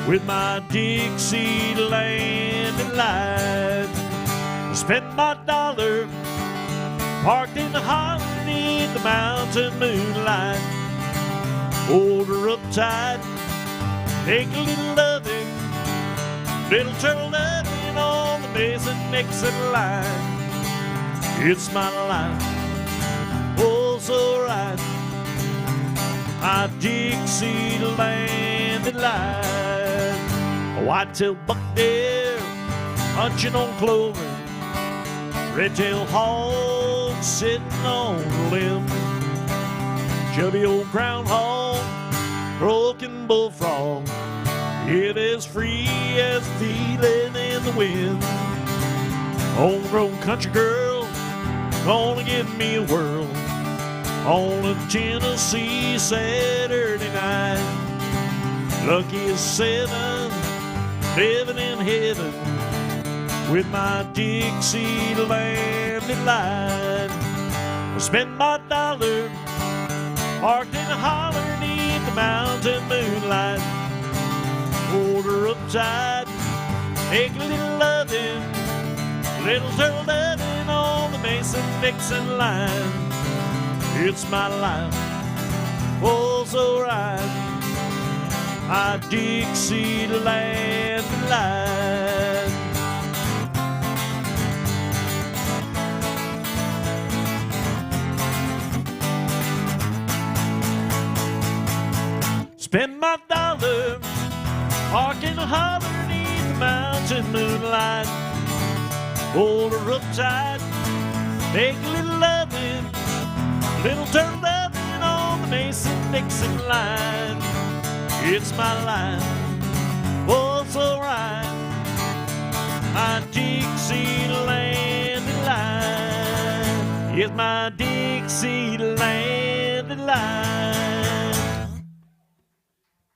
with my Dixieland delight. I spent my dollar parked in the hollow beneath the mountain moonlight. Hold her up tight, take a little loving, little turtle loving on the Mason-Dixon line. It's my life, oh so right, my Dixieland delight. A white-tailed buck deer munching on clover, red-tailed hog sitting on a limb, chubby old groundhog, broken bullfrog, it as free as feeling in the wind. Homegrown country girl, gonna give me a whirl on a Tennessee Saturday night. Lucky as 7, living in heaven with my Dixieland delight. I spent my dollar parked in a holler beneath the mountain moonlight. Hold her up tight, make a little loving, little turtle loving on the Mason-Dixon line. It's my life, oh so right, my Dixieland delight. Spend my dollar, parked in a holler beneath the mountain moonlight. Hold her up tight, make a little loving, little turtle loving on the Mason-Dixon line. It's my life, oh so right, my Dixieland delight. It's my Dixieland delight.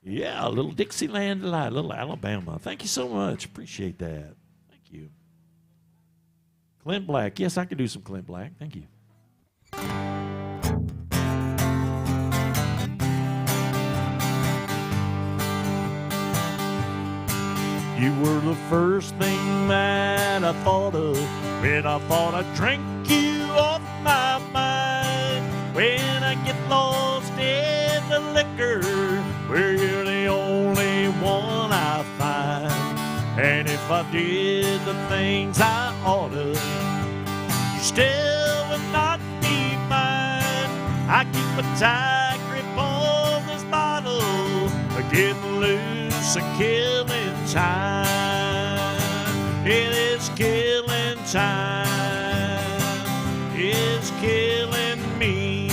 Yeah, a little Dixieland delight, a little Alabama. Thank you so much. Appreciate that. Thank you. Clint Black. Yes, I could do some Clint Black. Thank you. You were the first thing that I thought of when I thought I'd drink you off my mind. When I get lost in the liquor, where you're the only one I find. And if I did the things I oughta, you still would not be mine. I keep a tight grip on this bottle, getting loose and killing time. It is killing time. It's killing me.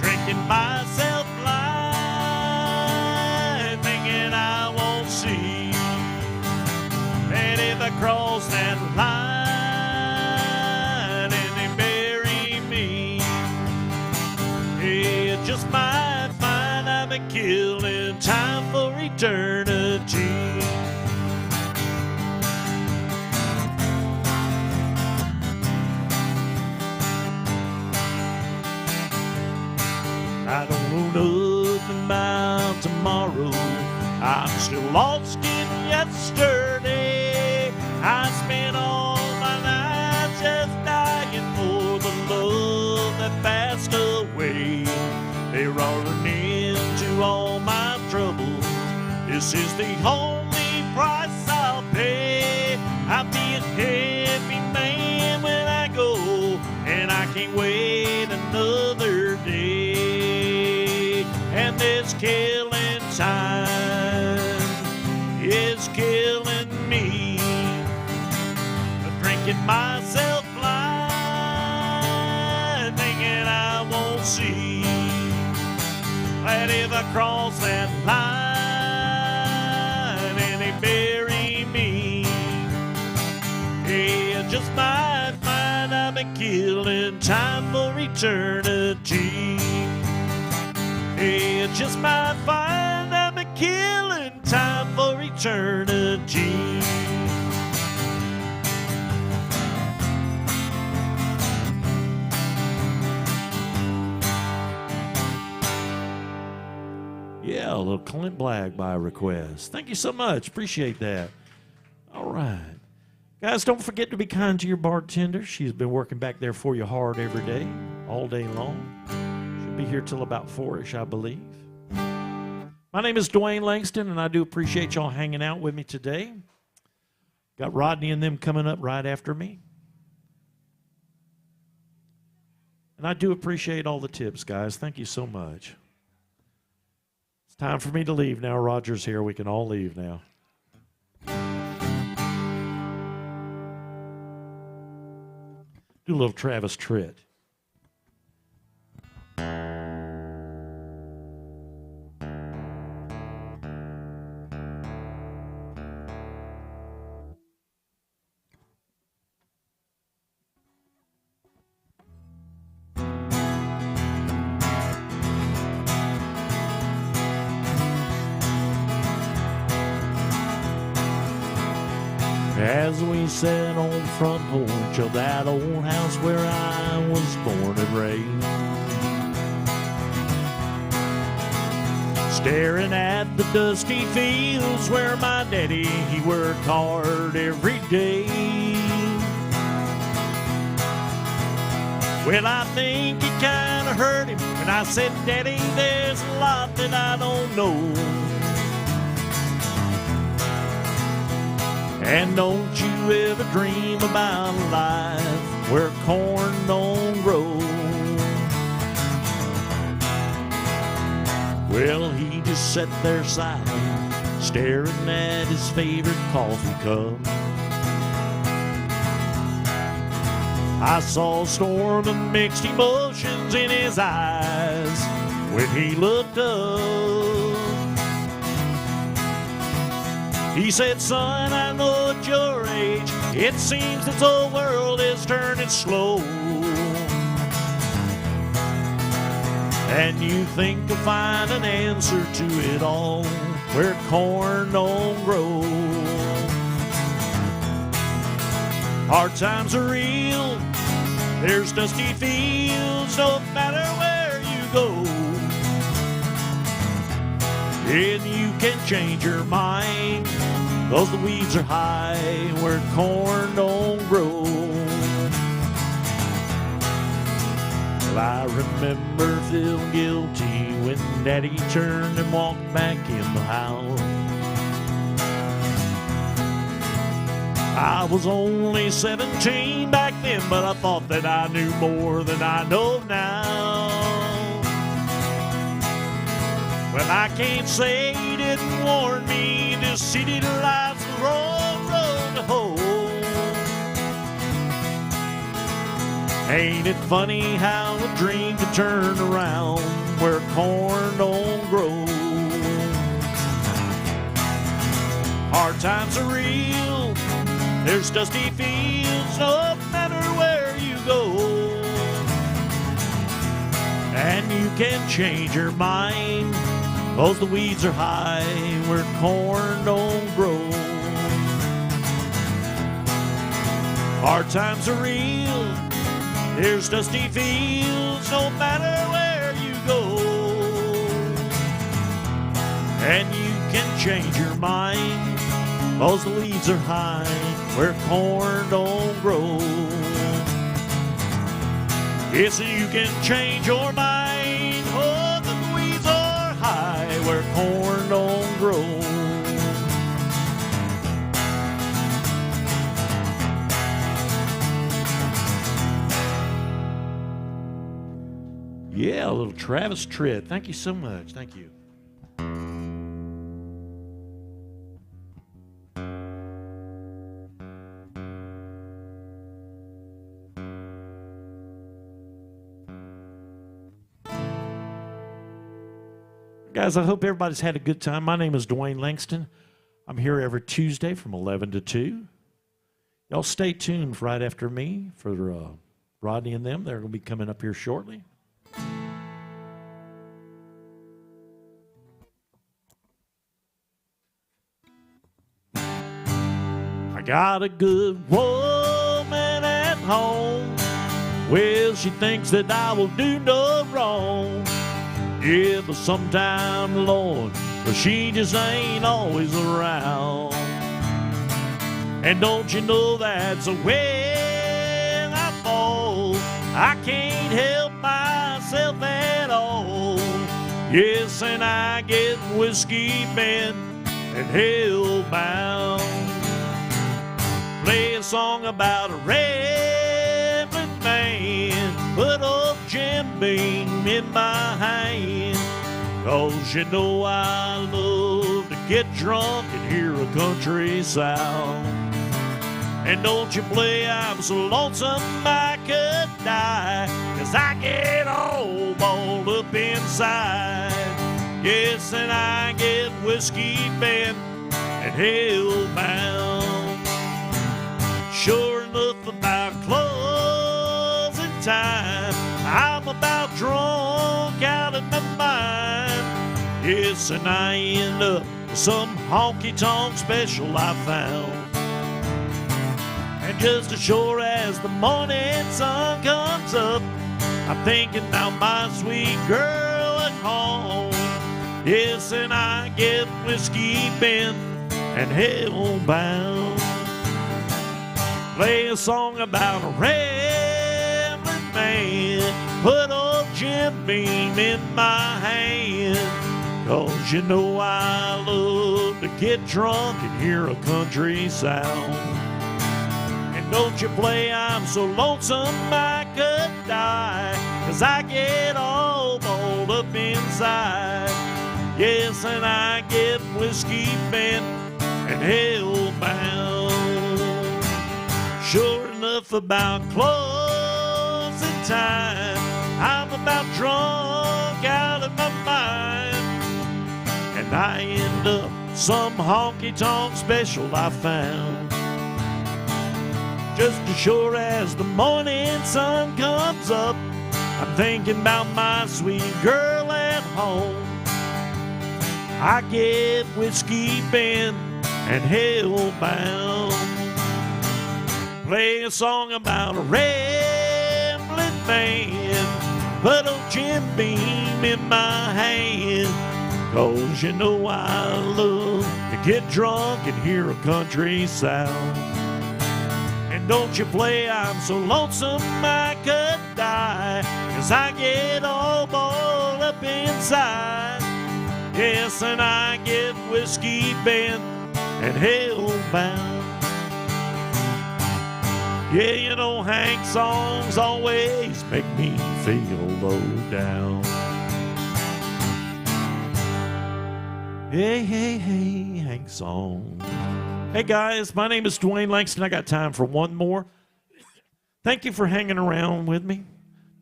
Drinking myself blind, thinking I won't see. And if I cross that line and they bury me, it just might find I've been killing time for eternity. I don't know nothing about tomorrow. I'm still lost in yesterday. I spent all my nights just dying for the love that passed away. They're rolling into all my troubles. This is the only price I'll pay. I'll be a heavy man when I go, and I can't wait another day. And this killing time is killing me. Drinking myself blind, thinking I won't see. And if I cross that line and they bury me, it just might find I've been killing time for eternity. It just might find I've been killing time for eternity. Yeah, a little Clint Black by request. Thank you so much. Appreciate that. All right. Guys, don't forget to be kind to your bartender. She's been working back there for you hard every day, all day long. She'll be here till about 4-ish, I believe. My name is Dwayne Langston, and I do appreciate y'all hanging out with me today. Got Rodney and them coming up right after me. And I do appreciate all the tips, guys. Thank you so much. It's time for me to leave now. Roger's here. We can all leave now. Do a little Travis Tritt. As we sat on the front porch of that old house where I was born and raised, staring at the dusty fields where my daddy, he worked hard every day. Well, I think it kind of hurt him, and I said, Daddy, there's a lot that I don't know. And don't you ever dream about a life where corn don't grow. Well, he just sat there silent, staring at his favorite coffee cup. I saw a storm of mixed emotions in his eyes when he looked up. He said, son, I know at your age, it seems this whole world is turning slow. And you think you'll find an answer to it all where corn don't grow. Hard times are real, there's dusty fields no matter where you go. and you can change your mind, 'cause the weeds are high where corn don't grow. Well, I remember feeling guilty when Daddy turned and walked back in the house. I was only 17 back then, but I thought that I knew more than I know now. Well, I can't say he didn't warn me, this city life's a wrong road to hoe. Ain't it funny how a dream can turn around where corn don't grow? Hard times are real, there's dusty fields no matter where you go. And you can change your mind, 'cause the weeds are high where corn don't grow. Hard times are real, there's dusty fields no matter where you go. And you can change your mind, 'cause the weeds are high where corn don't grow. Yes, you can change your mind, oh, the weeds are high where corn don't grow. Yeah, a little Travis Tritt. Thank you so much. Thank you. Guys, I hope everybody's had a good time. My name is Dwayne Langston. I'm here every Tuesday from 11 to 2. Y'all stay tuned for right after me for Rodney and them. They're going to be coming up here shortly. I got a good woman at home. Well, she thinks that I will do no wrong. Yeah, but sometime, Lord, but she just ain't always around. And don't you know that's the way I fall? I can't help myself at all. Yes, and I get whiskey bent and hell-bound. Play a song about a rambling man, put old Jim Beam in my hand. 'Cause you know I love to get drunk and hear a country sound. And don't you play I'm so lonesome I could die, 'cause I get all balled up inside. Yes, and I get whiskey bent and hell-bound. Sure enough, about closing time, I'm about drunk out of my mind. Yes, and I end up with some honky-tonk special I found. And just as sure as the morning sun comes up, I'm thinking about my sweet girl at home. Yes, and I get whiskey bent and hell-bound. Play a song about a rambling man, put old Jim Beam in my hand. 'Cause you know I love to get drunk and hear a country sound. And don't you play I'm so lonesome I could die, 'cause I get all balled up inside. Yes, and I get whiskey bent and hell-bound. Sure enough, about closing time, I'm about drunk out of my mind. And I end up some honky-tonk special I found. Just as sure as the morning sun comes up, I'm thinking about my sweet girl at home. I get whiskey bent and hell-bound. Play a song about a rambling man, put old Jim Beam in my hand. 'cause you know I love to get drunk and hear a country sound. And don't you play I'm so lonesome I could die, 'cause I get all balled up inside. Yes, and I get whiskey bent and hell-bound. Yeah, you know Hank songs always make me feel low down. Hey, hey, hey, Hank song. Hey guys, my name is Dwayne Langston. I got time for one more. Thank you for hanging around with me.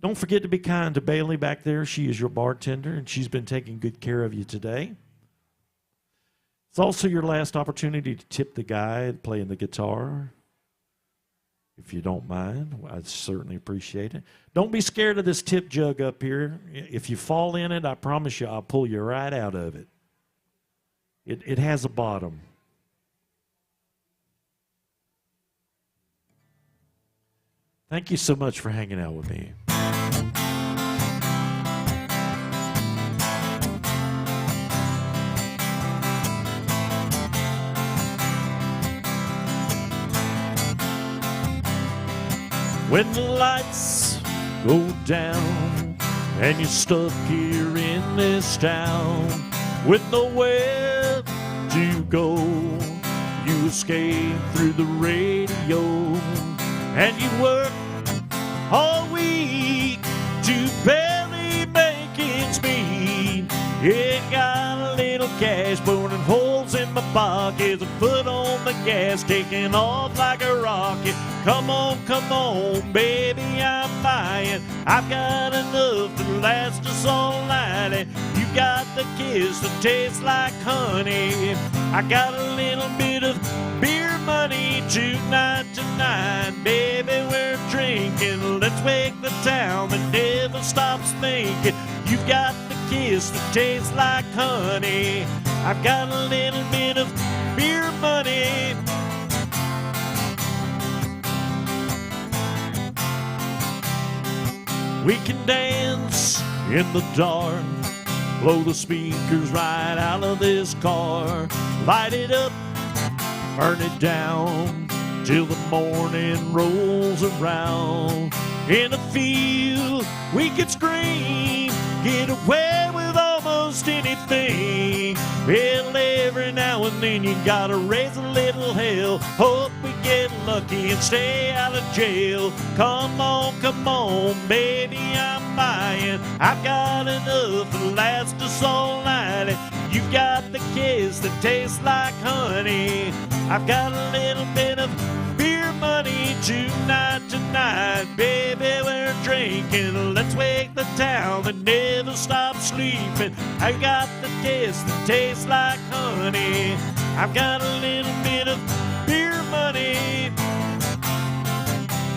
Don't forget to be kind to Bailey back there. She is your bartender, and she's been taking good care of you today. It's also your last opportunity to tip the guy playing the guitar. If you don't mind, I'd certainly appreciate it. Don't be scared of this tip jug up here. If you fall in it, I promise you I'll pull you right out of it. It has a bottom. Thank you so much for hanging out with me. When the lights go down and you're stuck here in this town with nowhere to go, you escape through the radio and you work all week to barely make ends meet. Yeah, got a little cash burning holes in my pockets, a foot on the gas, taking off like a rocket. Come on, baby, I'm buying. I've got enough to last us all night. And you got the kiss that tastes like honey. I got a little bit of beer money tonight. Baby, we're drinking. Let's wake the town that never stops thinking. You got the kiss that tastes like honey. I've got a little bit of beer money. We can dance in the dark, blow the speakers right out of this car, light it up, burn it down, till the morning rolls around. In a field we could scream, get away with almost anything. Well, every now and then you gotta raise a little hell. Hope we get lucky and stay out of jail. Come on, baby, I'm buying. I've got enough to last us all night. You got the kiss that tastes like honey. I've got a little bit of beer money tonight. Baby, we're drinking. Let's wake the town that never stops sleeping. I got the kiss that tastes like honey. I've got a little bit of beer money.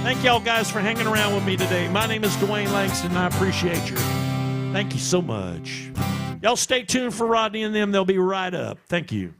Thank y'all guys for hanging around with me today. My name is Dwayne Langston, and I appreciate you. Thank you so much. Y'all stay tuned for Rodney and them. They'll be right up. Thank you.